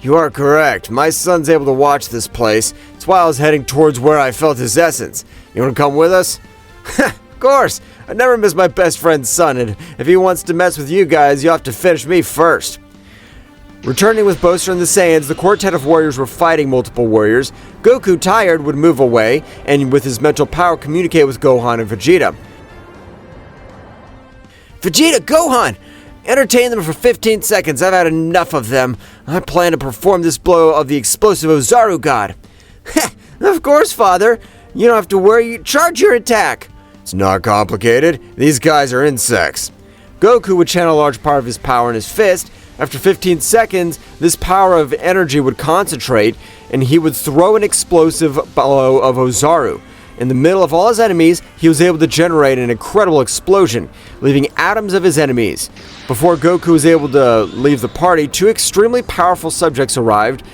You are correct. My son's able to watch this place. That's why I was heading towards where I felt his essence. You want to come with us? Of course. I never miss my best friend's son, and if he wants to mess with you guys, you'll have to finish me first. Returning with Boaster and the Saiyans, the quartet of warriors were fighting multiple warriors. Goku, tired, would move away, and with his mental power communicate with Gohan and Vegeta. Vegeta, Gohan! Entertain them for 15 seconds. I've had enough of them. I plan to perform this blow of the explosive Ozaru god. Of course, Father. You don't have to worry. Charge your attack. It's not complicated. These guys are insects. Goku would channel a large part of his power in his fist. After 15 seconds, this power of energy would concentrate, and he would throw an explosive blow of Ozaru. In the middle of all his enemies, he was able to generate an incredible explosion, leaving atoms of his enemies. Before Goku was able to leave the party, two extremely powerful subjects arrived.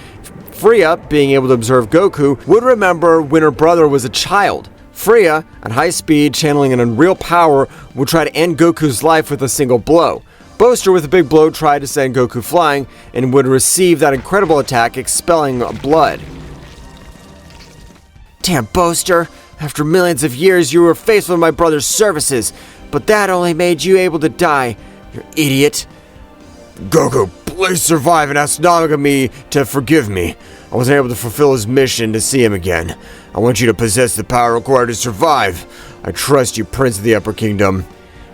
Freya, being able to observe Goku, would remember when her brother was a child. Freya, at high speed, channeling an unreal power, would try to end Goku's life with a single blow. Boaster, with a big blow, tried to send Goku flying, and would receive that incredible attack, expelling blood. Damn, Boaster. After millions of years, you were faithful to my brother's services, but that only made you able to die. You idiot. Goku, please survive and ask Nagami to forgive me. I wasn't able to fulfill his mission to see him again. I want you to possess the power required to survive. I trust you, Prince of the Upper Kingdom.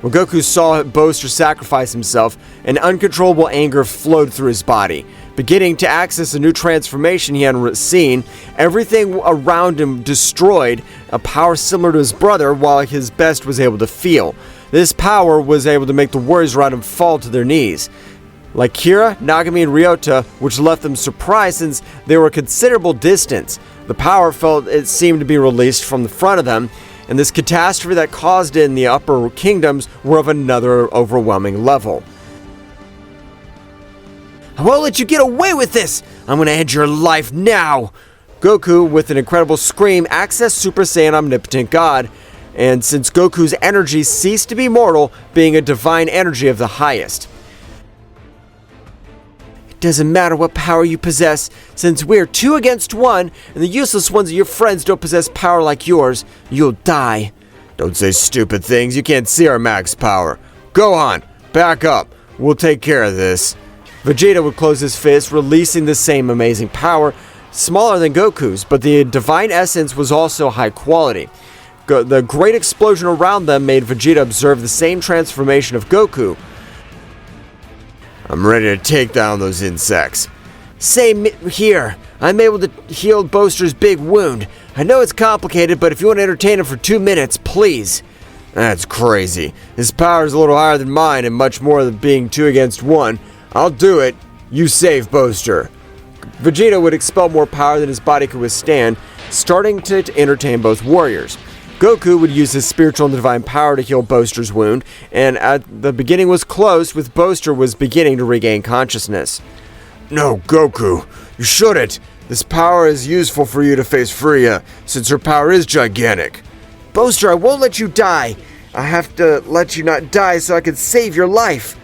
When Goku saw Boaster sacrifice himself, an uncontrollable anger flowed through his body. Beginning to access a new transformation he hadn't seen, everything around him destroyed, a power similar to his brother, while his best was able to feel. This power was able to make the warriors around him fall to their knees. Like Kira, Nagami, and Ryota, which left them surprised since they were a considerable distance. The power it seemed to be released from the front of them, and this catastrophe that caused it in the upper kingdoms were of another overwhelming level. I won't let you get away with this! I'm gonna end your life now! Goku, with an incredible scream, accessed Super Saiyan Omnipotent God, and since Goku's energy ceased to be mortal, being a divine energy of the highest. It doesn't matter what power you possess, since we're 2 against 1, and the useless ones of your friends don't possess power like yours, you'll die. Don't say stupid things, you can't see our max power. Gohan, back up, we'll take care of this. Vegeta would close his fist, releasing the same amazing power, smaller than Goku's, but the divine essence was also high quality. The great explosion around them made Vegeta observe the same transformation of Goku. I'm ready to take down those insects. Same here. I'm able to heal Boaster's big wound. I know it's complicated, but if you want to entertain him for 2 minutes, please. That's crazy. His power is a little higher than mine and much more than being 2 against 1. I'll do it. You save Boaster. Vegeta would expel more power than his body could withstand, starting to entertain both warriors. Goku would use his spiritual and divine power to heal Boaster's wound, and at the beginning was close, with Boaster was beginning to regain consciousness. No, Goku, you shouldn't. This power is useful for you to face Freya, since her power is gigantic. Boaster, I won't let you die. I have to let you not die so I can save your life.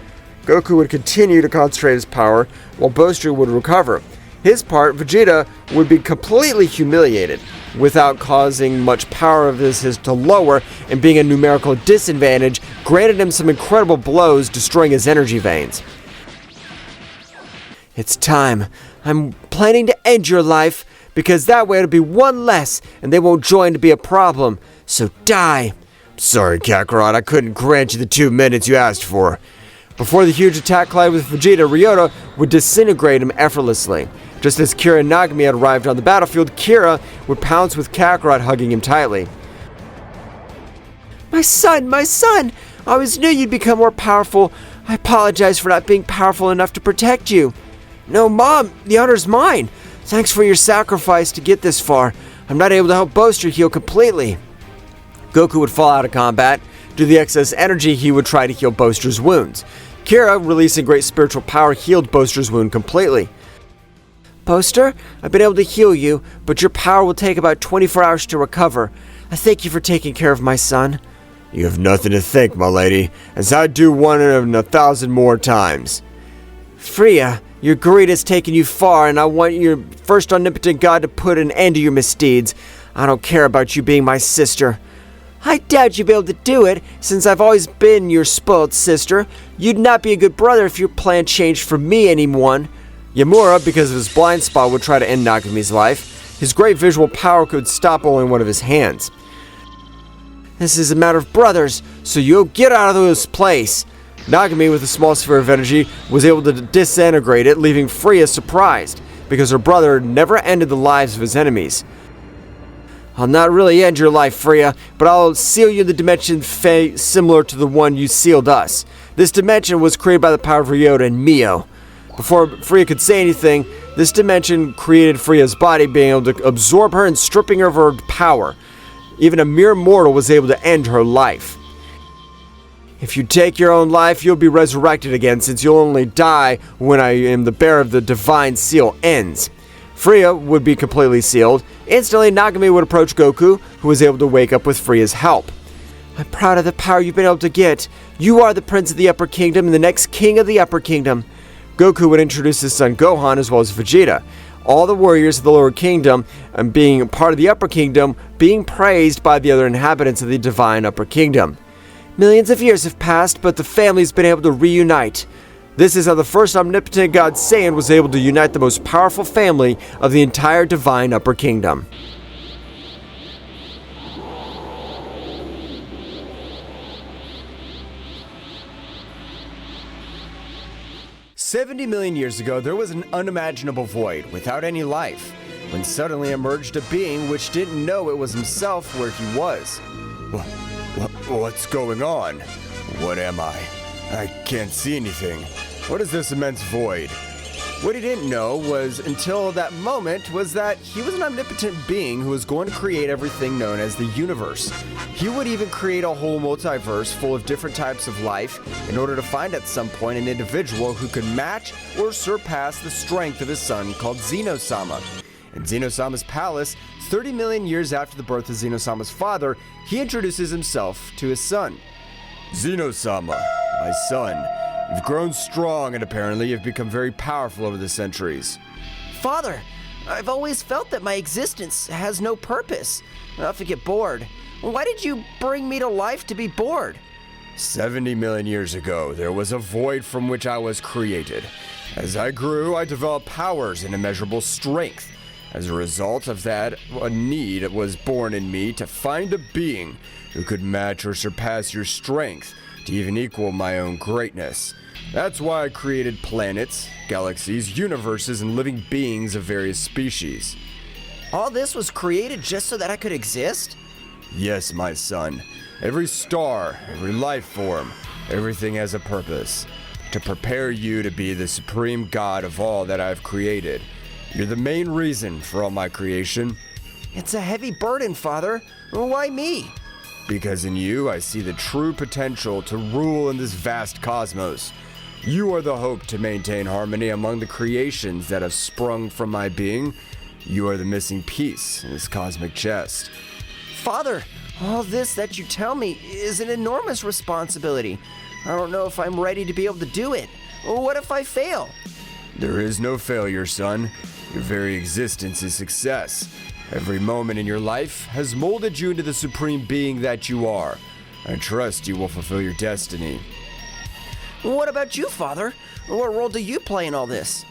Goku would continue to concentrate his power, while Boaster would recover. His part, Vegeta would be completely humiliated, without causing much power of his to lower, and being a numerical disadvantage, granted him some incredible blows, destroying his energy veins. It's time. I'm planning to end your life, because that way it'll be 1 less, and they won't join to be a problem. So die. Sorry, Kakarot, I couldn't grant you the 2 minutes you asked for. Before the huge attack collided with Vegeta, Ryota would disintegrate him effortlessly. Just as Kira and Nagami had arrived on the battlefield, Kira would pounce with Kakarot hugging him tightly. My son! I always knew you'd become more powerful. I apologize for not being powerful enough to protect you. No, Mom, the honor's mine. Thanks for your sacrifice to get this far. I'm not able to help Boaster heal completely. Goku would fall out of combat. Due to the excess energy, he would try to heal Boaster's wounds. Kira, releasing great spiritual power, healed Boaster's wound completely. Boaster, I've been able to heal you, but your power will take about 24 hours to recover. I thank you for taking care of my son. You have nothing to thank, my lady, as I do 1 in 1,000 more times. Freya, your greed has taken you far, and I want your first omnipotent God to put an end to your misdeeds. I don't care about you being my sister. I doubt you'd be able to do it, since I've always been your spoiled sister. You'd not be a good brother if your plan changed for me, anyone. Yamura, because of his blind spot, would try to end Nagami's life. His great visual power could stop only one of his hands. This is a matter of brothers, so you'll get out of this place. Nagami, with a small sphere of energy, was able to disintegrate it, leaving Freya surprised, because her brother never ended the lives of his enemies. I'll not really end your life, Freya, but I'll seal you in the dimension similar to the one you sealed us. This dimension was created by the power of Ryota and Mio. Before Freya could say anything, this dimension created Freya's body, being able to absorb her and stripping her of her power. Even a mere mortal was able to end her life. If you take your own life, you'll be resurrected again, since you'll only die when I am the bearer of the divine seal ends. Freya would be completely sealed. Instantly, Nagami would approach Goku, who was able to wake up with Freya's help. I'm proud of the power you've been able to get. You are the Prince of the Upper Kingdom and the next King of the Upper Kingdom. Goku would introduce his son Gohan as well as Vegeta. All the warriors of the Lower Kingdom, and being part of the Upper Kingdom, being praised by the other inhabitants of the divine Upper Kingdom. Millions of years have passed, but the family's been able to reunite. This is how the first omnipotent God Saiyan was able to unite the most powerful family of the entire divine Upper Kingdom. 70 million years ago, there was an unimaginable void without any life, when suddenly emerged a being which didn't know it was himself where he was. What's going on? What am I? I can't see anything. What is this immense void? What he didn't know was, until that moment, was that he was an omnipotent being who was going to create everything known as the universe. He would even create a whole multiverse full of different types of life in order to find at some point an individual who could match or surpass the strength of his son called Zeno-sama. In Zeno-sama's palace, 30 million years after the birth of Zeno-sama's father, he introduces himself to his son. Zeno-sama, my son, you've grown strong and apparently you've become very powerful over the centuries. Father, I've always felt that my existence has no purpose. I often get bored. Why did you bring me to life to be bored? 70 million years ago, there was a void from which I was created. As I grew, I developed powers and immeasurable strength. As a result of that, a need was born in me to find a being who could match or surpass your strength, to even equal my own greatness. That's why I created planets, galaxies, universes, and living beings of various species. All this was created just so that I could exist? Yes, my son. Every star, every life form, everything has a purpose. To prepare you to be the supreme god of all that I've created. You're the main reason for all my creation. It's a heavy burden, Father. Why me? Because in you, I see the true potential to rule in this vast cosmos. You are the hope to maintain harmony among the creations that have sprung from my being. You are the missing piece in this cosmic chest. Father, all this that you tell me is an enormous responsibility. I don't know if I'm ready to be able to do it. What if I fail? There is no failure, son. Your very existence is success. Every moment in your life has molded you into the supreme being that you are. I trust you will fulfill your destiny. What about you, Father? What role do you play in all this?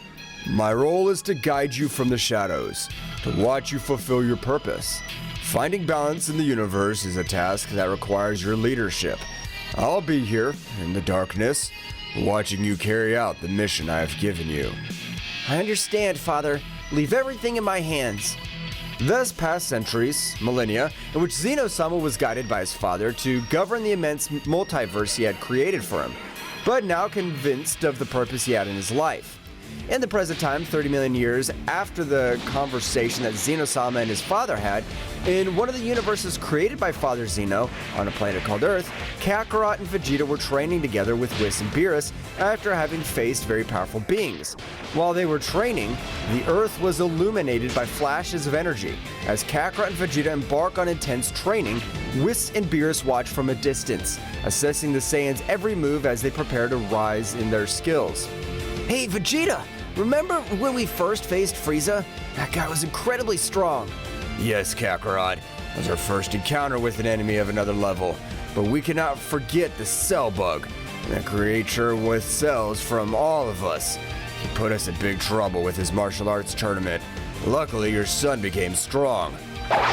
My role is to guide you from the shadows, to watch you fulfill your purpose. Finding balance in the universe is a task that requires your leadership. I'll be here, in the darkness, watching you carry out the mission I have given you. I understand, Father. Leave everything in my hands. Thus passed centuries, millennia, in which Zeno-sama was guided by his father to govern the immense multiverse he had created for him, but now convinced of the purpose he had in his life. In the present time, 30 million years after the conversation that Zeno-sama and his father had, in one of the universes created by Father Zeno, on a planet called Earth, Kakarot and Vegeta were training together with Whis and Beerus after having faced very powerful beings. While they were training, the Earth was illuminated by flashes of energy. As Kakarot and Vegeta embark on intense training, Whis and Beerus watch from a distance, assessing the Saiyans' every move as they prepare to rise in their skills. Hey, Vegeta! Remember when we first faced Frieza? That guy was incredibly strong. Yes, Kakarot. It was our first encounter with an enemy of another level. But we cannot forget the Cell Bug, that creature with cells from all of us. He put us in big trouble with his martial arts tournament. Luckily, your son became strong.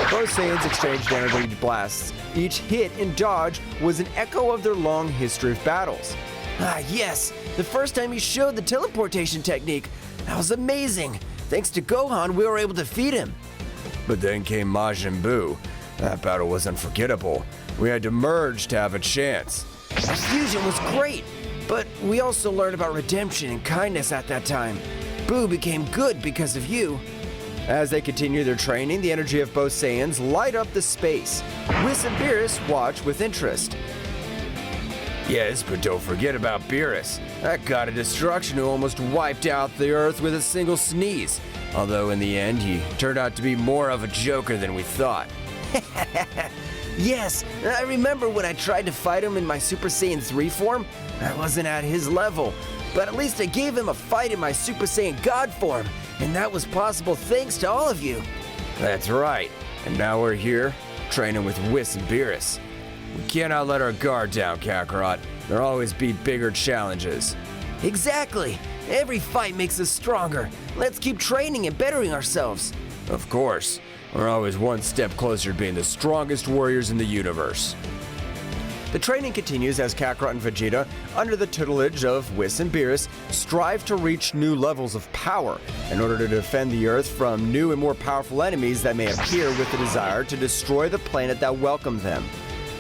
Both Saiyans exchanged energy blasts. Each hit and dodge was an echo of their long history of battles. Ah, yes! The first time you showed the teleportation technique. That was amazing! Thanks to Gohan, we were able to defeat him. But then came Majin Buu. That battle was unforgettable. We had to merge to have a chance. The fusion was great, but we also learned about redemption and kindness at that time. Buu became good because of you. As they continue their training, the energy of both Saiyans light up the space. Whis and Beerus watch with interest. Yes, but don't forget about Beerus. That god of destruction who almost wiped out the Earth with a single sneeze. Although in the end, he turned out to be more of a joker than we thought. Yes, I remember when I tried to fight him in my Super Saiyan 3 form. I wasn't at his level, but at least I gave him a fight in my Super Saiyan God form, and that was possible thanks to all of you. That's right. And now we're here, training with Whis and Beerus. We cannot let our guard down, Kakarot. There'll always be bigger challenges. Exactly. Every fight makes us stronger. Let's keep training and bettering ourselves. Of course. We're always one step closer to being the strongest warriors in the universe. The training continues as Kakarot and Vegeta, under the tutelage of Whis and Beerus, strive to reach new levels of power in order to defend the Earth from new and more powerful enemies that may appear with the desire to destroy the planet that welcomed them.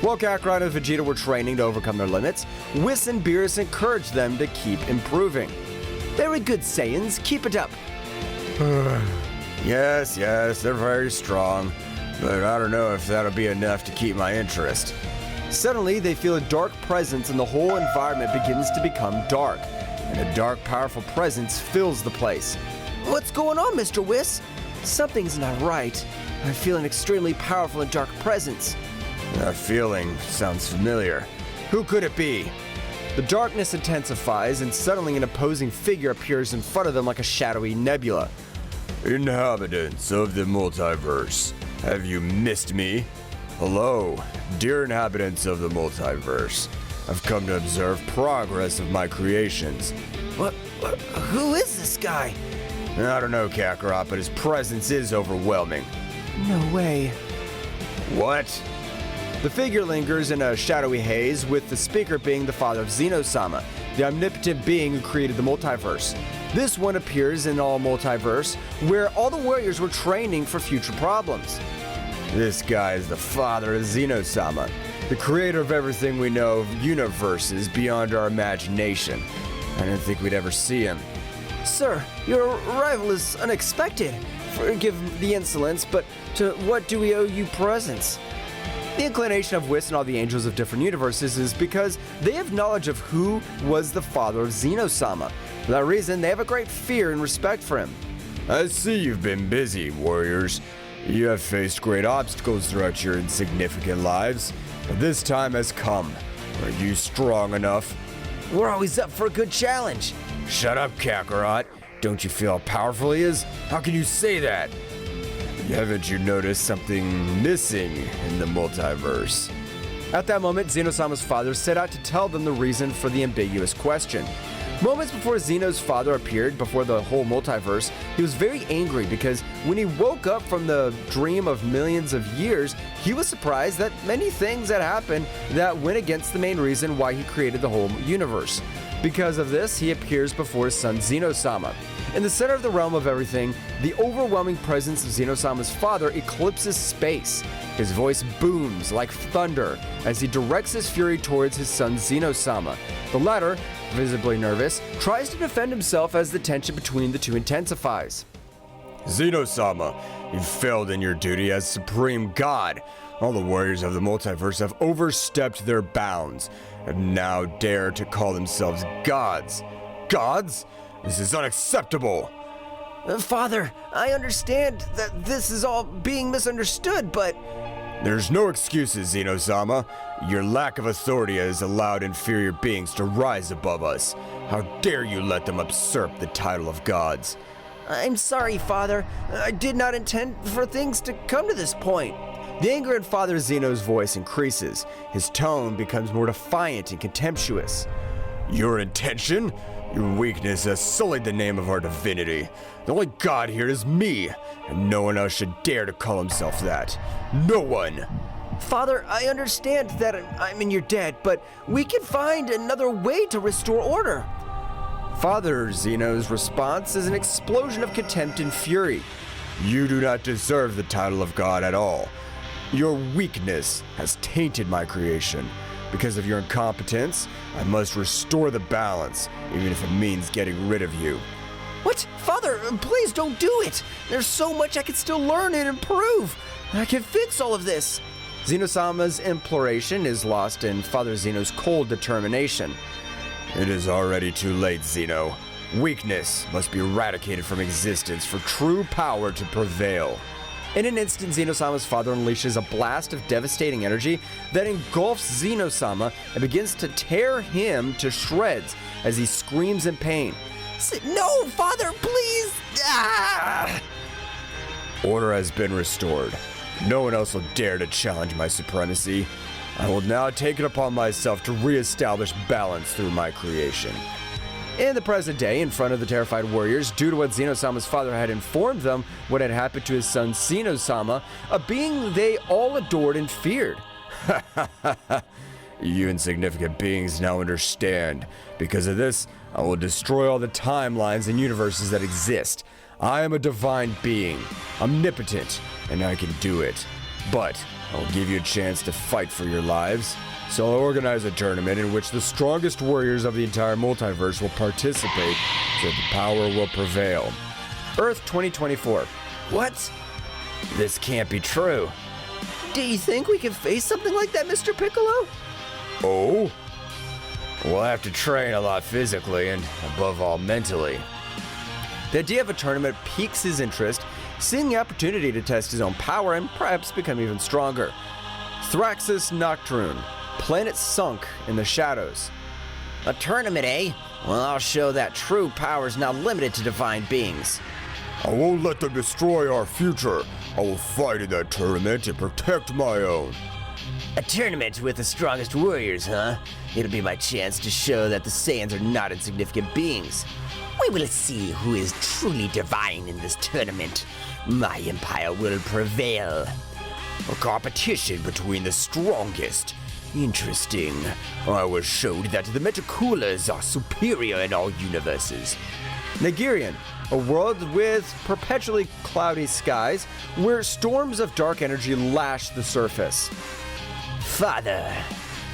While Kakarot and Vegeta were training to overcome their limits, Whis and Beerus encouraged them to keep improving. Very good, Saiyans. Keep it up. Yes, they're very strong, but I don't know if that'll be enough to keep my interest. Suddenly, they feel a dark presence and the whole environment begins to become dark, and a dark, powerful presence fills the place. What's going on, Mr. Whis? Something's not right. I feel an extremely powerful and dark presence. That feeling sounds familiar. Who could it be? The darkness intensifies, and suddenly an opposing figure appears in front of them like a shadowy nebula. Inhabitants of the multiverse, have you missed me? Hello, dear inhabitants of the multiverse. I've come to observe progress of my creations. What? Who is this guy? I don't know, Kakarot, but his presence is overwhelming. No way. What? The figure lingers in a shadowy haze, with the speaker being the father of Zeno-sama, the omnipotent being who created the multiverse. This one appears in all multiverse, where all the warriors were training for future problems. This guy is the father of Zeno-sama, the creator of everything we know of universes beyond our imagination. I didn't think we'd ever see him. Sir, your arrival is unexpected. Forgive the insolence, but to what do we owe you presents? The inclination of Whis and all the angels of different universes is because they have knowledge of who was the father of Zeno-sama. For that reason, they have a great fear and respect for him. I see you've been busy, warriors. You have faced great obstacles throughout your insignificant lives, but this time has come. Are you strong enough? We're always up for a good challenge. Shut up, Kakarot. Don't you feel how powerful he is? How can you say that? Haven't you noticed something missing in the multiverse? At that moment, Zeno-sama's father set out to tell them the reason for the ambiguous question. Moments before Zeno's father appeared before the whole multiverse, he was very angry because when he woke up from the dream of millions of years, he was surprised that many things had happened that went against the main reason why he created the whole universe. Because of this, he appears before his son Zeno-sama. In the center of the realm of everything, the overwhelming presence of Zeno-sama's father eclipses space. His voice booms like thunder as he directs his fury towards his son Zeno-sama. The latter, visibly nervous, tries to defend himself as the tension between the two intensifies. Zeno-sama, you failed in your duty as Supreme God. All the warriors of the multiverse have overstepped their bounds and now dare to call themselves gods. Gods? This is unacceptable! Father, I understand that this is all being misunderstood, but... There's no excuses, Zeno-sama. Your lack of authority has allowed inferior beings to rise above us. How dare you let them usurp the title of gods? I'm sorry, Father. I did not intend for things to come to this point. The anger in Father Zeno's voice increases. His tone becomes more defiant and contemptuous. Your intention? Your weakness has sullied the name of our divinity. The only god here is me, and no one else should dare to call himself that. No one! Father, I understand that I'm in your debt, but we can find another way to restore order. Father Zeno's response is an explosion of contempt and fury. You do not deserve the title of God at all. Your weakness has tainted my creation. Because of your incompetence, I must restore the balance, even if it means getting rid of you. What? Father, please don't do it! There's so much I can still learn and improve! I can fix all of this! Zeno-sama's imploration is lost in Father Zeno's cold determination. It is already too late, Zeno. Weakness must be eradicated from existence for true power to prevail. In an instant, Zeno-sama's father unleashes a blast of devastating energy that engulfs Zeno-sama and begins to tear him to shreds as he screams in pain. No, Father, please! Ah! Order has been restored. No one else will dare to challenge my supremacy. I will now take it upon myself to re-establish balance through my creation. In the present day, in front of the terrified warriors, due to what Zeno-sama's father had informed them what had happened to his son Zeno-sama, a being they all adored and feared. You insignificant beings now understand. Because of this, I will destroy all the timelines and universes that exist. I am a divine being, omnipotent, and I can do it. But I will give you a chance to fight for your lives. So I'll organize a tournament in which the strongest warriors of the entire multiverse will participate so the power will prevail. Earth 2024. What? This can't be true. Do you think we can face something like that, Mr. Piccolo? Oh? We'll have to train a lot physically and, above all, mentally. The idea of a tournament piques his interest, seeing the opportunity to test his own power and perhaps become even stronger. Thraxis Nocturne, planet sunk in the shadows. A tournament, eh? Well, I'll show that true power is not limited to divine beings. I won't let them destroy our future. I will fight in that tournament and protect my own. A tournament with the strongest warriors, huh? It'll be my chance to show that the Saiyans are not insignificant beings. We will see who is truly divine in this tournament. My empire will prevail. A competition between the strongest. Interesting. I was showed that the Metacoolers are superior in all universes. Nigerian, a world with perpetually cloudy skies where storms of dark energy lash the surface. Father,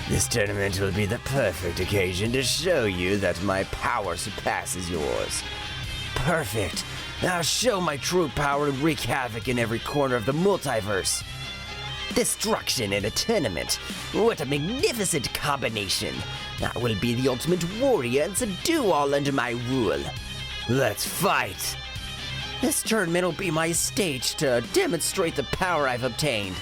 this tournament will be the perfect occasion to show you that my power surpasses yours. Perfect. I'll show my true power and wreak havoc in every corner of the multiverse. Destruction in a tournament. What a magnificent combination. I will be the ultimate warrior and subdue all under my rule. Let's fight. This tournament will be my stage to demonstrate the power I've obtained.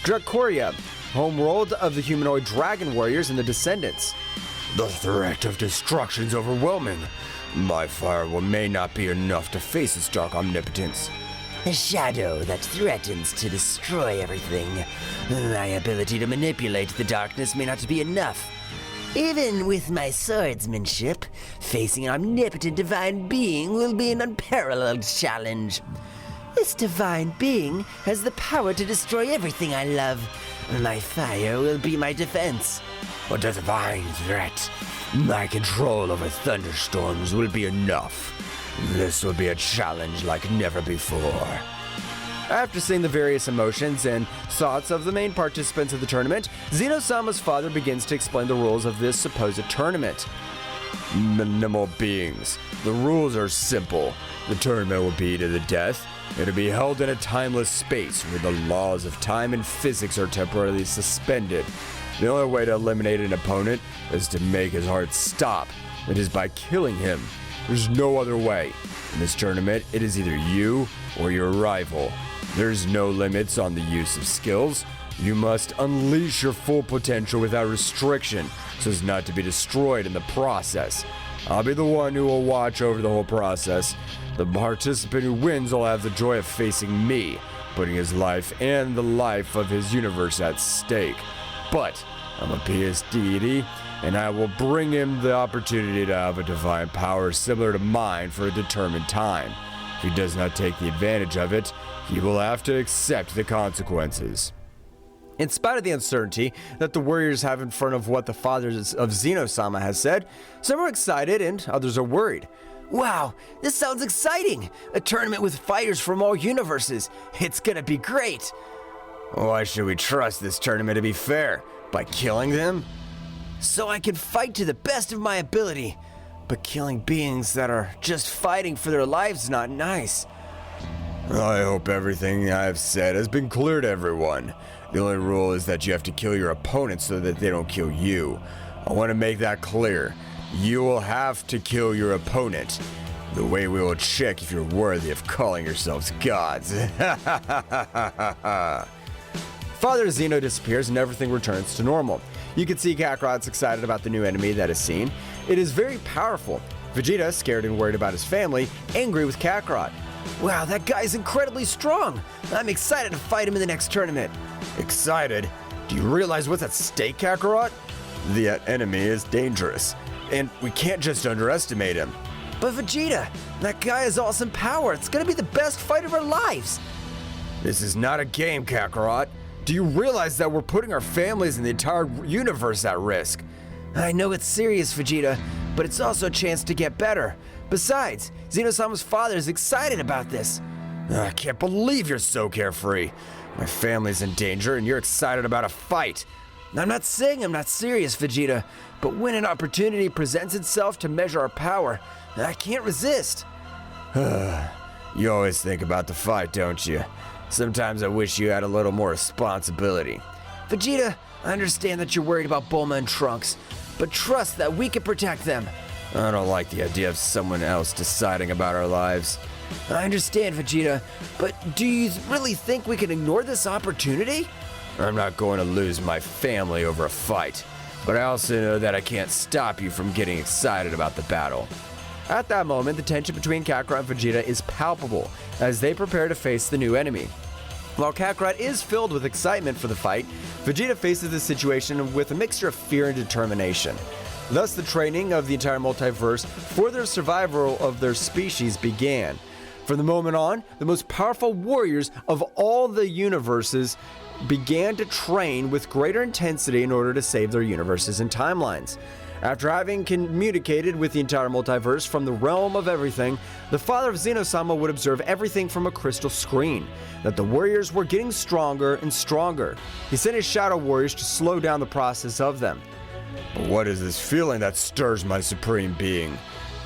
Dracoria, homeworld of the humanoid dragon warriors and the descendants. The threat of destruction is overwhelming. My fire may not be enough to face its dark omnipotence. A shadow that threatens to destroy everything. My ability to manipulate the darkness may not be enough. Even with my swordsmanship, facing an omnipotent divine being will be an unparalleled challenge. This divine being has the power to destroy everything I love. My fire will be my defense. A divine threat. My control over thunderstorms will be enough. This will be a challenge like never before. After seeing the various emotions and thoughts of the main participants of the tournament, Zeno-sama's father begins to explain the rules of this supposed tournament. Minimal beings. The rules are simple. The tournament will be to the death. It'll be held in a timeless space where the laws of time and physics are temporarily suspended. The only way to eliminate an opponent is to make his heart stop. It is by killing him. There's no other way. In this tournament, it is either you or your rival. There's no limits on the use of skills. You must unleash your full potential without restriction, so as not to be destroyed in the process. I'll be the one who will watch over the whole process. The participant who wins will have the joy of facing me, putting his life and the life of his universe at stake. But I'm a PS deity, and I will bring him the opportunity to have a divine power similar to mine for a determined time. If he does not take the advantage of it, he will have to accept the consequences. In spite of the uncertainty that the warriors have in front of what the father of Zeno-sama has said, some are excited and others are worried. Wow, this sounds exciting! A tournament with fighters from all universes. It's gonna be great! Why should we trust this tournament to be fair? By killing them? So I can fight to the best of my ability. But killing beings that are just fighting for their lives is not nice. I hope everything I've said has been clear to everyone. The only rule is that you have to kill your opponent so that they don't kill you. I want to make that clear. You will have to kill your opponent. The way we will check if you're worthy of calling yourselves gods. Father Zeno disappears and everything returns to normal. You can see Kakarot's excited about the new enemy that is seen. It is very powerful. Vegeta, scared and worried about his family, angry with Kakarot. Wow, that guy's incredibly strong. I'm excited to fight him in the next tournament. Excited? Do you realize what's at stake, Kakarot? The enemy is dangerous, and we can't just underestimate him. But Vegeta, that guy has awesome power. It's gonna be the best fight of our lives. This is not a game, Kakarot. Do Do you realize that we're putting our families and the entire universe at risk? I know it's serious, Vegeta, but it's also a chance to get better. Besides, Zeno-sama's father is excited about this. I can't believe you're so carefree. My family's in danger and you're excited about a fight. I'm not saying I'm not serious, Vegeta, but when an opportunity presents itself to measure our power, I can't resist. You always think about the fight, don't you? Sometimes I wish you had a little more responsibility. Vegeta, I understand that you're worried about Bulma and Trunks, but trust that we can protect them. I don't like the idea of someone else deciding about our lives. I understand, Vegeta, but do you really think we can ignore this opportunity? I'm not going to lose my family over a fight, but I also know that I can't stop you from getting excited about the battle. At that moment, the tension between Kakarot and Vegeta is palpable as they prepare to face the new enemy. While Kakarot is filled with excitement for the fight, Vegeta faces the situation with a mixture of fear and determination. Thus, the training of the entire multiverse for the survival of their species began. From the moment on, the most powerful warriors of all the universes began to train with greater intensity in order to save their universes and timelines. After having communicated with the entire multiverse from the realm of everything, the father of Zeno-sama would observe everything from a crystal screen, that the warriors were getting stronger and stronger. He sent his shadow warriors to slow down the process of them. But what is this feeling that stirs my supreme being?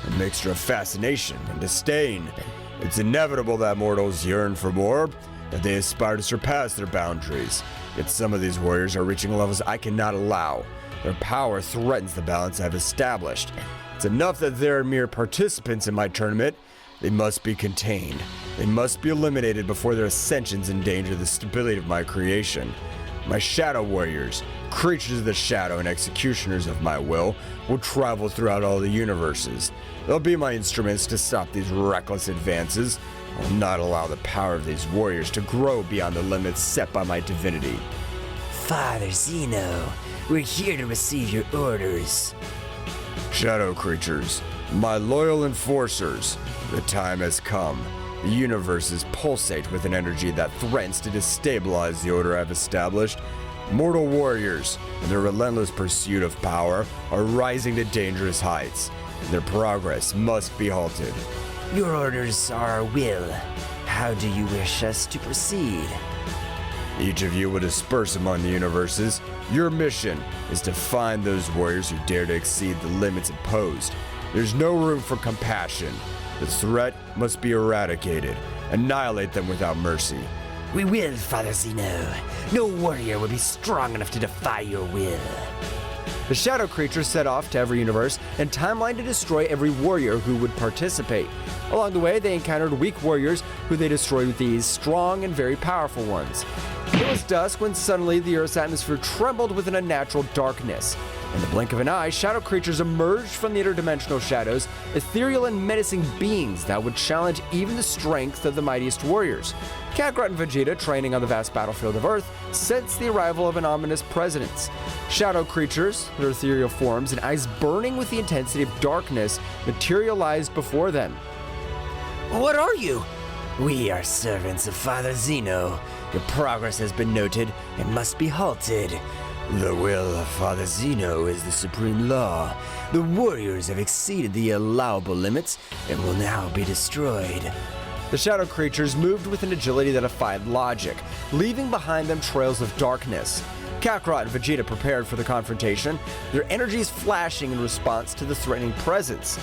A mixture of fascination and disdain. It's inevitable that mortals yearn for more, that they aspire to surpass their boundaries. Yet some of these warriors are reaching levels I cannot allow. Their power threatens the balance I've established. It's enough that they're mere participants in my tournament. They must be contained. They must be eliminated before their ascensions endanger the stability of my creation. My shadow warriors, creatures of the shadow and executioners of my will travel throughout all the universes. They'll be my instruments to stop these reckless advances. I will not allow the power of these warriors to grow beyond the limits set by my divinity. Father Zeno, we're here to receive your orders. Shadow creatures, my loyal enforcers, the time has come. The universes pulsate with an energy that threatens to destabilize the order I've established. Mortal warriors, in their relentless pursuit of power, are rising to dangerous heights. Their progress must be halted. Your orders are our will. How do you wish us to proceed? Each of you will disperse among the universes. Your mission is to find those warriors who dare to exceed the limits imposed. There's no room for compassion. The threat must be eradicated. Annihilate them without mercy. We will, Father Zeno. No warrior will be strong enough to defy your will. The shadow creatures set off to every universe and timeline to destroy every warrior who would participate. Along the way, they encountered weak warriors who they destroyed with these strong and very powerful ones. It was dusk when suddenly the Earth's atmosphere trembled with an unnatural darkness. In the blink of an eye, shadow creatures emerged from the interdimensional shadows, ethereal and menacing beings that would challenge even the strength of the mightiest warriors. Kakarot and Vegeta, training on the vast battlefield of Earth, sensed the arrival of an ominous presence. Shadow creatures, their ethereal forms and eyes burning with the intensity of darkness, materialized before them. What are you? We are servants of Father Zeno. Your progress has been noted and must be halted. The will of Father Zeno is the supreme law. The warriors have exceeded the allowable limits and will now be destroyed. The shadow creatures moved with an agility that defied logic, leaving behind them trails of darkness. Kakarot and Vegeta prepared for the confrontation, their energies flashing in response to the threatening presence.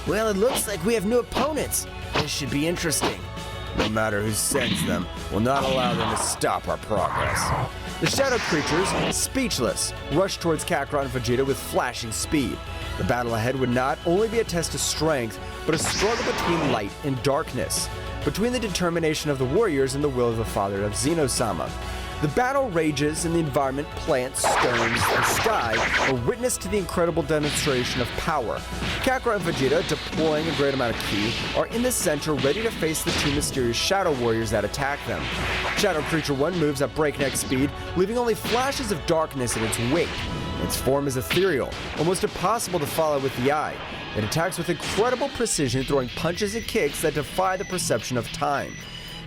Well, it looks like we have new opponents. This should be interesting. No matter who sends them, we'll not allow them to stop our progress. The shadow creatures, speechless, rushed towards Kakarot and Vegeta with flashing speed. The battle ahead would not only be a test of strength, but a struggle between light and darkness, between the determination of the warriors and the will of the father of Zeno-sama. The battle rages and the environment, plants, stones, and sky are witness to the incredible demonstration of power. Kakarot and Vegeta, deploying a great amount of ki, are in the center ready to face the two mysterious shadow warriors that attack them. Shadow Creature 1 moves at breakneck speed, leaving only flashes of darkness in its wake. Its form is ethereal, almost impossible to follow with the eye. It attacks with incredible precision, throwing punches and kicks that defy the perception of time.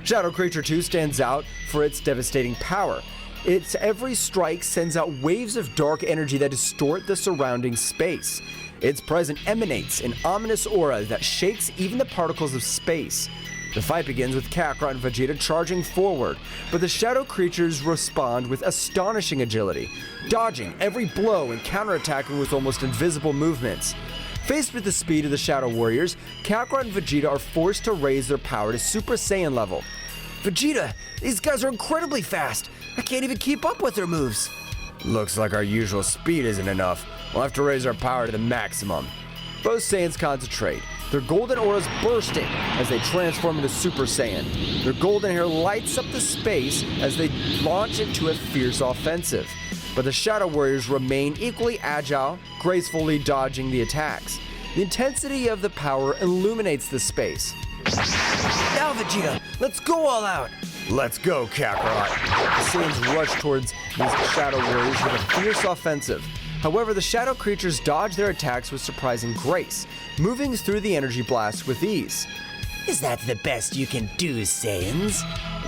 Shadow Creature 2 stands out for its devastating power. Its every strike sends out waves of dark energy that distort the surrounding space. Its presence emanates an ominous aura that shakes even the particles of space. The fight begins with Kakarot and Vegeta charging forward, but the shadow creatures respond with astonishing agility, dodging every blow and counterattacking with almost invisible movements. Faced with the speed of the Shadow Warriors, Kakarot and Vegeta are forced to raise their power to Super Saiyan level. Vegeta, these guys are incredibly fast. I can't even keep up with their moves. Looks like our usual speed isn't enough. We'll have to raise our power to the maximum. Both Saiyans concentrate, their golden auras bursting as they transform into Super Saiyan. Their golden hair lights up the space as they launch into a fierce offensive. But the Shadow Warriors remain equally agile, gracefully dodging the attacks. The intensity of the power illuminates the space. Now, Vegeta, let's go all out. Let's go, Kakarot. The Saiyans rush towards these Shadow Warriors with a fierce offensive. However, the shadow creatures dodge their attacks with surprising grace, moving through the energy blast with ease. Is that the best you can do, Saiyans?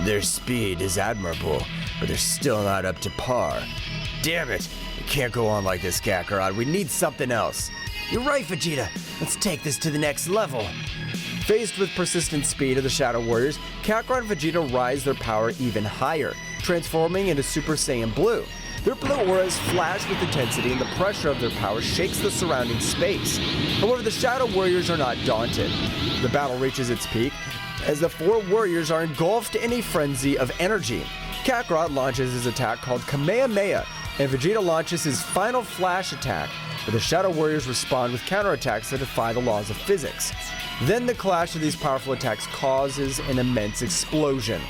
Their speed is admirable, but they're still not up to par. Damn it! It can't go on like this, Kakarot. We need something else. You're right, Vegeta. Let's take this to the next level. Faced with persistent speed of the Shadow Warriors, Kakarot and Vegeta rise their power even higher, transforming into Super Saiyan Blue. Their blue auras flash with intensity and the pressure of their power shakes the surrounding space. However, the Shadow Warriors are not daunted. The battle reaches its peak as the four warriors are engulfed in a frenzy of energy. Kakarot launches his attack called Kamehameha, and Vegeta launches his final flash attack, but the Shadow Warriors respond with counterattacks that defy the laws of physics. Then the clash of these powerful attacks causes an immense explosion.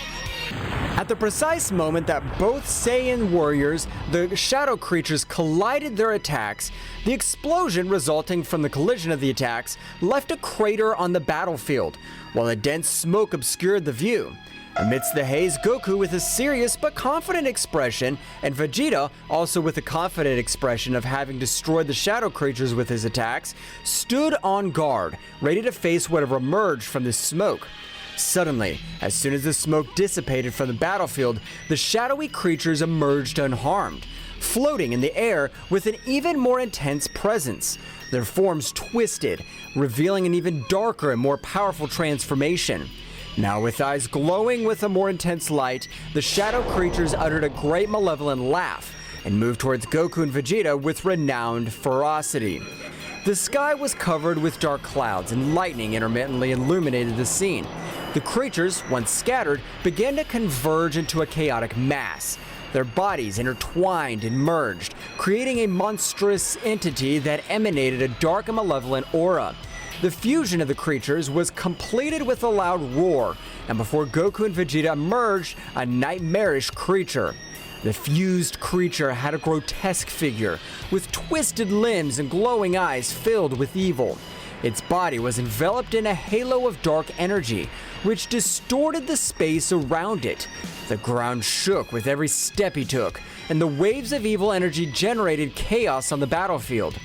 At the precise moment that both Saiyan warriors, the shadow creatures, collided their attacks, the explosion resulting from the collision of the attacks left a crater on the battlefield, while a dense smoke obscured the view. Amidst the haze, Goku with a serious but confident expression, and Vegeta, also with a confident expression of having destroyed the shadow creatures with his attacks, stood on guard, ready to face whatever emerged from this smoke. Suddenly, as soon as the smoke dissipated from the battlefield, the shadowy creatures emerged unharmed, floating in the air with an even more intense presence. Their forms twisted, revealing an even darker and more powerful transformation. Now with eyes glowing with a more intense light, the shadow creatures uttered a great malevolent laugh and moved towards Goku and Vegeta with renowned ferocity. The sky was covered with dark clouds and lightning intermittently illuminated the scene. The creatures, once scattered, began to converge into a chaotic mass. Their bodies intertwined and merged, creating a monstrous entity that emanated a dark and malevolent aura. The fusion of the creatures was completed with a loud roar, and before Goku and Vegeta emerged, a nightmarish creature. The fused creature had a grotesque figure, with twisted limbs and glowing eyes filled with evil. Its body was enveloped in a halo of dark energy, which distorted the space around it. The ground shook with every step he took, and the waves of evil energy generated chaos on the battlefield.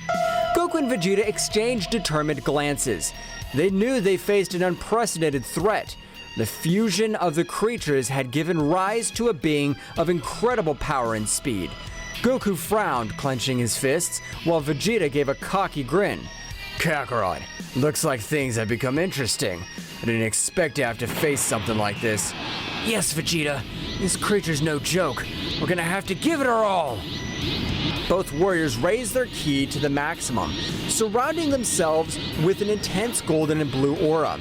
Goku and Vegeta exchanged determined glances. They knew they faced an unprecedented threat. The fusion of the creatures had given rise to a being of incredible power and speed. Goku frowned, clenching his fists, while Vegeta gave a cocky grin. Kakarot, looks like things have become interesting. I didn't expect to have to face something like this. Yes, Vegeta. This creature's no joke. We're gonna have to give it our all. Both warriors raised their ki to the maximum, surrounding themselves with an intense golden and blue aura.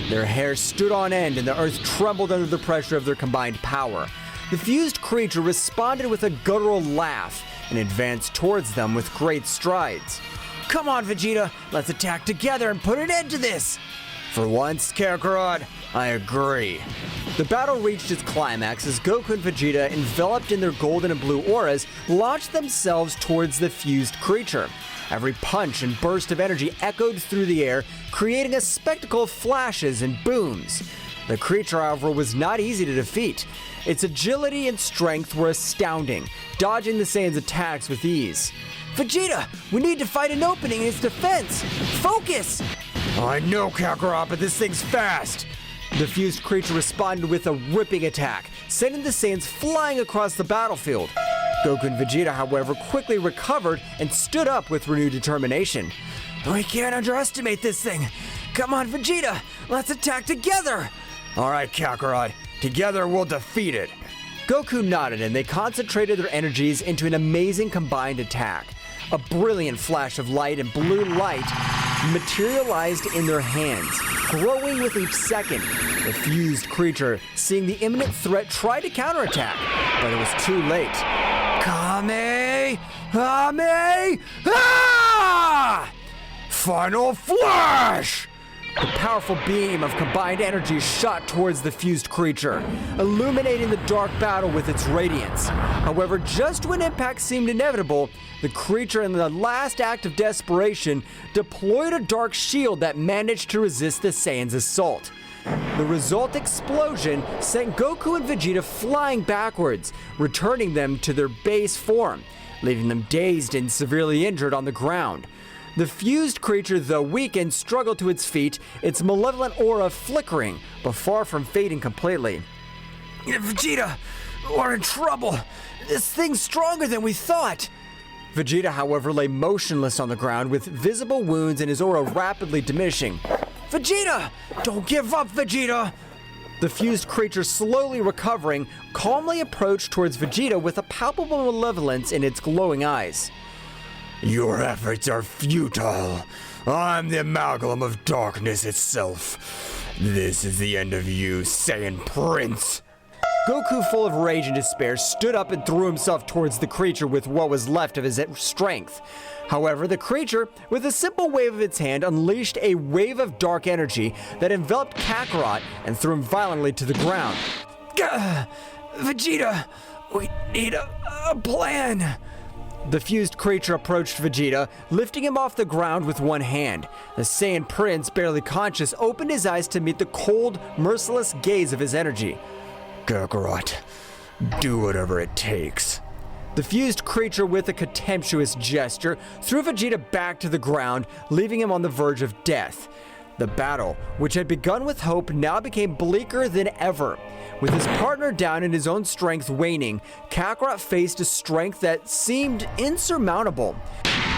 Their hair stood on end and the earth trembled under the pressure of their combined power. The fused creature responded with a guttural laugh and advanced towards them with great strides. Come on, Vegeta, let's attack together and put an end to this! For once, Kakarot, I agree. The battle reached its climax as Goku and Vegeta, enveloped in their golden and blue auras, launched themselves towards the fused creature. Every punch and burst of energy echoed through the air, creating a spectacle of flashes and booms. The creature, however, was not easy to defeat. Its agility and strength were astounding, dodging the Saiyan's attacks with ease. Vegeta, we need to find an opening in its defense! Focus! I know, Kakarot, but this thing's fast. The fused creature responded with a ripping attack, sending the Saiyans flying across the battlefield. Goku and Vegeta, however, quickly recovered and stood up with renewed determination. We can't underestimate this thing. Come on, Vegeta, let's attack together. All right, Kakarot, together we'll defeat it. Goku nodded and they concentrated their energies into an amazing combined attack. A brilliant flash of light and blue light materialized in their hands, growing with each second. The fused creature, seeing the imminent threat, tried to counterattack, but it was too late. Kame! Final Flash! The powerful beam of combined energy shot towards the fused creature, illuminating the dark battle with its radiance. However, just when impact seemed inevitable, the creature, in the last act of desperation, deployed a dark shield that managed to resist the Saiyans' assault. The result explosion sent Goku and Vegeta flying backwards, returning them to their base form, leaving them dazed and severely injured on the ground. The fused creature, though weakened, struggled to its feet, its malevolent aura flickering, but far from fading completely. Vegeta, we're in trouble! This thing's stronger than we thought! Vegeta, however, lay motionless on the ground with visible wounds and his aura rapidly diminishing. Vegeta! Don't give up, Vegeta! The fused creature, slowly recovering, calmly approached towards Vegeta with a palpable malevolence in its glowing eyes. Your efforts are futile. I'm the amalgam of darkness itself. This is the end of you, Saiyan Prince. Goku, full of rage and despair, stood up and threw himself towards the creature with what was left of his strength. However, the creature, with a simple wave of its hand, unleashed a wave of dark energy that enveloped Kakarot and threw him violently to the ground. Vegeta, we need a plan. The fused creature approached Vegeta, lifting him off the ground with one hand. The Saiyan Prince, barely conscious, opened his eyes to meet the cold, merciless gaze of his energy. Kakarot, do whatever it takes. The fused creature, with a contemptuous gesture, threw Vegeta back to the ground, leaving him on the verge of death. The battle, which had begun with hope, now became bleaker than ever. With his partner down and his own strength waning, Kakarot faced a strength that seemed insurmountable.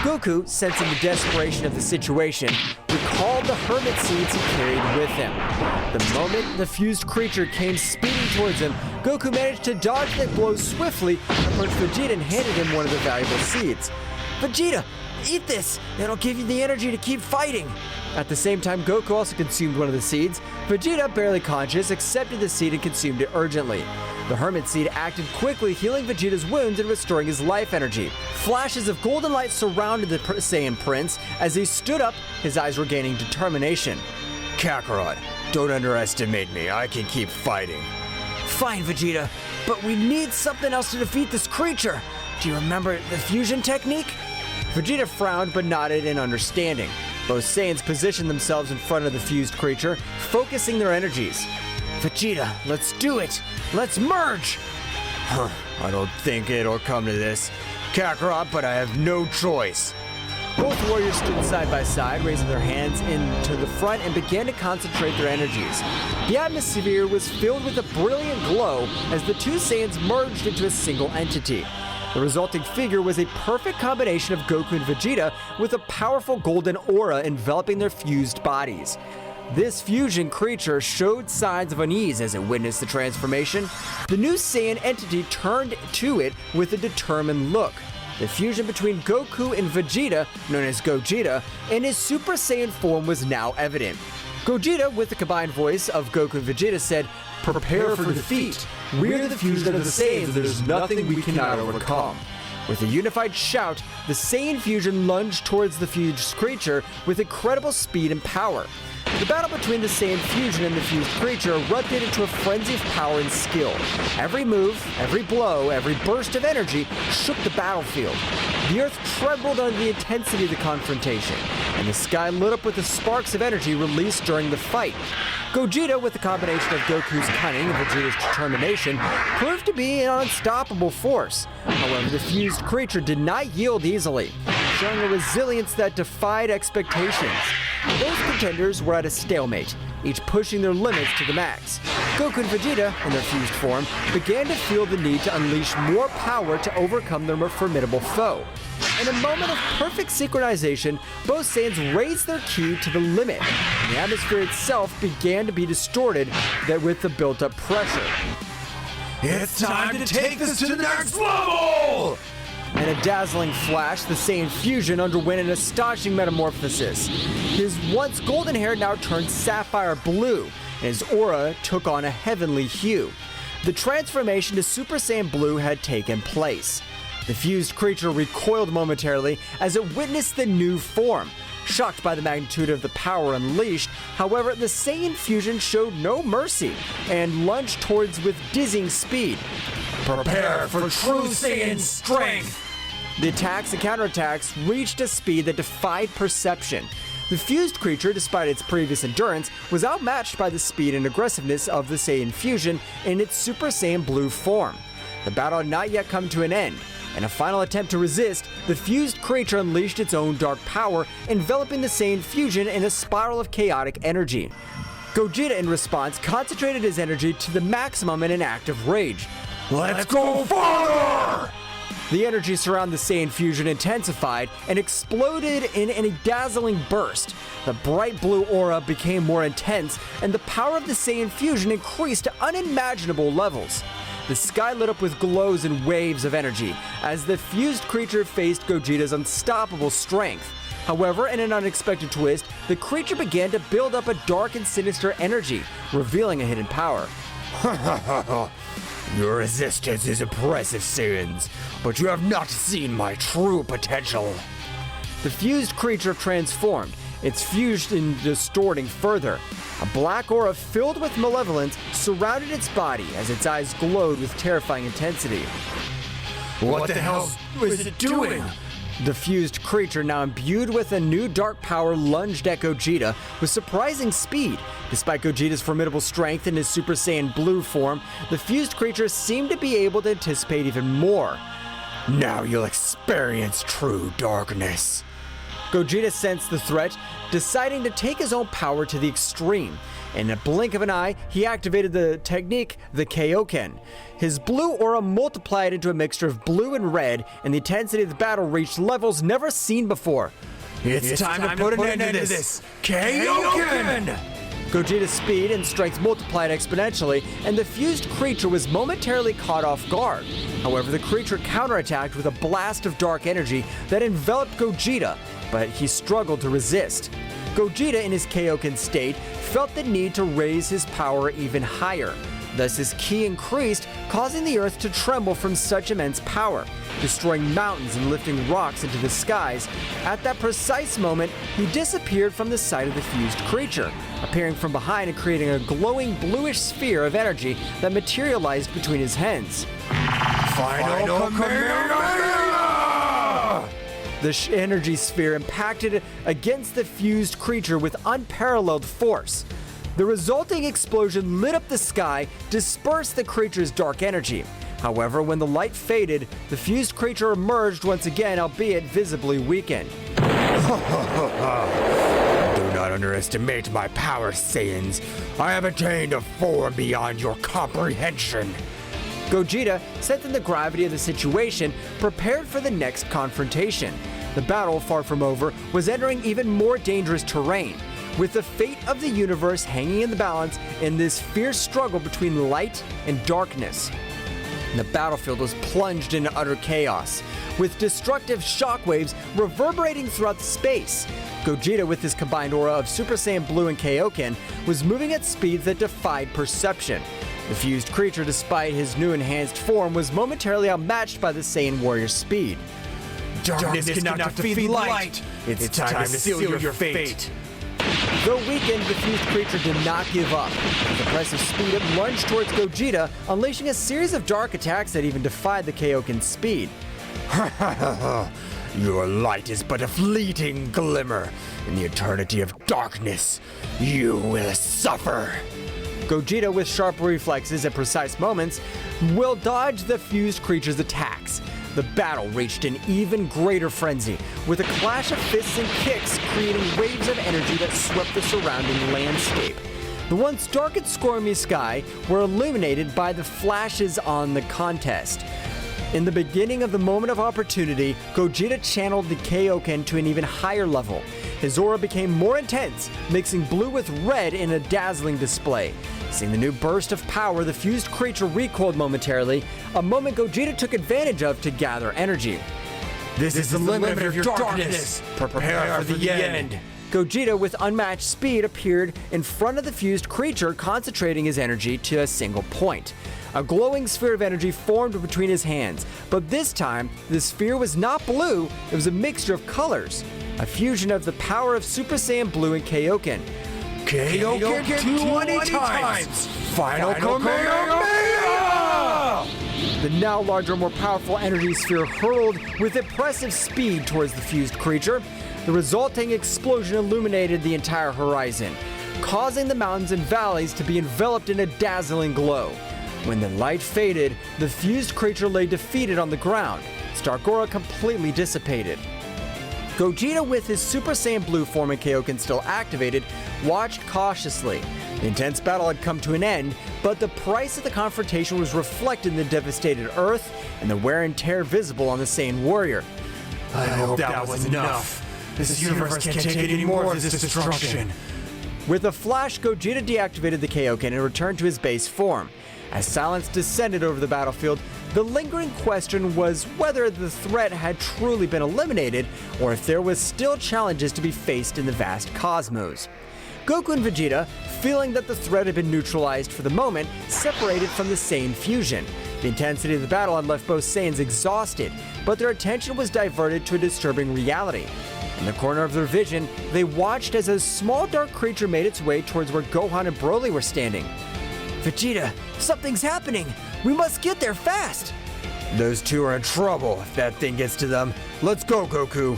Goku, sensing the desperation of the situation, recalled the hermit seeds he carried with him. The moment the fused creature came speeding towards him, Goku managed to dodge that blow swiftly, approached Vegeta and handed him one of the valuable seeds. Vegeta, eat this! It'll give you the energy to keep fighting! At the same time, Goku also consumed one of the seeds. Vegeta, barely conscious, accepted the seed and consumed it urgently. The hermit seed acted quickly, healing Vegeta's wounds and restoring his life energy. Flashes of golden light surrounded the Saiyan Prince as he stood up, his eyes regaining determination. Kakarot, don't underestimate me. I can keep fighting. Fine, Vegeta, but we need something else to defeat this creature. Do you remember the fusion technique? Vegeta frowned but nodded in understanding. Both Saiyans positioned themselves in front of the fused creature, focusing their energies. Vegeta, let's do it! Let's merge! I don't think it'll come to this, Kakarot, but I have no choice. Both warriors stood side by side, raising their hands into the front and began to concentrate their energies. The atmosphere was filled with a brilliant glow as the two Saiyans merged into a single entity. The resulting figure was a perfect combination of Goku and Vegeta, with a powerful golden aura enveloping their fused bodies. This fusion creature showed signs of unease as it witnessed the transformation. The new Saiyan entity turned to it with a determined look. The fusion between Goku and Vegeta, known as Gogeta, and his Super Saiyan form was now evident. Gogeta, with the combined voice of Goku and Vegeta, said, "Prepare for defeat. We're the fusion of the Saiyans, and there's nothing we cannot overcome." With a unified shout, the Saiyan fusion lunged towards the fused creature with incredible speed and power. The battle between the Saiyan fusion and the fused creature erupted into a frenzy of power and skill. Every move, every blow, every burst of energy shook the battlefield. The earth trembled under the intensity of the confrontation, and the sky lit up with the sparks of energy released during the fight. Gogeta, with the combination of Goku's cunning and Vegeta's determination, proved to be an unstoppable force. However, the fused creature did not yield easily, showing a resilience that defied expectations. Both contenders were at a stalemate, each pushing their limits to the max. Goku and Vegeta, in their fused form, began to feel the need to unleash more power to overcome their more formidable foe. In a moment of perfect synchronization, both Saiyans raised their ki to the limit, and the atmosphere itself began to be distorted with the built-up pressure. It's time to take this to the next level! In a dazzling flash, the Saiyan fusion underwent an astonishing metamorphosis. His once golden hair now turned sapphire blue, and his aura took on a heavenly hue. The transformation to Super Saiyan Blue had taken place. The fused creature recoiled momentarily as it witnessed the new form. Shocked by the magnitude of the power unleashed, however, the Saiyan fusion showed no mercy and lunged towards with dizzying speed. Prepare for true Saiyan strength! The attacks and counterattacks reached a speed that defied perception. The fused creature, despite its previous endurance, was outmatched by the speed and aggressiveness of the Saiyan fusion in its Super Saiyan Blue form. The battle had not yet come to an end. In a final attempt to resist, the fused creature unleashed its own dark power, enveloping the Saiyan fusion in a spiral of chaotic energy. Gogeta, in response, concentrated his energy to the maximum in an act of rage. Let's go farther! The energy surrounding the Saiyan fusion intensified and exploded in a dazzling burst. The bright blue aura became more intense, and the power of the Saiyan fusion increased to unimaginable levels. The sky lit up with glows and waves of energy as the fused creature faced Gogeta's unstoppable strength. However, in an unexpected twist, the creature began to build up a dark and sinister energy, revealing a hidden power. Your resistance is impressive, Saiyans, but you have not seen my true potential. The fused creature transformed, its fusion distorting further. A black aura filled with malevolence surrounded its body as its eyes glowed with terrifying intensity. What the hell is it doing? The fused creature, now imbued with a new dark power, lunged at Gogeta with surprising speed. Despite Gogeta's formidable strength in his Super Saiyan Blue form, the fused creature seemed to be able to anticipate even more. Now you'll experience true darkness. Gogeta sensed the threat, deciding to take his own power to the extreme. In a blink of an eye, he activated the technique, the Kaioken. His blue aura multiplied into a mixture of blue and red, and the intensity of the battle reached levels never seen before. It's time to put an end to this! Kaioken! Gogeta's speed and strength multiplied exponentially, and the fused creature was momentarily caught off guard. However, the creature counterattacked with a blast of dark energy that enveloped Gogeta, but he struggled to resist. Gogeta, in his Kaioken state, felt the need to raise his power even higher. Thus his ki increased, causing the earth to tremble from such immense power, destroying mountains and lifting rocks into the skies. At that precise moment, he disappeared from the sight of the fused creature, appearing from behind and creating a glowing bluish sphere of energy that materialized between his hands. Final Kamehameha! The energy sphere impacted against the fused creature with unparalleled force. The resulting explosion lit up the sky, dispersed the creature's dark energy. However, when the light faded, the fused creature emerged once again, albeit visibly weakened. Do not underestimate my power, Saiyans. I have attained a form beyond your comprehension. Gogeta, sensing the gravity of the situation, prepared for the next confrontation. The battle, far from over, was entering even more dangerous terrain, with the fate of the universe hanging in the balance in this fierce struggle between light and darkness. The battlefield was plunged into utter chaos, with destructive shockwaves reverberating throughout space. Gogeta, with his combined aura of Super Saiyan Blue and Kaioken, was moving at speeds that defied perception. The fused creature, despite his new enhanced form, was momentarily outmatched by the Saiyan warrior's speed. Darkness cannot defeat light. It's time to seal your fate. Though weakened, the fused creature did not give up. With impressive speed, it lunged towards Gogeta, unleashing a series of dark attacks that even defied the Kaioken's speed. Your light is but a fleeting glimmer. In the eternity of darkness, you will suffer. Gogeta, with sharp reflexes at precise moments, will dodge the fused creature's attacks. the battle reached an even greater frenzy, with a clash of fists and kicks creating waves of energy that swept the surrounding landscape. The once dark and stormy sky were illuminated by the flashes on the contest. In the beginning of the moment of opportunity, Gogeta channeled the Kaioken to an even higher level. His aura became more intense, mixing blue with red in a dazzling display. Seeing the new burst of power, the fused creature recoiled momentarily, a moment Gogeta took advantage of to gather energy. This is the limit of your darkness. Prepare for the end. Gogeta, with unmatched speed, appeared in front of the fused creature, concentrating his energy to a single point. A glowing sphere of energy formed between his hands, but this time, the sphere was not blue, it was a mixture of colors. A fusion of the power of Super Saiyan Blue and Kaioken. Kaioken 20 times! Final Kamehameha! The now larger, more powerful energy sphere hurled with impressive speed towards the fused creature. The resulting explosion illuminated the entire horizon, causing the mountains and valleys to be enveloped in a dazzling glow. When the light faded, the fused creature lay defeated on the ground. Its dark aura completely dissipated. Gogeta, with his Super Saiyan Blue form and Kaioken still activated, watched cautiously. The intense battle had come to an end, but the price of the confrontation was reflected in the devastated Earth and the wear and tear visible on the Saiyan warrior. I hope that was enough. This universe can't take any more of this destruction. With a flash, Gogeta deactivated the Kaioken and returned to his base form. As silence descended over the battlefield, the lingering question was whether the threat had truly been eliminated or if there was still challenges to be faced in the vast cosmos. Goku and Vegeta, feeling that the threat had been neutralized for the moment, separated from the Saiyan fusion. The intensity of the battle had left both Saiyans exhausted, but their attention was diverted to a disturbing reality. In the corner of their vision, they watched as a small dark creature made its way towards where Gohan and Broly were standing. Vegeta, something's happening! We must get there fast! Those two are in trouble if that thing gets to them. Let's go, Goku!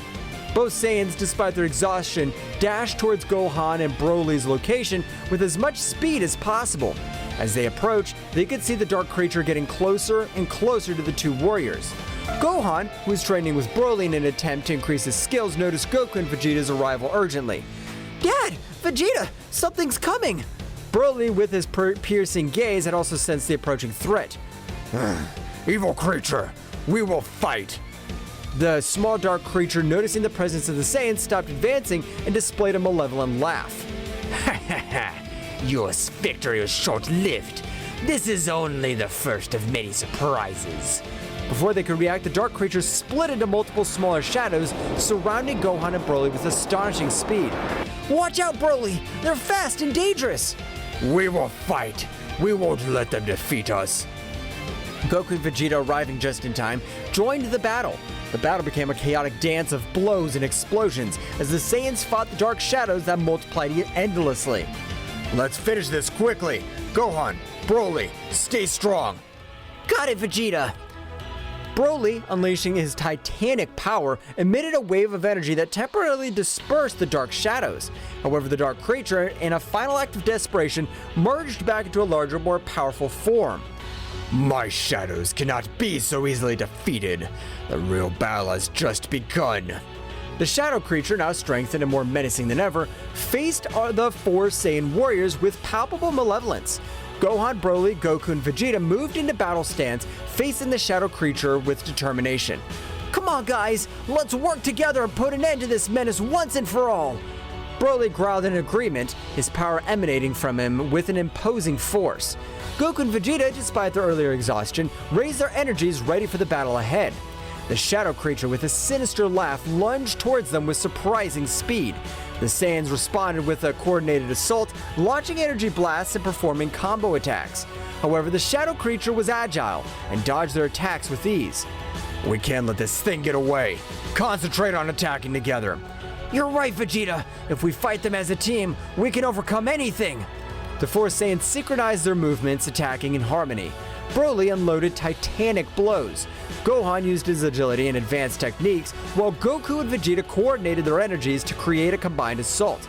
Both Saiyans, despite their exhaustion, dashed towards Gohan and Broly's location with as much speed as possible. As they approached, they could see the dark creature getting closer and closer to the two warriors. Gohan, who was training with Broly in an attempt to increase his skills, noticed Goku and Vegeta's arrival urgently. Dad! Vegeta! Something's coming! Broly, with his piercing gaze, had also sensed the approaching threat. Evil creature, we will fight! The small dark creature, noticing the presence of the Saiyans, stopped advancing and displayed a malevolent laugh. Ha ha ha! Your victory was short-lived. This is only the first of many surprises. Before they could react, the dark creature split into multiple smaller shadows, surrounding Gohan and Broly with astonishing speed. Watch out, Broly! They're fast and dangerous! We will fight. We won't let them defeat us. Goku and Vegeta, arriving just in time, joined the battle. The battle became a chaotic dance of blows and explosions as the Saiyans fought the dark shadows that multiplied endlessly. Let's finish this quickly. Gohan, Broly, stay strong. Got it, Vegeta! Broly, unleashing his titanic power, emitted a wave of energy that temporarily dispersed the dark shadows. However, the dark creature, in a final act of desperation, merged back into a larger, more powerful form. My shadows cannot be so easily defeated. The real battle has just begun. The shadow creature, now strengthened and more menacing than ever, faced the four Saiyan warriors with palpable malevolence. Gohan, Broly, Goku, and Vegeta moved into battle stance, facing the shadow creature with determination. Come on, guys! Let's work together and put an end to this menace once and for all! Broly growled in agreement, his power emanating from him with an imposing force. Goku and Vegeta, despite their earlier exhaustion, raised their energies ready for the battle ahead. The shadow creature, with a sinister laugh, lunged towards them with surprising speed. The Saiyans responded with a coordinated assault, launching energy blasts and performing combo attacks. However, the shadow creature was agile and dodged their attacks with ease. We can't let this thing get away. Concentrate on attacking together. You're right, Vegeta. If we fight them as a team, we can overcome anything. The four Saiyans synchronized their movements, attacking in harmony. Broly unloaded titanic blows. Gohan used his agility and advanced techniques, while Goku and Vegeta coordinated their energies to create a combined assault.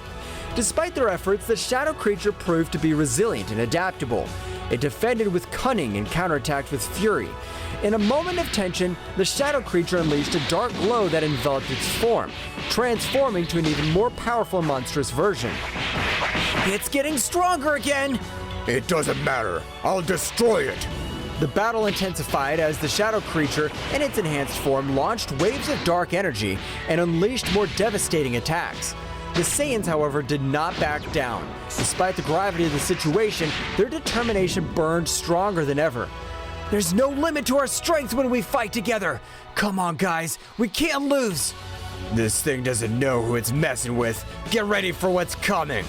Despite their efforts, the shadow creature proved to be resilient and adaptable. It defended with cunning and counterattacked with fury. In a moment of tension, the shadow creature unleashed a dark glow that enveloped its form, transforming to an even more powerful and monstrous version. It's getting stronger again! It doesn't matter. I'll destroy it! The battle intensified as the shadow creature, in its enhanced form, launched waves of dark energy and unleashed more devastating attacks. The Saiyans, however, did not back down. Despite the gravity of the situation, their determination burned stronger than ever. There's no limit to our strength when we fight together! Come on, guys, we can't lose! This thing doesn't know who it's messing with. Get ready for what's coming!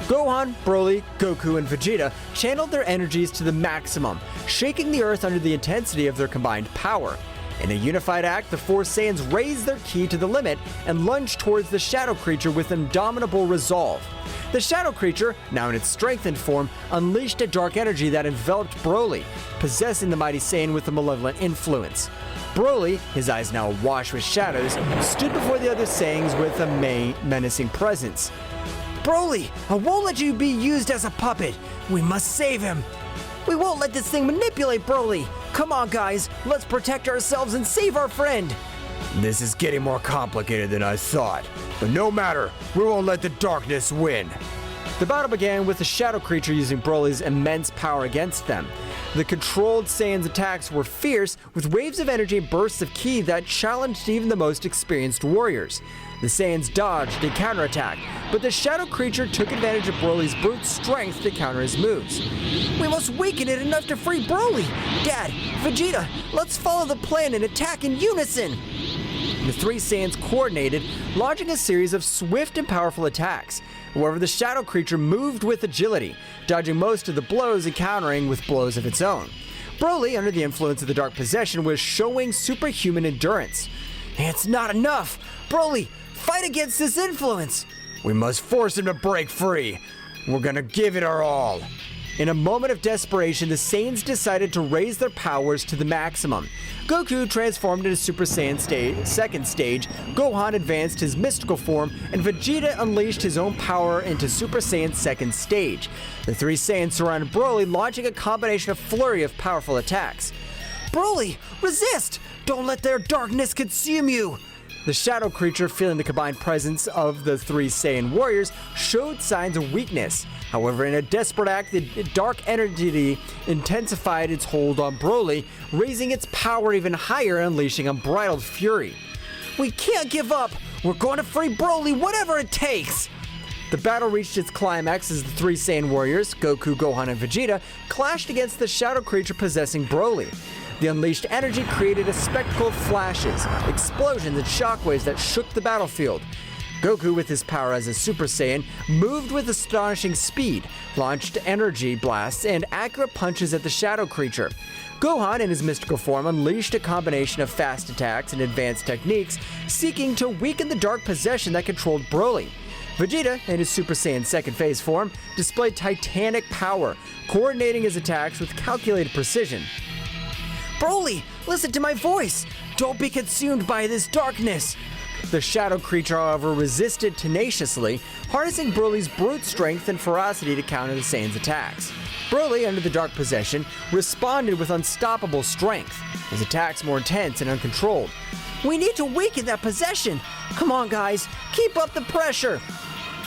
Gohan, Broly, Goku, and Vegeta channeled their energies to the maximum, shaking the earth under the intensity of their combined power. In a unified act, the four Saiyans raised their ki to the limit and lunged towards the shadow creature with indomitable resolve. The shadow creature, now in its strengthened form, unleashed a dark energy that enveloped Broly, possessing the mighty Saiyan with a malevolent influence. Broly, his eyes now awash with shadows, stood before the other Saiyans with a menacing presence. Broly, I won't let you be used as a puppet. We must save him. We won't let this thing manipulate Broly. Come on, guys, let's protect ourselves and save our friend. This is getting more complicated than I thought. But no matter, we won't let the darkness win. The battle began with the shadow creature using Broly's immense power against them. The controlled Saiyans' attacks were fierce, with waves of energy and bursts of ki that challenged even the most experienced warriors. The Saiyans dodged and counterattacked, but the shadow creature took advantage of Broly's brute strength to counter his moves. We must weaken it enough to free Broly! Dad, Vegeta, let's follow the plan and attack in unison! The three Saiyans coordinated, launching a series of swift and powerful attacks. However, the shadow creature moved with agility, dodging most of the blows and countering with blows of its own. Broly, under the influence of the dark possession, was showing superhuman endurance. It's not enough! Broly, fight against this influence! We must force him to break free. We're gonna give it our all. In a moment of desperation, the Saiyans decided to raise their powers to the maximum. Goku transformed into Super Saiyan second stage, Gohan advanced his mystical form, and Vegeta unleashed his own power into Super Saiyan second stage. The three Saiyans surrounded Broly, launching a combination of flurry of powerful attacks. Broly, resist! Don't let their darkness consume you! The shadow creature, feeling the combined presence of the three Saiyan warriors, showed signs of weakness. However, in a desperate act, the dark energy intensified its hold on Broly, raising its power even higher and unleashing unbridled fury. We can't give up! We're going to free Broly, whatever it takes! The battle reached its climax as the three Saiyan warriors, Goku, Gohan, and Vegeta, clashed against the shadow creature possessing Broly. The unleashed energy created a spectacle of flashes, explosions, and shockwaves that shook the battlefield. Goku, with his power as a Super Saiyan, moved with astonishing speed, launched energy blasts and accurate punches at the shadow creature. Gohan, in his mystical form, unleashed a combination of fast attacks and advanced techniques, seeking to weaken the dark possession that controlled Broly. Vegeta, in his Super Saiyan second phase form, displayed titanic power, coordinating his attacks with calculated precision. Broly, listen to my voice! Don't be consumed by this darkness! The shadow creature, however, resisted tenaciously, harnessing Broly's brute strength and ferocity to counter the Saiyans' attacks. Broly, under the dark possession, responded with unstoppable strength, his attacks more intense and uncontrolled. We need to weaken that possession! Come on, guys, keep up the pressure!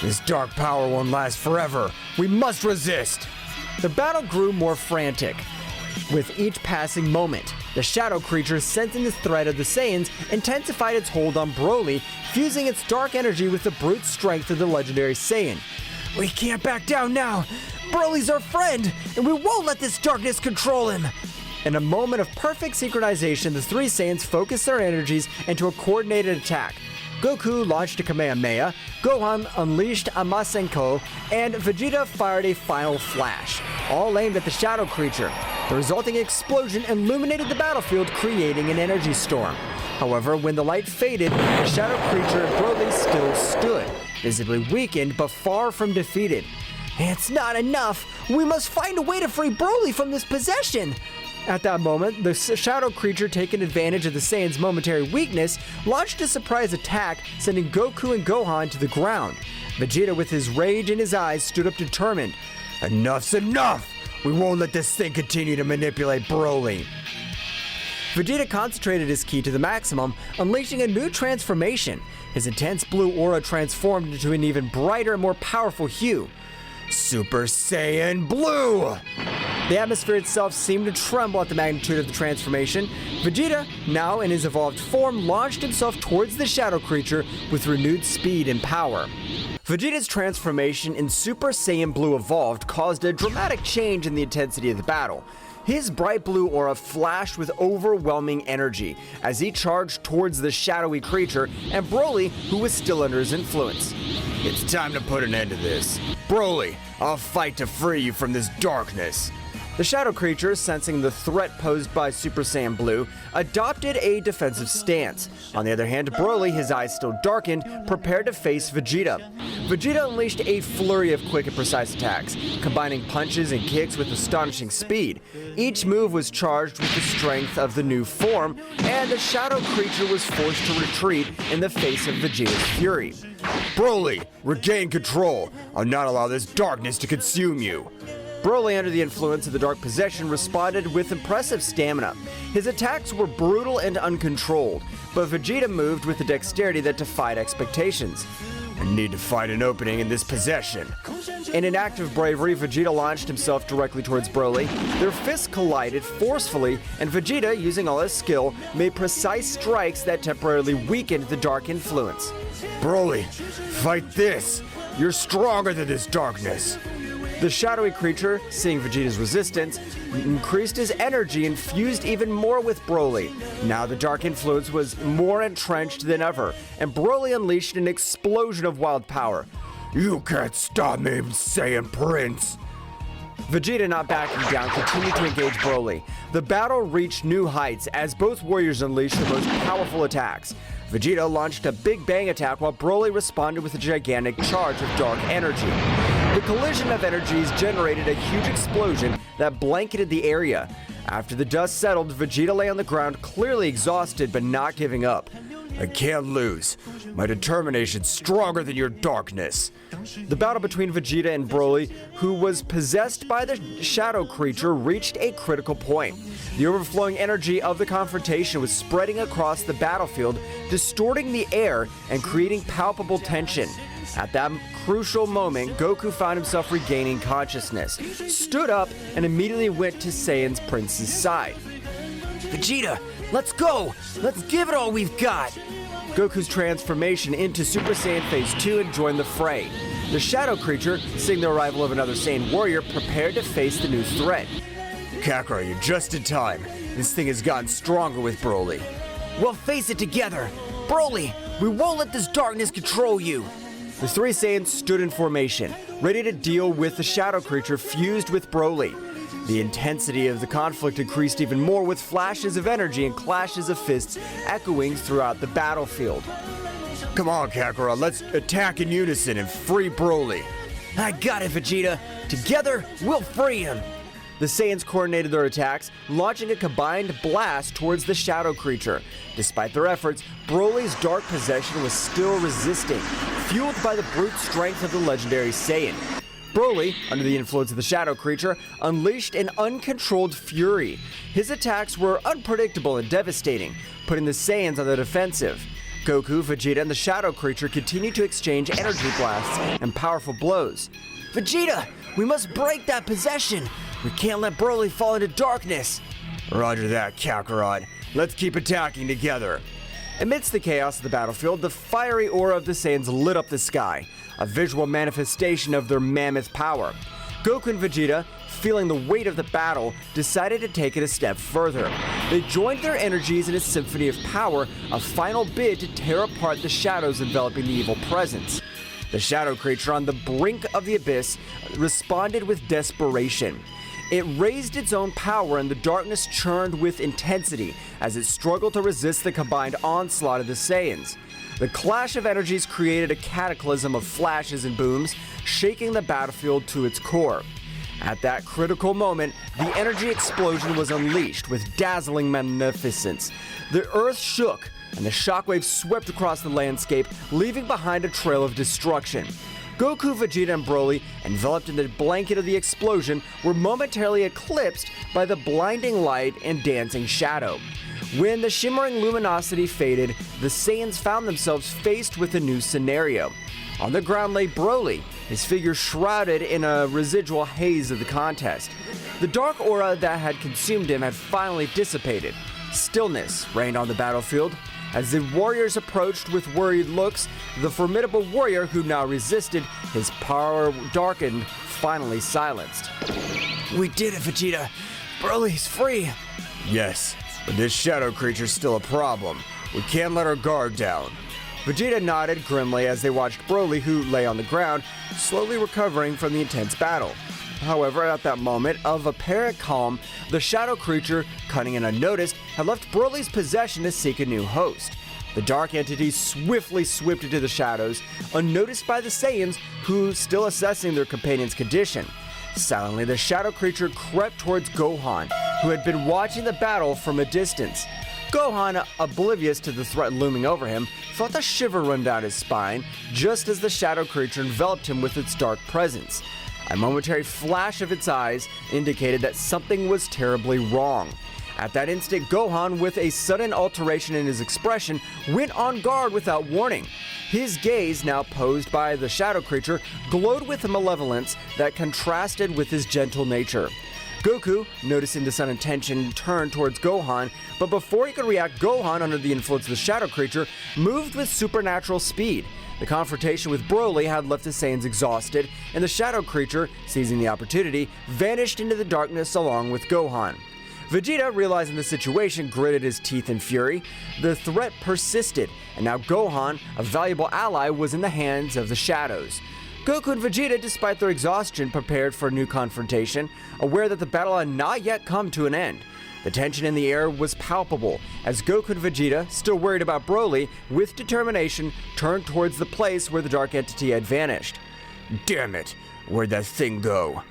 This dark power won't last forever. We must resist! The battle grew more frantic. With each passing moment, the shadow creature, sensing the threat of the Saiyans, intensified its hold on Broly, fusing its dark energy with the brute strength of the legendary Saiyan. We can't back down now! Broly's our friend, and we won't let this darkness control him! In a moment of perfect synchronization, the three Saiyans focused their energies into a coordinated attack. Goku launched a Kamehameha, Gohan unleashed a Masenko, and Vegeta fired a final flash, all aimed at the shadow creature. The resulting explosion illuminated the battlefield, creating an energy storm. However, when the light faded, the shadow creature Broly still stood, visibly weakened but far from defeated. It's not enough! We must find a way to free Broly from this possession! At that moment, the shadow creature, taking advantage of the Saiyans' momentary weakness, launched a surprise attack, sending Goku and Gohan to the ground. Vegeta, with his rage in his eyes, stood up determined. Enough's enough! We won't let this thing continue to manipulate Broly. Vegeta concentrated his ki to the maximum, unleashing a new transformation. His intense blue aura transformed into an even brighter and more powerful hue. Super Saiyan Blue! The atmosphere itself seemed to tremble at the magnitude of the transformation. Vegeta, now in his evolved form, launched himself towards the shadow creature with renewed speed and power. Vegeta's transformation in Super Saiyan Blue evolved caused a dramatic change in the intensity of the battle. His bright blue aura flashed with overwhelming energy as he charged towards the shadowy creature and Broly, who was still under his influence. It's time to put an end to this. Broly, I'll fight to free you from this darkness. The shadow creature, sensing the threat posed by Super Saiyan Blue, adopted a defensive stance. On the other hand, Broly, his eyes still darkened, prepared to face Vegeta. Vegeta unleashed a flurry of quick and precise attacks, combining punches and kicks with astonishing speed. Each move was charged with the strength of the new form, and the shadow creature was forced to retreat in the face of Vegeta's fury. Broly, regain control. I'll not allow this darkness to consume you. Broly, under the influence of the Dark Possession, responded with impressive stamina. His attacks were brutal and uncontrolled, but Vegeta moved with a dexterity that defied expectations. I need to find an opening in this possession. In an act of bravery, Vegeta launched himself directly towards Broly. Their fists collided forcefully, and Vegeta, using all his skill, made precise strikes that temporarily weakened the dark influence. Broly, fight this! You're stronger than this darkness! The shadowy creature, seeing Vegeta's resistance, increased his energy and fused even more with Broly. Now the dark influence was more entrenched than ever, and Broly unleashed an explosion of wild power. You can't stop me, Saiyan Prince! Vegeta, not backing down, continued to engage Broly. The battle reached new heights as both warriors unleashed their most powerful attacks. Vegeta launched a Big Bang attack while Broly responded with a gigantic charge of dark energy. The collision of energies generated a huge explosion that blanketed the area. After the dust settled, Vegeta lay on the ground, clearly exhausted but not giving up. I can't lose. My determination's stronger than your darkness. The battle between Vegeta and Broly, who was possessed by the shadow creature, reached a critical point. The overflowing energy of the confrontation was spreading across the battlefield, distorting the air and creating palpable tension. At that crucial moment, Goku found himself regaining consciousness, stood up, and immediately went to Saiyan Prince's side. Vegeta, let's go! Let's give it all we've got! Goku's transformation into Super Saiyan Phase 2 and joined the fray. The shadow creature, seeing the arrival of another Saiyan warrior, prepared to face the new threat. Kakarot, you're just in time. This thing has gotten stronger with Broly. We'll face it together! Broly, we won't let this darkness control you! The three Saiyans stood in formation, ready to deal with the shadow creature fused with Broly. The intensity of the conflict increased even more with flashes of energy and clashes of fists echoing throughout the battlefield. Come on, Kakarot, let's attack in unison and free Broly. I got it, Vegeta! Together, we'll free him! The Saiyans coordinated their attacks, launching a combined blast towards the shadow creature. Despite their efforts, Broly's dark possession was still resisting, fueled by the brute strength of the legendary Saiyan. Broly, under the influence of the shadow creature, unleashed an uncontrolled fury. His attacks were unpredictable and devastating, putting the Saiyans on the defensive. Goku, Vegeta, and the shadow creature continued to exchange energy blasts and powerful blows. Vegeta, we must break that possession! We can't let Broly fall into darkness! Roger that, Kakarot. Let's keep attacking together. Amidst the chaos of the battlefield, the fiery aura of the Saiyans lit up the sky, a visual manifestation of their mammoth power. Goku and Vegeta, feeling the weight of the battle, decided to take it a step further. They joined their energies in a symphony of power, a final bid to tear apart the shadows enveloping the evil presence. The shadow creature on the brink of the abyss responded with desperation. It raised its own power and the darkness churned with intensity as it struggled to resist the combined onslaught of the Saiyans. The clash of energies created a cataclysm of flashes and booms, shaking the battlefield to its core. At that critical moment, the energy explosion was unleashed with dazzling magnificence. The earth shook, and the shockwaves swept across the landscape, leaving behind a trail of destruction. Goku, Vegeta, and Broly, enveloped in the blanket of the explosion, were momentarily eclipsed by the blinding light and dancing shadow. When the shimmering luminosity faded, the Saiyans found themselves faced with a new scenario. On the ground lay Broly, his figure shrouded in a residual haze of the contest. The dark aura that had consumed him had finally dissipated. Stillness reigned on the battlefield. As the warriors approached with worried looks, the formidable warrior who now resisted, his power darkened, finally silenced. We did it, Vegeta! Broly's free! Yes, but this shadow creature's still a problem. We can't let our guard down. Vegeta nodded grimly as they watched Broly, who lay on the ground, slowly recovering from the intense battle. However, at that moment of apparent calm, the shadow creature, cunning and unnoticed, had left Broly's possession to seek a new host. The dark entity swiftly swept into the shadows, unnoticed by the Saiyans, who still assessing their companion's condition. Silently, the shadow creature crept towards Gohan, who had been watching the battle from a distance. Gohan, oblivious to the threat looming over him, felt a shiver run down his spine just as the shadow creature enveloped him with its dark presence. A momentary flash of its eyes indicated that something was terribly wrong. At that instant, Gohan, with a sudden alteration in his expression, went on guard without warning. His gaze, now posed by the shadow creature, glowed with a malevolence that contrasted with his gentle nature. Goku, noticing the sudden tension, turned towards Gohan, but before he could react, Gohan, under the influence of the shadow creature, moved with supernatural speed. The confrontation with Broly had left the Saiyans exhausted, and the shadow creature, seizing the opportunity, vanished into the darkness along with Gohan. Vegeta, realizing the situation, gritted his teeth in fury. The threat persisted, and now Gohan, a valuable ally, was in the hands of the shadows. Goku and Vegeta, despite their exhaustion, prepared for a new confrontation, aware that the battle had not yet come to an end. The tension in the air was palpable, as Goku and Vegeta, still worried about Broly, with determination, turned towards the place where the dark entity had vanished. Damn it, where'd that thing go?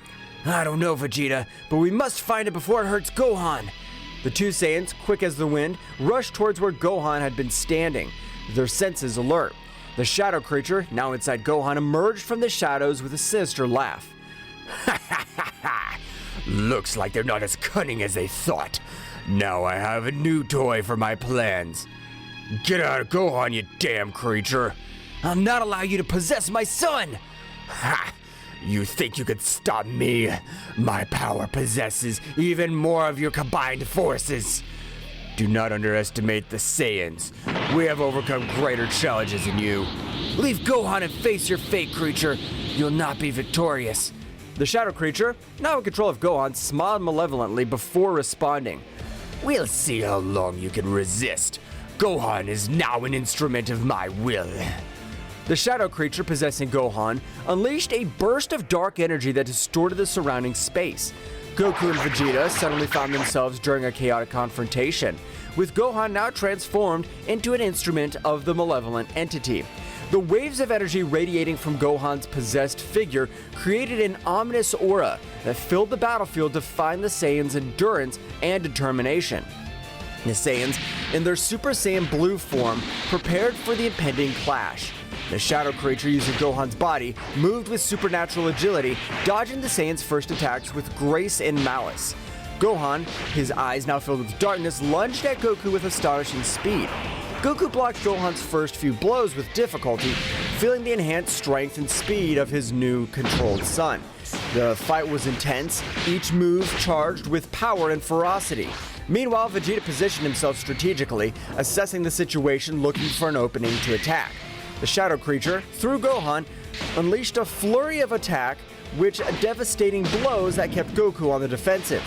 I don't know, Vegeta, but we must find it before it hurts Gohan! The two Saiyans, quick as the wind, rushed towards where Gohan had been standing, their senses alert. The shadow creature, now inside Gohan, emerged from the shadows with a sinister laugh. Ha ha ha ha! Looks like they're not as cunning as they thought. Now I have a new toy for my plans. Get out of Gohan, you damn creature! I'll not allow you to possess my son! Ha! You think you could stop me? My power possesses even more of your combined forces. Do not underestimate the Saiyans. We have overcome greater challenges than you. Leave Gohan and face your fate, creature. You'll not be victorious. The shadow creature, now in control of Gohan, smiled malevolently before responding. We'll see how long you can resist. Gohan is now an instrument of my will. The shadow creature possessing Gohan unleashed a burst of dark energy that distorted the surrounding space. Goku and Vegeta suddenly found themselves during a chaotic confrontation, with Gohan now transformed into an instrument of the malevolent entity. The waves of energy radiating from Gohan's possessed figure created an ominous aura that filled the battlefield, defying the Saiyans' endurance and determination. The Saiyans, in their Super Saiyan Blue form, prepared for the impending clash. The shadow creature, using Gohan's body, moved with supernatural agility, dodging the Saiyans' first attacks with grace and malice. Gohan, his eyes now filled with darkness, lunged at Goku with astonishing speed. Goku blocked Gohan's first few blows with difficulty, feeling the enhanced strength and speed of his new controlled son. The fight was intense, each move charged with power and ferocity. Meanwhile, Vegeta positioned himself strategically, assessing the situation, looking for an opening to attack. The shadow creature, through Gohan, unleashed a flurry of attack, which devastating blows that kept Goku on the defensive.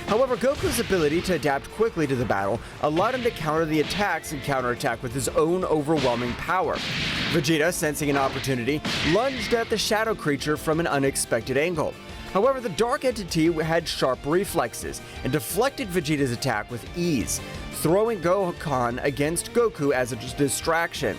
However, Goku's ability to adapt quickly to the battle allowed him to counter the attacks and counterattack with his own overwhelming power. Vegeta, sensing an opportunity, lunged at the shadow creature from an unexpected angle. However, the dark entity had sharp reflexes and deflected Vegeta's attack with ease, throwing Gohan against Goku as a distraction.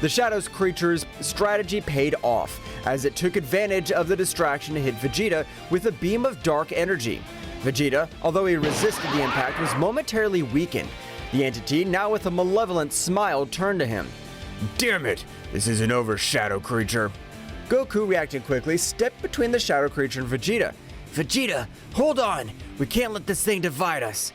The shadow creature's strategy paid off, as it took advantage of the distraction to hit Vegeta with a beam of dark energy. Vegeta, although he resisted the impact, was momentarily weakened. The entity, now with a malevolent smile, turned to him. Damn it! This isn't over, shadow creature. Goku, reacting quickly, stepped between the shadow creature and Vegeta. Vegeta, hold on! We can't let this thing divide us.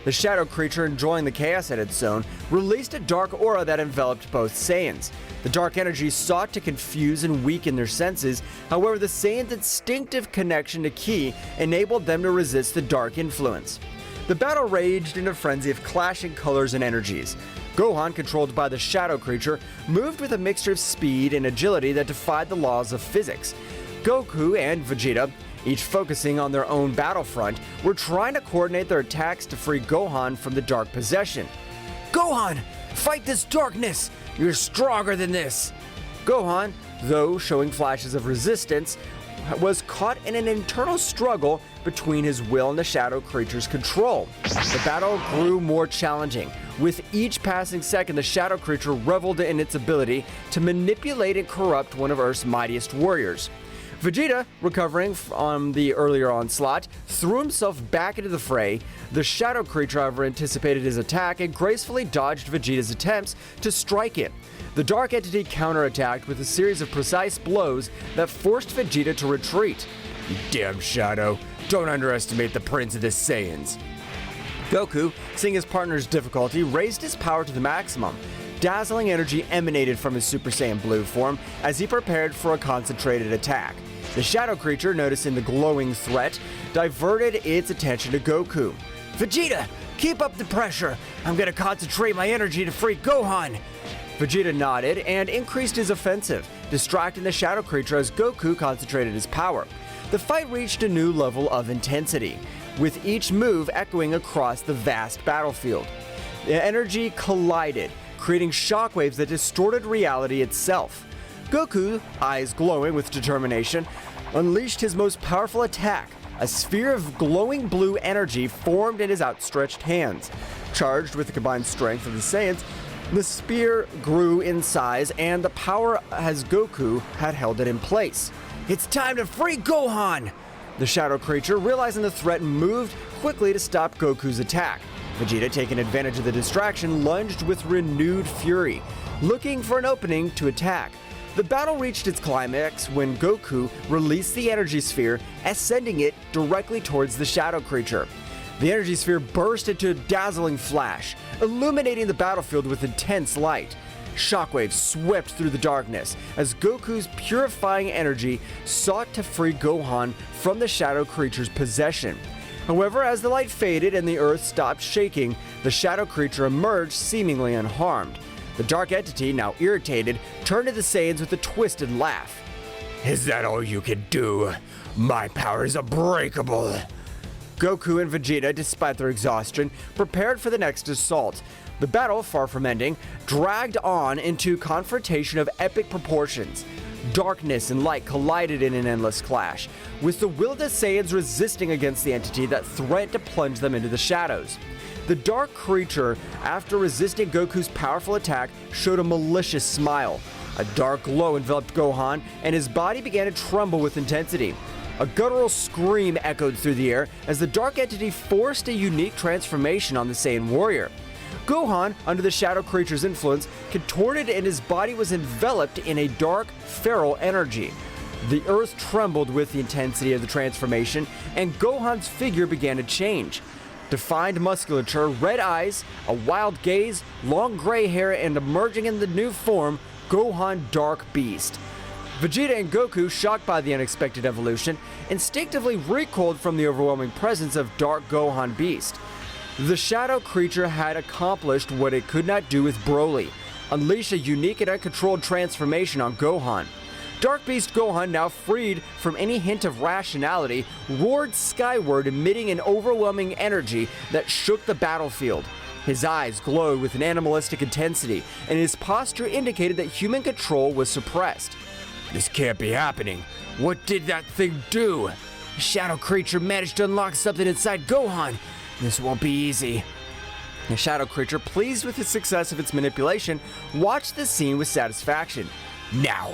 The shadow creature, enjoying the chaos at its zone, released a dark aura that enveloped both Saiyans. The dark energy sought to confuse and weaken their senses, however the Saiyans' instinctive connection to Ki enabled them to resist the dark influence. The battle raged in a frenzy of clashing colors and energies. Gohan, controlled by the shadow creature, moved with a mixture of speed and agility that defied the laws of physics. Goku and Vegeta, each focusing on their own battlefront, were trying to coordinate their attacks to free Gohan from the dark possession. Gohan, fight this darkness! You're stronger than this! Gohan, though showing flashes of resistance, was caught in an internal struggle between his will and the shadow creature's control. The battle grew more challenging. With each passing second, the shadow creature reveled in its ability to manipulate and corrupt one of Earth's mightiest warriors. Vegeta, recovering from the earlier onslaught, threw himself back into the fray. The shadow creature, however, anticipated his attack and gracefully dodged Vegeta's attempts to strike it. The dark entity counterattacked with a series of precise blows that forced Vegeta to retreat. You damn shadow, don't underestimate the Prince of the Saiyans. Goku, seeing his partner's difficulty, raised his power to the maximum. Dazzling energy emanated from his Super Saiyan Blue form as he prepared for a concentrated attack. The shadow creature, noticing the glowing threat, diverted its attention to Goku. Vegeta, keep up the pressure! I'm gonna concentrate my energy to free Gohan! Vegeta nodded and increased his offensive, distracting the shadow creature as Goku concentrated his power. The fight reached a new level of intensity, with each move echoing across the vast battlefield. The energy collided, creating shockwaves that distorted reality itself. Goku, eyes glowing with determination, unleashed his most powerful attack. A sphere of glowing blue energy formed in his outstretched hands. Charged with the combined strength of the Saiyans, the spear grew in size and the power as Goku had held it in place. It's time to free Gohan! The shadow creature, realizing the threat, moved quickly to stop Goku's attack. Vegeta, taking advantage of the distraction, lunged with renewed fury, looking for an opening to attack. The battle reached its climax when Goku released the energy sphere, ascending it directly towards the shadow creature. The energy sphere burst into a dazzling flash, illuminating the battlefield with intense light. Shockwaves swept through the darkness as Goku's purifying energy sought to free Gohan from the shadow creature's possession. However, as the light faded and the earth stopped shaking, the shadow creature emerged seemingly unharmed. The dark entity, now irritated, turned to the Saiyans with a twisted laugh. Is that all you can do? My power is unbreakable! Goku and Vegeta, despite their exhaustion, prepared for the next assault. The battle, far from ending, dragged on into confrontation of epic proportions. Darkness and light collided in an endless clash, with the will of the Saiyans resisting against the entity that threatened to plunge them into the shadows. The dark creature, after resisting Goku's powerful attack, showed a malicious smile. A dark glow enveloped Gohan, and his body began to tremble with intensity. A guttural scream echoed through the air as the dark entity forced a unique transformation on the Saiyan warrior. Gohan, under the shadow creature's influence, contorted and his body was enveloped in a dark, feral energy. The earth trembled with the intensity of the transformation, and Gohan's figure began to change. Defined musculature, red eyes, a wild gaze, long gray hair, and emerging in the new form, Gohan Dark Beast. Vegeta and Goku, shocked by the unexpected evolution, instinctively recoiled from the overwhelming presence of Dark Gohan Beast. The shadow creature had accomplished what it could not do with Broly, unleash a unique and uncontrolled transformation on Gohan. Dark Beast Gohan, now freed from any hint of rationality, roared skyward, emitting an overwhelming energy that shook the battlefield. His eyes glowed with an animalistic intensity, and his posture indicated that human control was suppressed. This can't be happening. What did that thing do? The shadow creature managed to unlock something inside Gohan. This won't be easy. The shadow creature, pleased with the success of its manipulation, watched the scene with satisfaction. Now,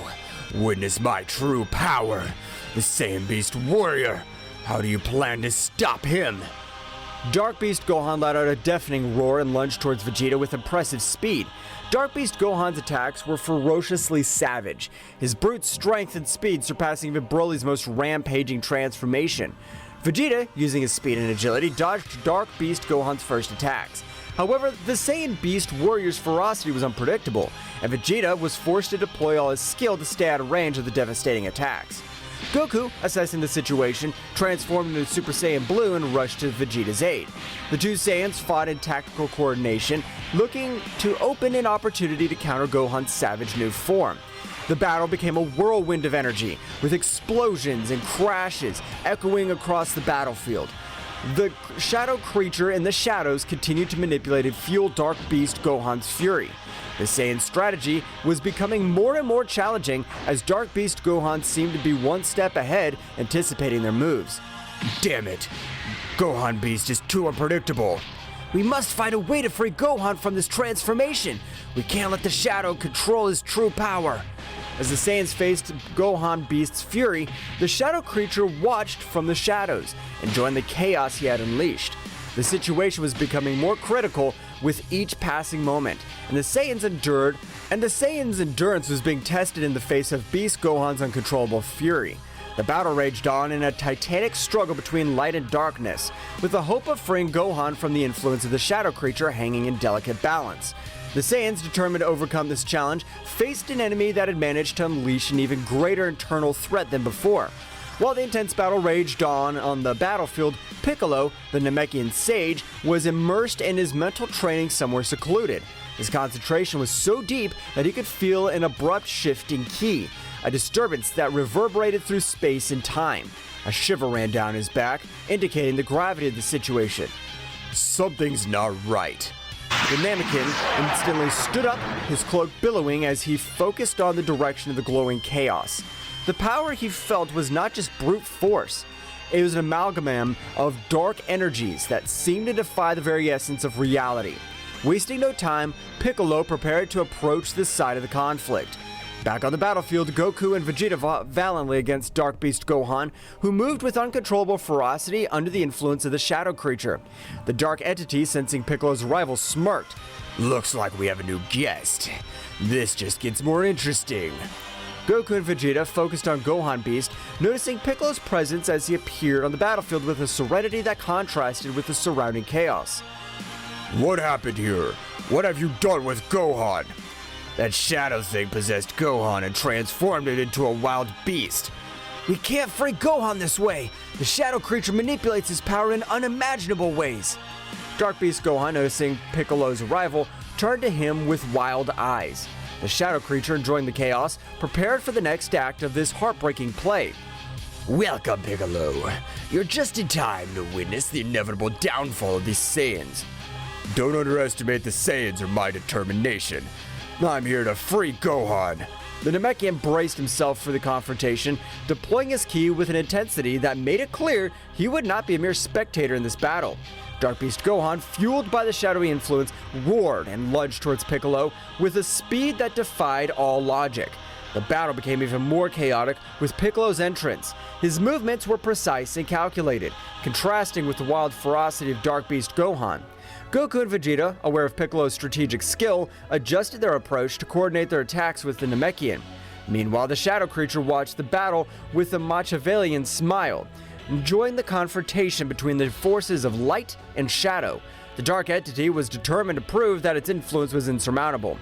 witness my true power, the Saiyan Beast Warrior. How do you plan to stop him? Dark Beast Gohan let out a deafening roar and lunged towards Vegeta with impressive speed. Dark Beast Gohan's attacks were ferociously savage, his brute strength and speed surpassing even Broly's most rampaging transformation. Vegeta, using his speed and agility, dodged Dark Beast Gohan's first attacks. However, the Saiyan Beast warrior's ferocity was unpredictable, and Vegeta was forced to deploy all his skill to stay out of range of the devastating attacks. Goku, assessing the situation, transformed into Super Saiyan Blue and rushed to Vegeta's aid. The two Saiyans fought in tactical coordination, looking to open an opportunity to counter Gohan's savage new form. The battle became a whirlwind of energy, with explosions and crashes echoing across the battlefield. The shadow creature in the shadows continued to manipulate and fuel Dark Beast Gohan's fury. The Saiyan strategy was becoming more and more challenging as Dark Beast Gohan seemed to be one step ahead, anticipating their moves. Damn it! Gohan Beast is too unpredictable. We must find a way to free Gohan from this transformation. We can't let the shadow control his true power. As the Saiyans faced Gohan Beast's fury, the shadow creature watched from the shadows, enjoying the chaos he had unleashed. The situation was becoming more critical with each passing moment, and the Saiyans' endurance was being tested in the face of Beast Gohan's uncontrollable fury. The battle raged on in a titanic struggle between light and darkness, with the hope of freeing Gohan from the influence of the shadow creature hanging in delicate balance. The Saiyans, determined to overcome this challenge, faced an enemy that had managed to unleash an even greater internal threat than before. While the intense battle raged on the battlefield, Piccolo, the Namekian sage, was immersed in his mental training somewhere secluded. His concentration was so deep that he could feel an abrupt shift in ki, a disturbance that reverberated through space and time. A shiver ran down his back, indicating the gravity of the situation. Something's not right. The Namekian instantly stood up, his cloak billowing as he focused on the direction of the glowing chaos. The power he felt was not just brute force. It was an amalgam of dark energies that seemed to defy the very essence of reality. Wasting no time, Piccolo prepared to approach this side of the conflict. Back on the battlefield, Goku and Vegeta fought valiantly against Dark Beast Gohan, who moved with uncontrollable ferocity under the influence of the shadow creature. The dark entity, sensing Piccolo's arrival, smirked. Looks like we have a new guest. This just gets more interesting. Goku and Vegeta focused on Gohan Beast, noticing Piccolo's presence as he appeared on the battlefield with a serenity that contrasted with the surrounding chaos. What happened here? What have you done with Gohan? That shadow thing possessed Gohan and transformed it into a wild beast. We can't free Gohan this way. The shadow creature manipulates his power in unimaginable ways. Dark Beast Gohan, noticing Piccolo's arrival, turned to him with wild eyes. The shadow creature, enjoying the chaos, prepared for the next act of this heartbreaking play. Welcome, Piccolo. You're just in time to witness the inevitable downfall of these Saiyans. Don't underestimate the Saiyans or my determination. I'm here to free Gohan. The Namekian braced himself for the confrontation, deploying his ki with an intensity that made it clear he would not be a mere spectator in this battle. Dark Beast Gohan, fueled by the shadowy influence, roared and lunged towards Piccolo with a speed that defied all logic. The battle became even more chaotic with Piccolo's entrance. His movements were precise and calculated, contrasting with the wild ferocity of Dark Beast Gohan. Goku and Vegeta, aware of Piccolo's strategic skill, adjusted their approach to coordinate their attacks with the Namekian. Meanwhile, the shadow creature watched the battle with a Machiavellian smile, enjoying the confrontation between the forces of light and shadow. The dark entity was determined to prove that its influence was insurmountable.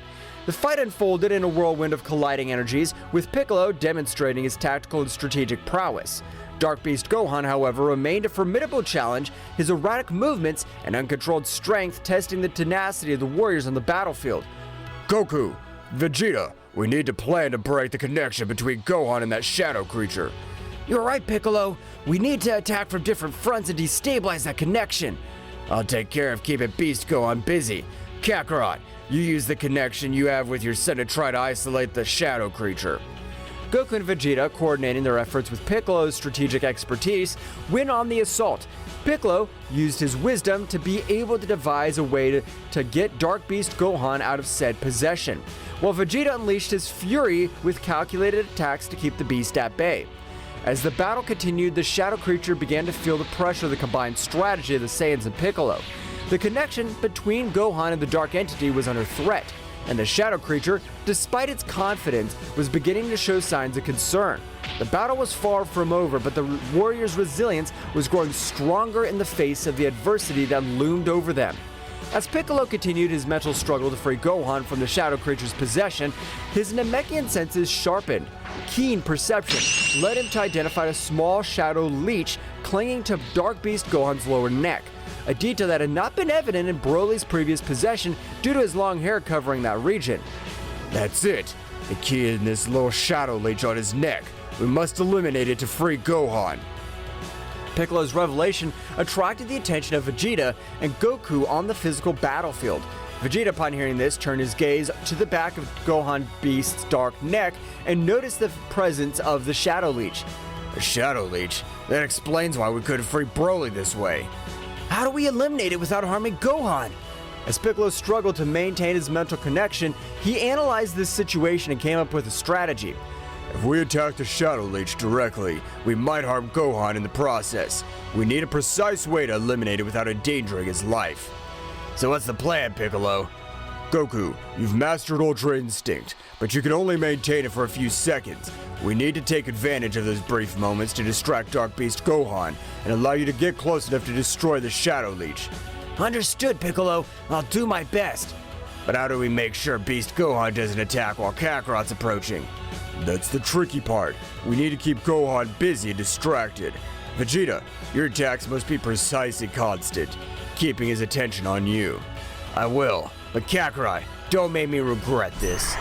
The fight unfolded in a whirlwind of colliding energies, with Piccolo demonstrating his tactical and strategic prowess. Dark Beast Gohan, however, remained a formidable challenge, his erratic movements and uncontrolled strength testing the tenacity of the warriors on the battlefield. Goku, Vegeta, we need to plan to break the connection between Gohan and that shadow creature. You're right, Piccolo. We need to attack from different fronts and destabilize that connection. I'll take care of keeping Beast Gohan busy. Kakarot, you use the connection you have with your son to try to isolate the shadow creature. Goku and Vegeta, coordinating their efforts with Piccolo's strategic expertise, went on the assault. Piccolo used his wisdom to be able to devise a way to get Dark Beast Gohan out of said possession, while Vegeta unleashed his fury with calculated attacks to keep the beast at bay. As the battle continued, the shadow creature began to feel the pressure of the combined strategy of the Saiyans and Piccolo. The connection between Gohan and the dark entity was under threat, and the shadow creature, despite its confidence, was beginning to show signs of concern. The battle was far from over, but the warriors' resilience was growing stronger in the face of the adversity that loomed over them. As Piccolo continued his mental struggle to free Gohan from the shadow creature's possession, his Namekian senses sharpened. Keen perception led him to identify a small shadow leech clinging to Dark Beast Gohan's lower neck, a detail that had not been evident in Broly's previous possession due to his long hair covering that region. That's it. The key in this little shadow leech on his neck. We must eliminate it to free Gohan. Piccolo's revelation attracted the attention of Vegeta and Goku on the physical battlefield. Vegeta, upon hearing this, turned his gaze to the back of Gohan Beast's dark neck and noticed the presence of the Shadow Leech. A Shadow Leech? That explains why we couldn't free Broly this way. How do we eliminate it without harming Gohan? As Piccolo struggled to maintain his mental connection, he analyzed this situation and came up with a strategy. If we attack the Shadow Leech directly, we might harm Gohan in the process. We need a precise way to eliminate it without endangering his life. So what's the plan, Piccolo? Goku, you've mastered Ultra Instinct, but you can only maintain it for a few seconds. We need to take advantage of those brief moments to distract Dark Beast Gohan and allow you to get close enough to destroy the Shadow Leech. Understood, Piccolo. I'll do my best. But how do we make sure Beast Gohan doesn't attack while Kakarot's approaching? That's the tricky part. We need to keep Gohan busy and distracted. Vegeta, your attacks must be precise and constant, keeping his attention on you. I will, but Kakarot, don't make me regret this.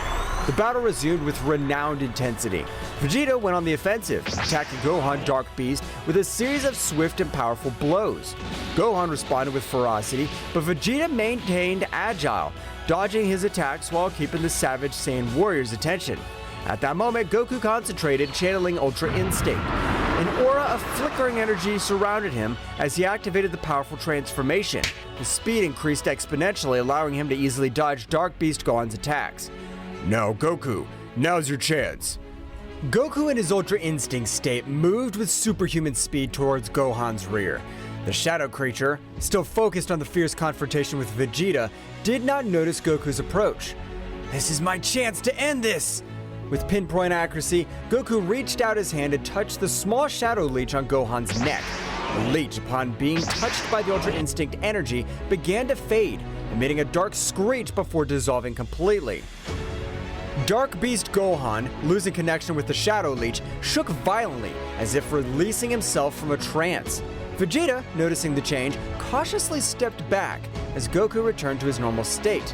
The battle resumed with renowned intensity. Vegeta went on the offensive, attacking Gohan Dark Beast with a series of swift and powerful blows. Gohan responded with ferocity, but Vegeta maintained agile, dodging his attacks while keeping the savage Saiyan warrior's attention. At that moment, Goku concentrated, channeling Ultra Instinct. An aura of flickering energy surrounded him as he activated the powerful transformation. His speed increased exponentially, allowing him to easily dodge Dark Beast Gohan's attacks. Now, Goku, now's your chance. Goku in his Ultra Instinct state moved with superhuman speed towards Gohan's rear. The shadow creature, still focused on the fierce confrontation with Vegeta, did not notice Goku's approach. This is my chance to end this! With pinpoint accuracy, Goku reached out his hand and touched the small shadow leech on Gohan's neck. The leech, upon being touched by the Ultra Instinct energy, began to fade, emitting a dark screech before dissolving completely. Dark Beast Gohan, losing connection with the shadow leech, shook violently, as if releasing himself from a trance. Vegeta, noticing the change, cautiously stepped back as Goku returned to his normal state.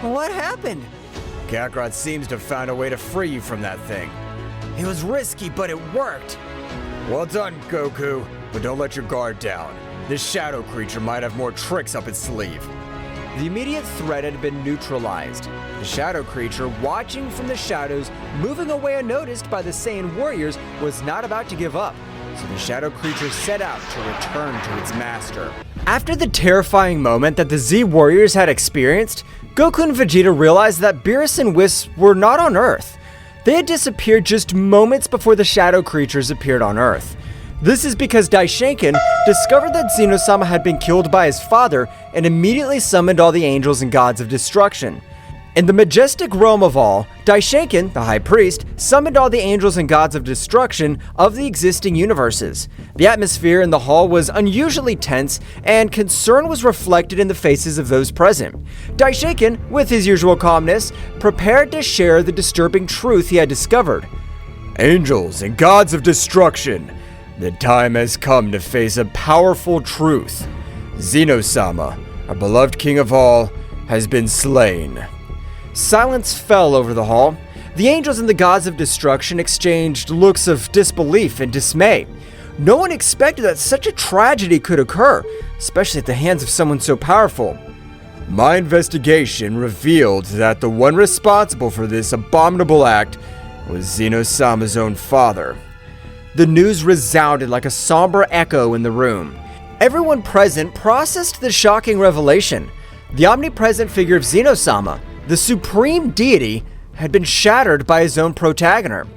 What happened? Kakarot seems to have found a way to free you from that thing. It was risky, but it worked. Well done, Goku, but don't let your guard down. This shadow creature might have more tricks up its sleeve. The immediate threat had been neutralized. The shadow creature, watching from the shadows, moving away unnoticed by the Saiyan warriors, was not about to give up. So the shadow creature set out to return to its master. After the terrifying moment that the Z warriors had experienced, Goku and Vegeta realized that Beerus and Whis were not on Earth. They had disappeared just moments before the shadow creatures appeared on Earth. This is because Daishinkan discovered that Zeno-sama had been killed by his father and immediately summoned all the angels and gods of destruction. In the majestic realm of all, Daishinkan, the high priest, summoned all the angels and gods of destruction of the existing universes. The atmosphere in the hall was unusually tense, and concern was reflected in the faces of those present. Daishinkan, with his usual calmness, prepared to share the disturbing truth he had discovered. Angels and gods of destruction, the time has come to face a powerful truth. Zeno-sama, our beloved king of all, has been slain. Silence fell over the hall. The angels and the gods of destruction exchanged looks of disbelief and dismay. No one expected that such a tragedy could occur, especially at the hands of someone so powerful. My investigation revealed that the one responsible for this abominable act was Zeno-sama's own father. The news resounded like a somber echo in the room. Everyone present processed the shocking revelation. The omnipresent figure of Zeno-sama, the supreme deity, had been shattered by his own protagonist.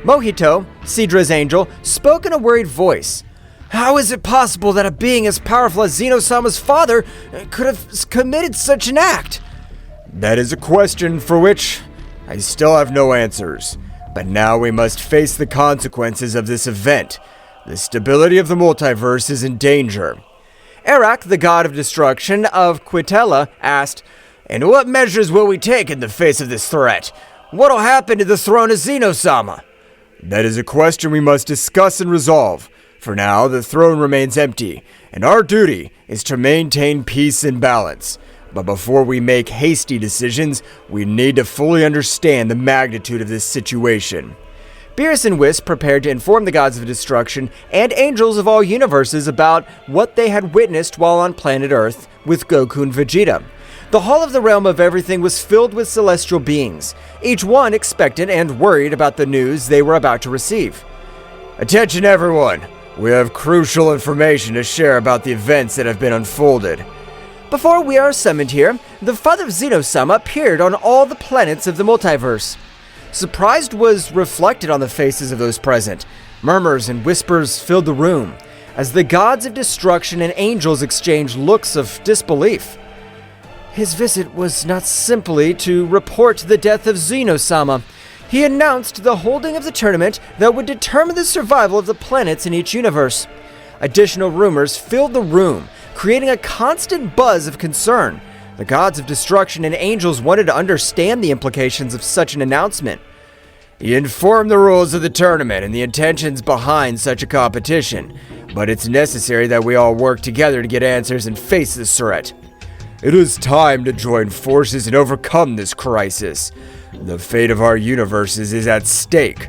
Mohito, Sidra's angel, spoke in a worried voice. How is it possible that a being as powerful as Zeno-sama's father could have committed such an act? That is a question for which I still have no answers. But now we must face the consequences of this event. The stability of the multiverse is in danger. Arak, the god of destruction of Quitella, asked, "And what measures will we take in the face of this threat? What'll happen to the throne of Zeno-sama?" That is a question we must discuss and resolve. For now, the throne remains empty, and our duty is to maintain peace and balance. But before we make hasty decisions, we need to fully understand the magnitude of this situation. Beerus and Whis prepared to inform the gods of destruction and angels of all universes about what they had witnessed while on planet Earth with Goku and Vegeta. The Hall of the Realm of Everything was filled with celestial beings, each one expectant and worried about the news they were about to receive. Attention everyone! We have crucial information to share about the events that have been unfolded. Before we are summoned here, the father of Zeno-sama appeared on all the planets of the multiverse. Surprise was reflected on the faces of those present. Murmurs and whispers filled the room, as the gods of destruction and angels exchanged looks of disbelief. His visit was not simply to report the death of Zeno-sama. He announced the holding of the tournament that would determine the survival of the planets in each universe. Additional rumors filled the room, creating a constant buzz of concern. The gods of destruction and angels wanted to understand the implications of such an announcement. He informed the rules of the tournament and the intentions behind such a competition, but it's necessary that we all work together to get answers and face this threat. It is time to join forces and overcome this crisis. The fate of our universes is at stake.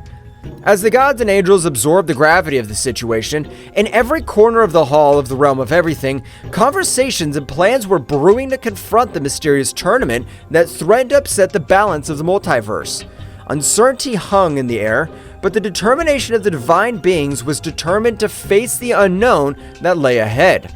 As the gods and angels absorbed the gravity of the situation, in every corner of the Hall of the Realm of Everything, conversations and plans were brewing to confront the mysterious tournament that threatened to upset the balance of the multiverse. Uncertainty hung in the air, but the determination of the divine beings was determined to face the unknown that lay ahead.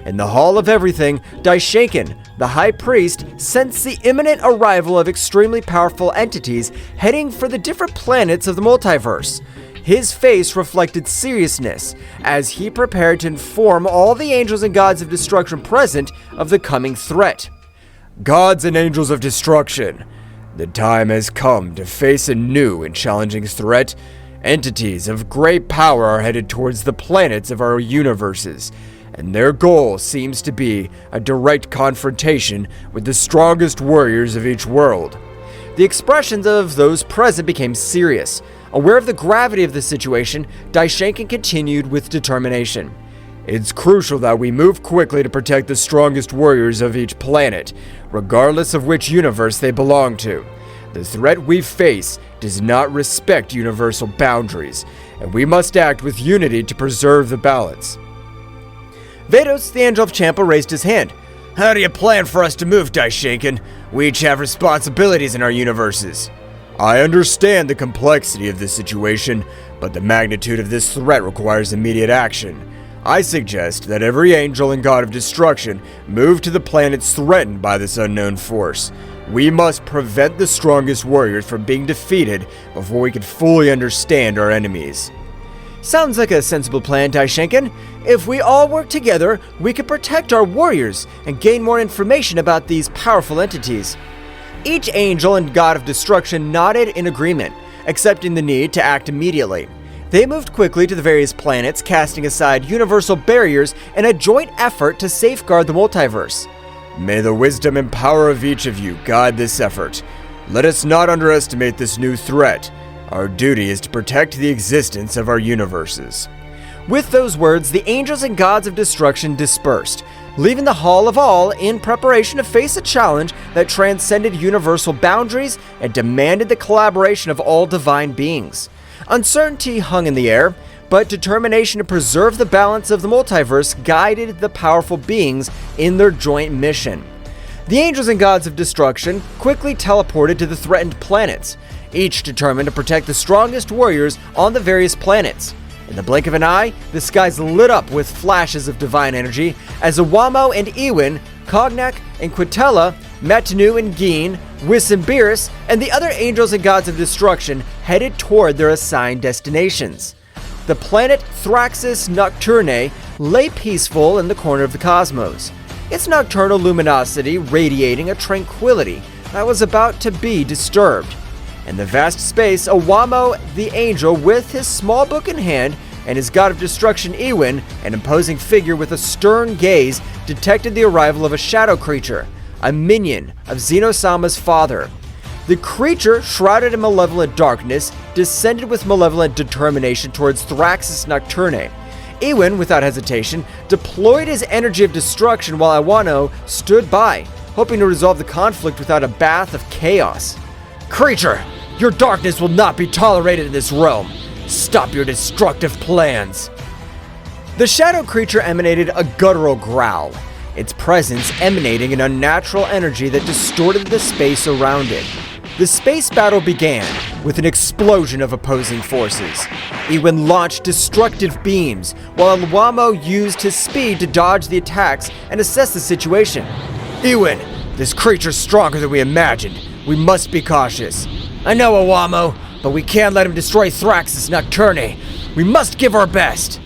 In the Hall of Everything, Daishinkan, the High Priest, sensed the imminent arrival of extremely powerful entities heading for the different planets of the multiverse. His face reflected seriousness as he prepared to inform all the angels and gods of destruction present of the coming threat. Gods and angels of destruction, the time has come to face a new and challenging threat. Entities of great power are headed towards the planets of our universes, and their goal seems to be a direct confrontation with the strongest warriors of each world. The expressions of those present became serious. Aware of the gravity of the situation, Daishinkan continued with determination. It's crucial that we move quickly to protect the strongest warriors of each planet, regardless of which universe they belong to. The threat we face does not respect universal boundaries, and we must act with unity to preserve the balance. Vados, the Angel of Champa, raised his hand. How do you plan for us to move, Daishinkan? We each have responsibilities in our universes. I understand the complexity of this situation, but the magnitude of this threat requires immediate action. I suggest that every angel and god of destruction move to the planets threatened by this unknown force. We must prevent the strongest warriors from being defeated before we can fully understand our enemies. Sounds like a sensible plan, Daishinkan. If we all work together, we can protect our warriors and gain more information about these powerful entities. Each angel and god of destruction nodded in agreement, accepting the need to act immediately. They moved quickly to the various planets, casting aside universal barriers in a joint effort to safeguard the multiverse. May the wisdom and power of each of you guide this effort. Let us not underestimate this new threat. Our duty is to protect the existence of our universes. With those words, the angels and gods of destruction dispersed, leaving the Hall of All in preparation to face a challenge that transcended universal boundaries and demanded the collaboration of all divine beings. Uncertainty hung in the air, but determination to preserve the balance of the multiverse guided the powerful beings in their joint mission. The angels and gods of destruction quickly teleported to the threatened planets, each determined to protect the strongest warriors on the various planets. In the blink of an eye, the skies lit up with flashes of divine energy as Awamo and Ewin, Cognac and Quitella, Matanu and Geen, Whis and Beerus, and the other angels and gods of destruction headed toward their assigned destinations. The planet Thraxis Nocturnae lay peaceful in the corner of the cosmos, its nocturnal luminosity radiating a tranquility that was about to be disturbed. In the vast space, Owamo, the angel, with his small book in hand, and his god of destruction Ewin, an imposing figure with a stern gaze, detected the arrival of a shadow creature, a minion of Zeno-sama's father. The creature, shrouded in malevolent darkness, descended with malevolent determination towards Thraxis Nocturne. Ewin, without hesitation, deployed his energy of destruction while Iwano stood by, hoping to resolve the conflict without a bath of chaos. "Creature, your darkness will not be tolerated in this realm. Stop your destructive plans." The shadow creature emanated a guttural growl, its presence emanating an unnatural energy that distorted the space around it. The space battle began with an explosion of opposing forces. Ewin launched destructive beams, while Owamo used his speed to dodge the attacks and assess the situation. "Ewin, this creature's stronger than we imagined. We must be cautious." "I know, Owamo, but we can't let him destroy Thraxis Nocturne. We must give our best."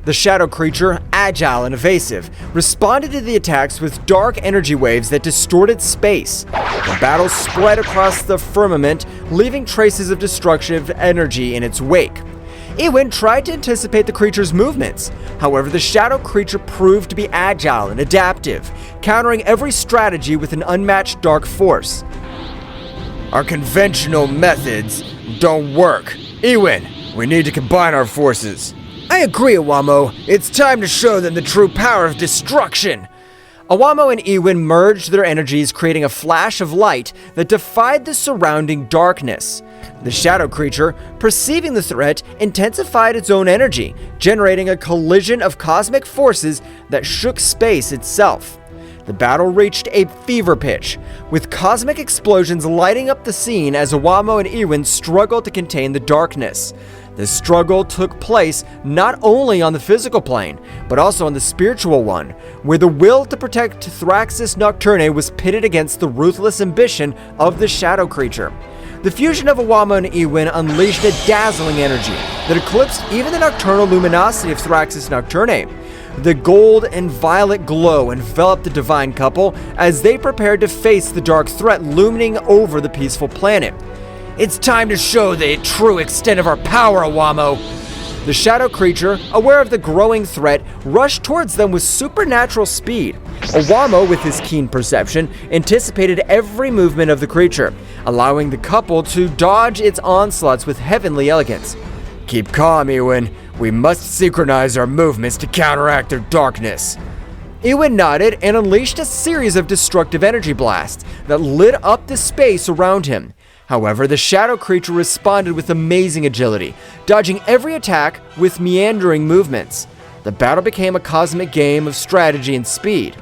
The shadow creature, agile and evasive, responded to the attacks with dark energy waves that distorted space. The battle spread across the firmament, leaving traces of destructive energy in its wake. Ewin tried to anticipate the creature's movements. However, the shadow creature proved to be agile and adaptive, countering every strategy with an unmatched dark force. "Our conventional methods don't work. Ewin, we need to combine our forces." "I agree, Owamo. It's time to show them the true power of destruction." Owamo and Ewin merged their energies, creating a flash of light that defied the surrounding darkness. The shadow creature, perceiving the threat, intensified its own energy, generating a collision of cosmic forces that shook space itself. The battle reached a fever pitch, with cosmic explosions lighting up the scene as Owamo and Ewin struggled to contain the darkness. The struggle took place not only on the physical plane, but also on the spiritual one, where the will to protect Thraxis Nocturne was pitted against the ruthless ambition of the shadow creature. The fusion of Owamo and Ewin unleashed a dazzling energy that eclipsed even the nocturnal luminosity of Thraxis Nocturne. The gold and violet glow enveloped the divine couple as they prepared to face the dark threat looming over the peaceful planet. "It's time to show the true extent of our power, Owamo." The shadow creature, aware of the growing threat, rushed towards them with supernatural speed. Owamo, with his keen perception, anticipated every movement of the creature, allowing the couple to dodge its onslaughts with heavenly elegance. "Keep calm, Ewin. We must synchronize our movements to counteract their darkness." Ewin nodded and unleashed a series of destructive energy blasts that lit up the space around him. However, the shadow creature responded with amazing agility, dodging every attack with meandering movements. The battle became a cosmic game of strategy and speed.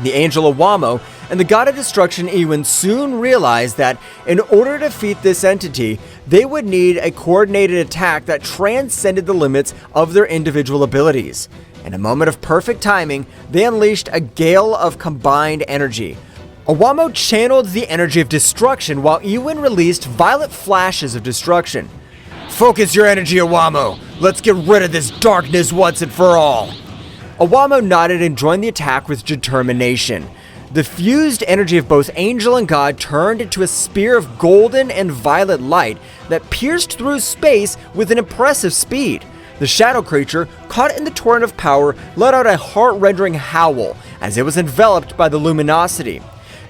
The angel Owamo and the god of destruction Ewin soon realized that in order to defeat this entity, they would need a coordinated attack that transcended the limits of their individual abilities. In a moment of perfect timing, they unleashed a gale of combined energy. Owamo channeled the energy of destruction while Ewin released violet flashes of destruction. "Focus your energy, Owamo. Let's get rid of this darkness once and for all." Owamo nodded and joined the attack with determination. The fused energy of both angel and god turned into a spear of golden and violet light that pierced through space with an impressive speed. The shadow creature, caught in the torrent of power, let out a heart-rending howl as it was enveloped by the luminosity.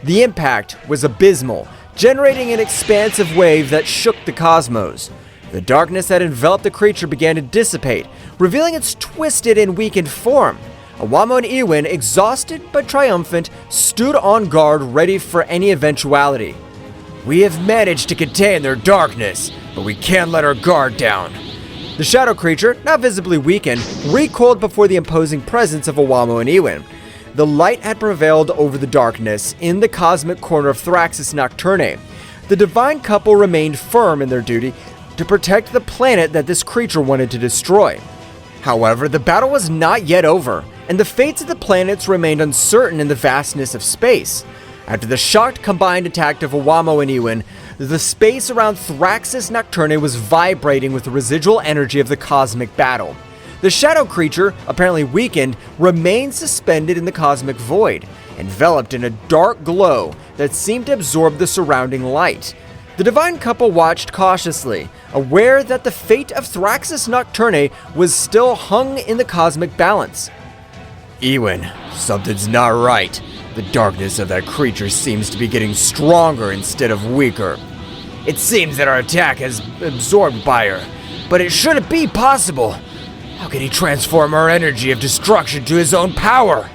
The impact was abysmal, generating an expansive wave that shook the cosmos. The darkness that enveloped the creature began to dissipate, revealing its twisted and weakened form. Owamo and Ewin, exhausted but triumphant, stood on guard ready for any eventuality. "We have managed to contain their darkness, but we can't let our guard down." The shadow creature, now visibly weakened, recoiled before the imposing presence of Owamo and Ewin. The light had prevailed over the darkness in the cosmic corner of Thraxis Nocturne. The divine couple remained firm in their duty to protect the planet that this creature wanted to destroy. However, the battle was not yet over, and the fates of the planets remained uncertain in the vastness of space. After the shocked combined attack of Owamo and Ewin, the space around Thraxis Nocturne was vibrating with the residual energy of the cosmic battle. The shadow creature, apparently weakened, remained suspended in the cosmic void. enveloped in a dark glow that seemed to absorb the surrounding light. The divine couple watched cautiously, aware that the fate of Thraxus Nocturne was still hung in the cosmic balance. Ewan, something's not right. The darkness of that creature seems to be getting stronger instead of weaker. It seems that our attack has absorbed by her, but it shouldn't be possible. How can he transform our energy of destruction to his own power?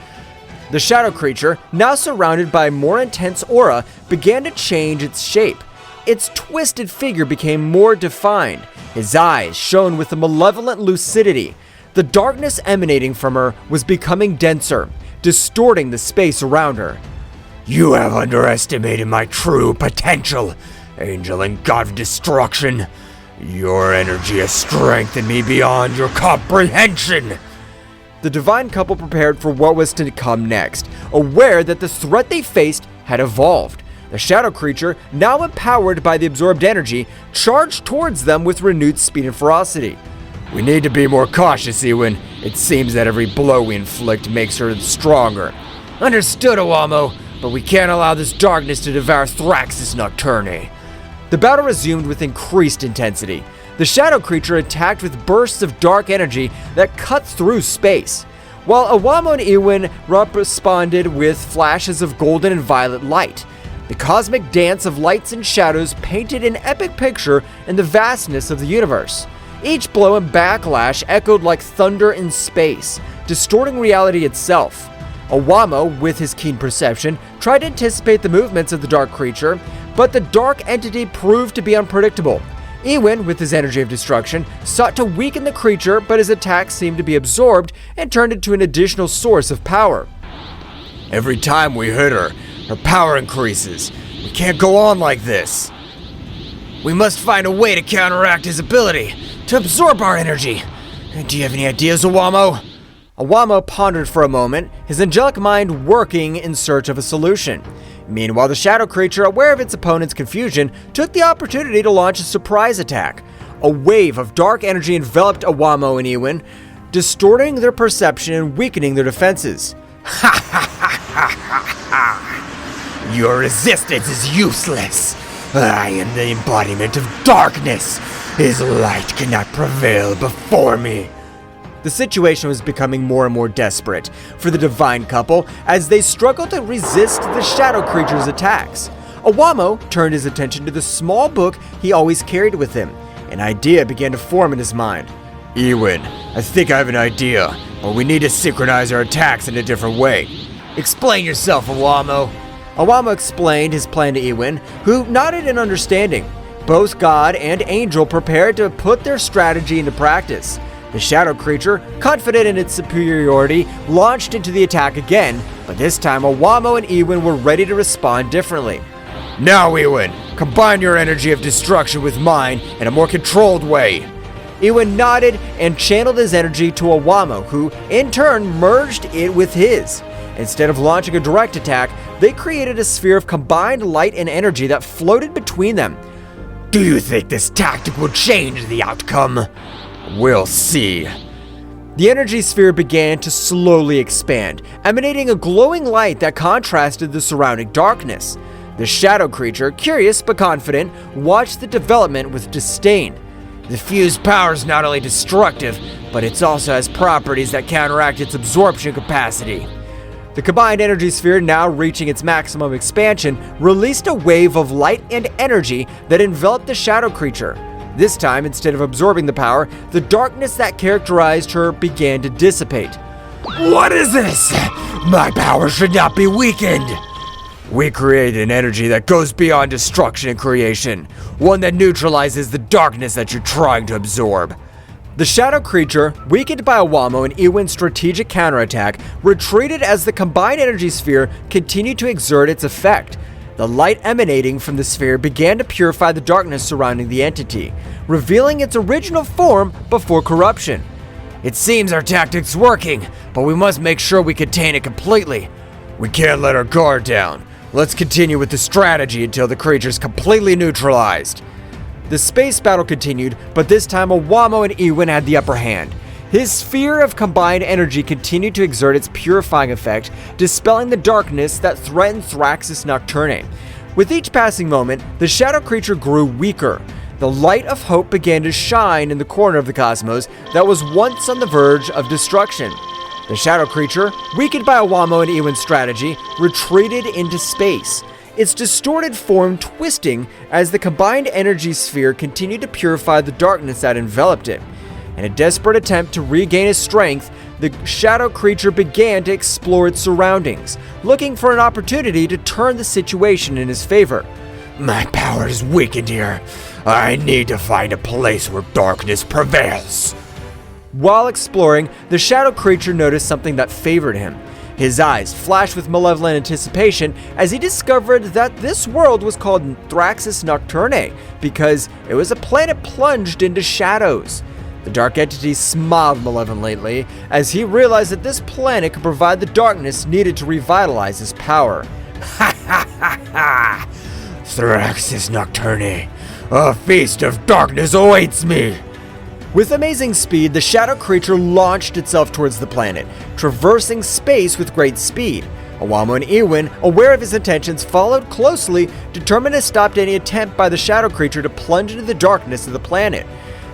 The shadow creature, now surrounded by a more intense aura, began to change its shape. Its twisted figure became more defined. His eyes shone with a malevolent lucidity. The darkness emanating from her was becoming denser, distorting the space around her. You have underestimated my true potential, angel and god of destruction. Your energy has strengthened me beyond your comprehension. The divine couple prepared for what was to come next, aware that the threat they faced had evolved. The shadow creature, now empowered by the absorbed energy, charged towards them with renewed speed and ferocity. We need to be more cautious, Ewan. It seems that every blow we inflict makes her stronger. Understood, Owamo, but we can't allow this darkness to devour Thraxus Nocturne. The battle resumed with increased intensity. The shadow creature attacked with bursts of dark energy that cut through space, while Owamo and Ewan responded with flashes of golden and violet light. The cosmic dance of lights and shadows painted an epic picture in the vastness of the universe. Each blow and backlash echoed like thunder in space, distorting reality itself. Owamo, with his keen perception, tried to anticipate the movements of the dark creature, but the dark entity proved to be unpredictable. Ewan, with his energy of destruction, sought to weaken the creature, but his attacks seemed to be absorbed and turned into an additional source of power. Every time we hit her, her power increases. We can't go on like this. We must find a way to counteract his ability to absorb our energy. Do you have any ideas, Owamo? Owamo pondered for a moment, his angelic mind working in search of a solution. Meanwhile, the shadow creature, aware of its opponent's confusion, took the opportunity to launch a surprise attack. A wave of dark energy enveloped Owamo and Ewan, distorting their perception and weakening their defenses. Ha ha ha ha ha ha! Your resistance is useless. I am the embodiment of darkness. His light cannot prevail before me. The situation was becoming more and more desperate for the divine couple as they struggled to resist the shadow creature's attacks. Owamo turned his attention to the small book he always carried with him. An idea began to form in his mind. Ewan, I think I have an idea, but we need to synchronize our attacks in a different way. Explain yourself, Owamo. Owamo explained his plan to Ewan, who nodded in understanding. Both God and Angel prepared to put their strategy into practice. The shadow creature, confident in its superiority, launched into the attack again, but this time Owamo and Ewan were ready to respond differently. Now, Ewan, combine your energy of destruction with mine in a more controlled way. Ewan nodded and channeled his energy to Owamo, who, in turn, merged it with his. Instead of launching a direct attack, they created a sphere of combined light and energy that floated between them. Do you think this tactic will change the outcome? We'll see. The energy sphere began to slowly expand, emanating a glowing light that contrasted the surrounding darkness. The shadow creature, curious but confident, watched the development with disdain. The fused power is not only destructive, but it also has properties that counteract its absorption capacity. The combined energy sphere, now reaching its maximum expansion, released a wave of light and energy that enveloped the shadow creature. This time, instead of absorbing the power, the darkness that characterized her began to dissipate. What is this? My power should not be weakened. We create an energy that goes beyond destruction and creation, one that neutralizes the darkness that you're trying to absorb. The shadow creature, weakened by Owamo and Ewan's strategic counterattack, retreated as the combined energy sphere continued to exert its effect. The light emanating from the sphere began to purify the darkness surrounding the entity, revealing its original form before corruption. It seems our tactic's working, but we must make sure we contain it completely. We can't let our guard down. Let's continue with the strategy until the creature's completely neutralized. The space battle continued, but this time Owamo and Ewan had the upper hand. His sphere of combined energy continued to exert its purifying effect, dispelling the darkness that threatened Thraxus Nocturne. With each passing moment, the shadow creature grew weaker. The light of hope began to shine in the corner of the cosmos that was once on the verge of destruction. The shadow creature, weakened by Awamo and Iwan's strategy, retreated into space, its distorted form twisting as the combined energy sphere continued to purify the darkness that enveloped it. In a desperate attempt to regain his strength, the shadow creature began to explore its surroundings, looking for an opportunity to turn the situation in his favor. My power is weakened here. I need to find a place where darkness prevails. While exploring, the shadow creature noticed something that favored him. His eyes flashed with malevolent anticipation as he discovered that this world was called Thraxus Nocturne because it was a planet plunged into shadows. The dark entity smiled malevolently as he realized that this planet could provide the darkness needed to revitalize his power. Ha ha ha ha! Thraxus Nocturne, a feast of darkness awaits me! With amazing speed, the shadow creature launched itself towards the planet, traversing space with great speed. Awamo and Iwan, aware of his intentions, followed closely, determined to stop any attempt by the shadow creature to plunge into the darkness of the planet.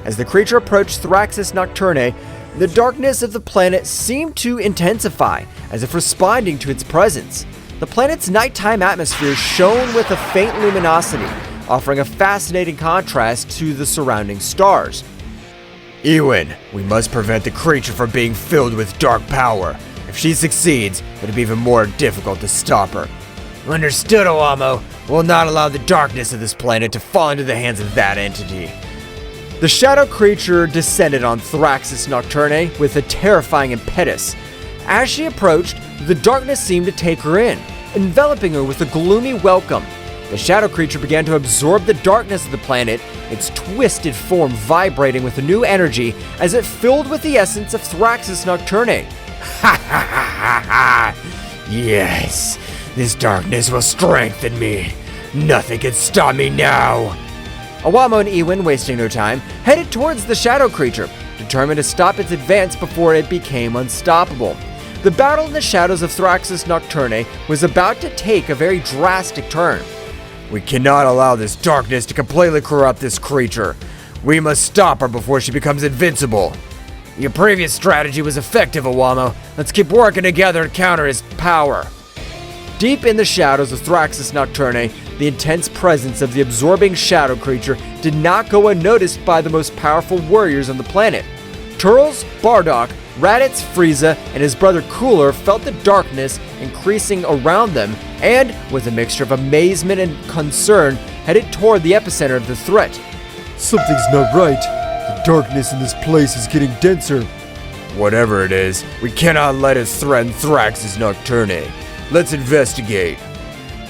As the creature approached Thraxus Nocturne, the darkness of the planet seemed to intensify, as if responding to its presence. The planet's nighttime atmosphere shone with a faint luminosity, offering a fascinating contrast to the surrounding stars. Iwan, we must prevent the creature from being filled with dark power. If she succeeds, it'll be even more difficult to stop her. Understood, Awamo. We'll not allow the darkness of this planet to fall into the hands of that entity. The shadow creature descended on Thraxus Nocturne with a terrifying impetus. As she approached, the darkness seemed to take her in, enveloping her with a gloomy welcome. The shadow creature began to absorb the darkness of the planet, its twisted form vibrating with a new energy as it filled with the essence of Thraxus Nocturne. Ha ha ha ha ha! Yes, this darkness will strengthen me. Nothing can stop me now. Awamo and Iwan, wasting no time, headed towards the shadow creature, determined to stop its advance before it became unstoppable. The battle in the shadows of Thraxus Nocturne was about to take a very drastic turn. We cannot allow this darkness to completely corrupt this creature. We must stop her before she becomes invincible. Your previous strategy was effective, Awamo. Let's keep working together to counter his power. Deep in the shadows of Thraxus Nocturne, the intense presence of the absorbing shadow creature did not go unnoticed by the most powerful warriors on the planet. Turles, Bardock, Raditz, Frieza, and his brother Cooler felt the darkness increasing around them and, with a mixture of amazement and concern, headed toward the epicenter of the threat. Something's not right. The darkness in this place is getting denser. Whatever it is, we cannot let it threaten Thraxus Nocturne. Let's investigate.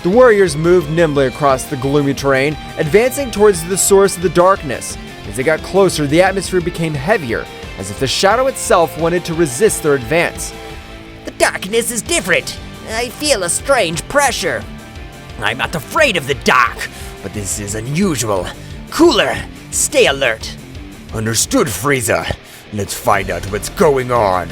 The warriors moved nimbly across the gloomy terrain, advancing towards the source of the darkness. As they got closer, the atmosphere became heavier, as if the shadow itself wanted to resist their advance. The darkness is different. I feel a strange pressure. I'm not afraid of the dark, but this is unusual. Cooler, stay alert. Understood, Frieza. Let's find out what's going on.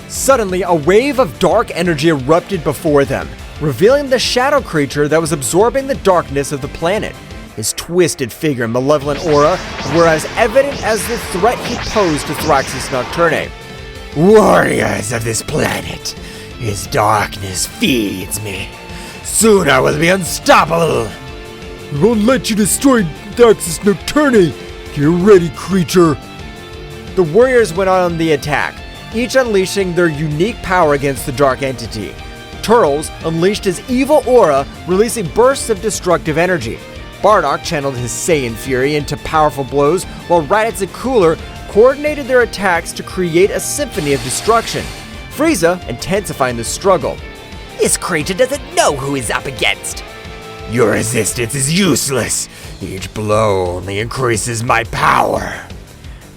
Suddenly, a wave of dark energy erupted before them, revealing the shadow creature that was absorbing the darkness of the planet. His twisted figure and malevolent aura were as evident as the threat he posed to Thraxus Nocturne. Warriors of this planet, his darkness feeds me. Soon I will be unstoppable. We won't let you destroy Thraxus Nocturne. Get ready, creature. The warriors went on the attack, each unleashing their unique power against the dark entity. Turles unleashed his evil aura, releasing bursts of destructive energy. Bardock channeled his Saiyan fury into powerful blows, while Raditz and Cooler coordinated their attacks to create a symphony of destruction. Frieza intensifying the struggle. This creature doesn't know who he's up against. Your resistance is useless. Each blow only increases my power.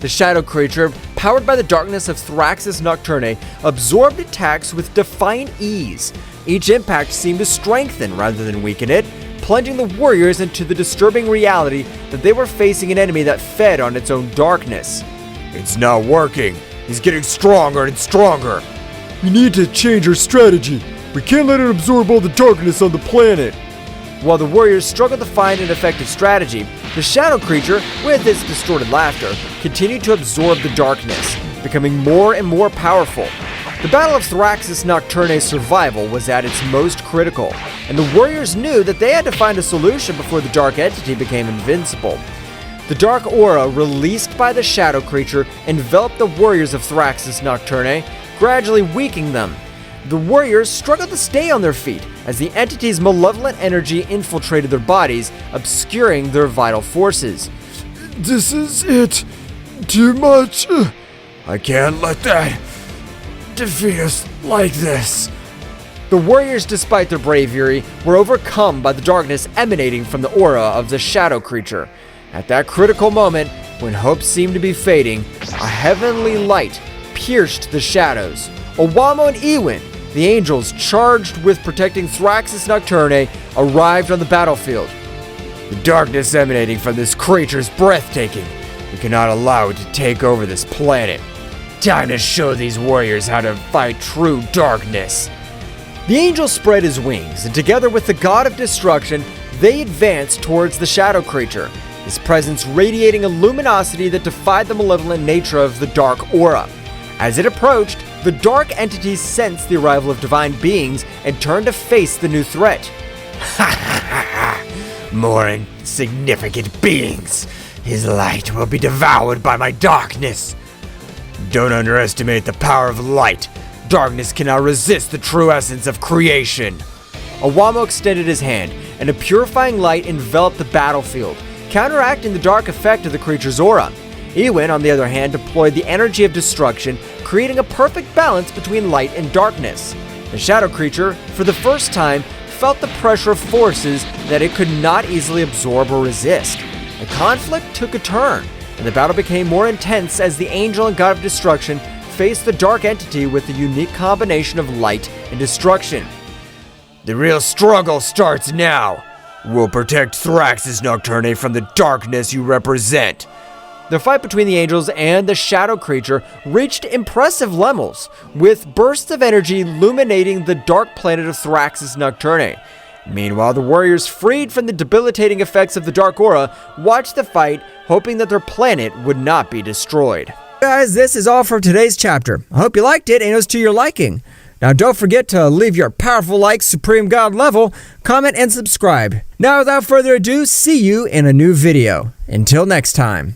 The shadow creature, powered by the darkness of Thraxus Nocturne, absorbed attacks with defiant ease. Each impact seemed to strengthen rather than weaken it, plunging the warriors into the disturbing reality that they were facing an enemy that fed on its own darkness. It's not working. He's getting stronger and stronger. We need to change our strategy. We can't let it absorb all the darkness on the planet. While the warriors struggled to find an effective strategy, the shadow creature, with its distorted laughter, continued to absorb the darkness, becoming more and more powerful. The Battle of Thraxis Nocturne's survival was at its most critical, and the warriors knew that they had to find a solution before the dark entity became invincible. The dark aura released by the shadow creature enveloped the warriors of Thraxis Nocturne, gradually weakening them. The warriors struggled to stay on their feet as the entity's malevolent energy infiltrated their bodies, obscuring their vital forces. This is it. Too much. I can't let that defeat us like this. The warriors, despite their bravery, were overcome by the darkness emanating from the aura of the shadow creature. At that critical moment, when hope seemed to be fading, a heavenly light pierced the shadows. Owamo and Ewin, the angels charged with protecting Thraxis Nocturne, arrived on the battlefield. The darkness emanating from this creature is breathtaking. We cannot allow it to take over this planet. Time to show these warriors how to fight true darkness. The angel spread his wings, and together with the god of destruction, they advanced towards the shadow creature, his presence radiating a luminosity that defied the malevolent nature of the dark aura. As it approached, the dark entities sensed the arrival of divine beings and turned to face the new threat. More insignificant beings. His light will be devoured by my darkness. Don't underestimate the power of light. Darkness cannot resist the true essence of creation. Owamo extended his hand, and a purifying light enveloped the battlefield, counteracting the dark effect of the creature's aura. Ewin, on the other hand, deployed the energy of destruction, creating a perfect balance between light and darkness. The shadow creature, for the first time, felt the pressure of forces that it could not easily absorb or resist. The conflict took a turn, and the battle became more intense as the angel and god of destruction faced the dark entity with a unique combination of light and destruction. The real struggle starts now. We'll protect Thraxis Nocturne from the darkness you represent. The fight between the angels and the shadow creature reached impressive levels, with bursts of energy illuminating the dark planet of Thraxis Nocturne. Meanwhile, the warriors, freed from the debilitating effects of the dark aura, watched the fight, hoping that their planet would not be destroyed. Guys, this is all for today's chapter. I hope you liked it and it was to your liking. Now don't forget to leave your powerful like Supreme God level, comment, and subscribe. Now without further ado, see you in a new video. Until next time.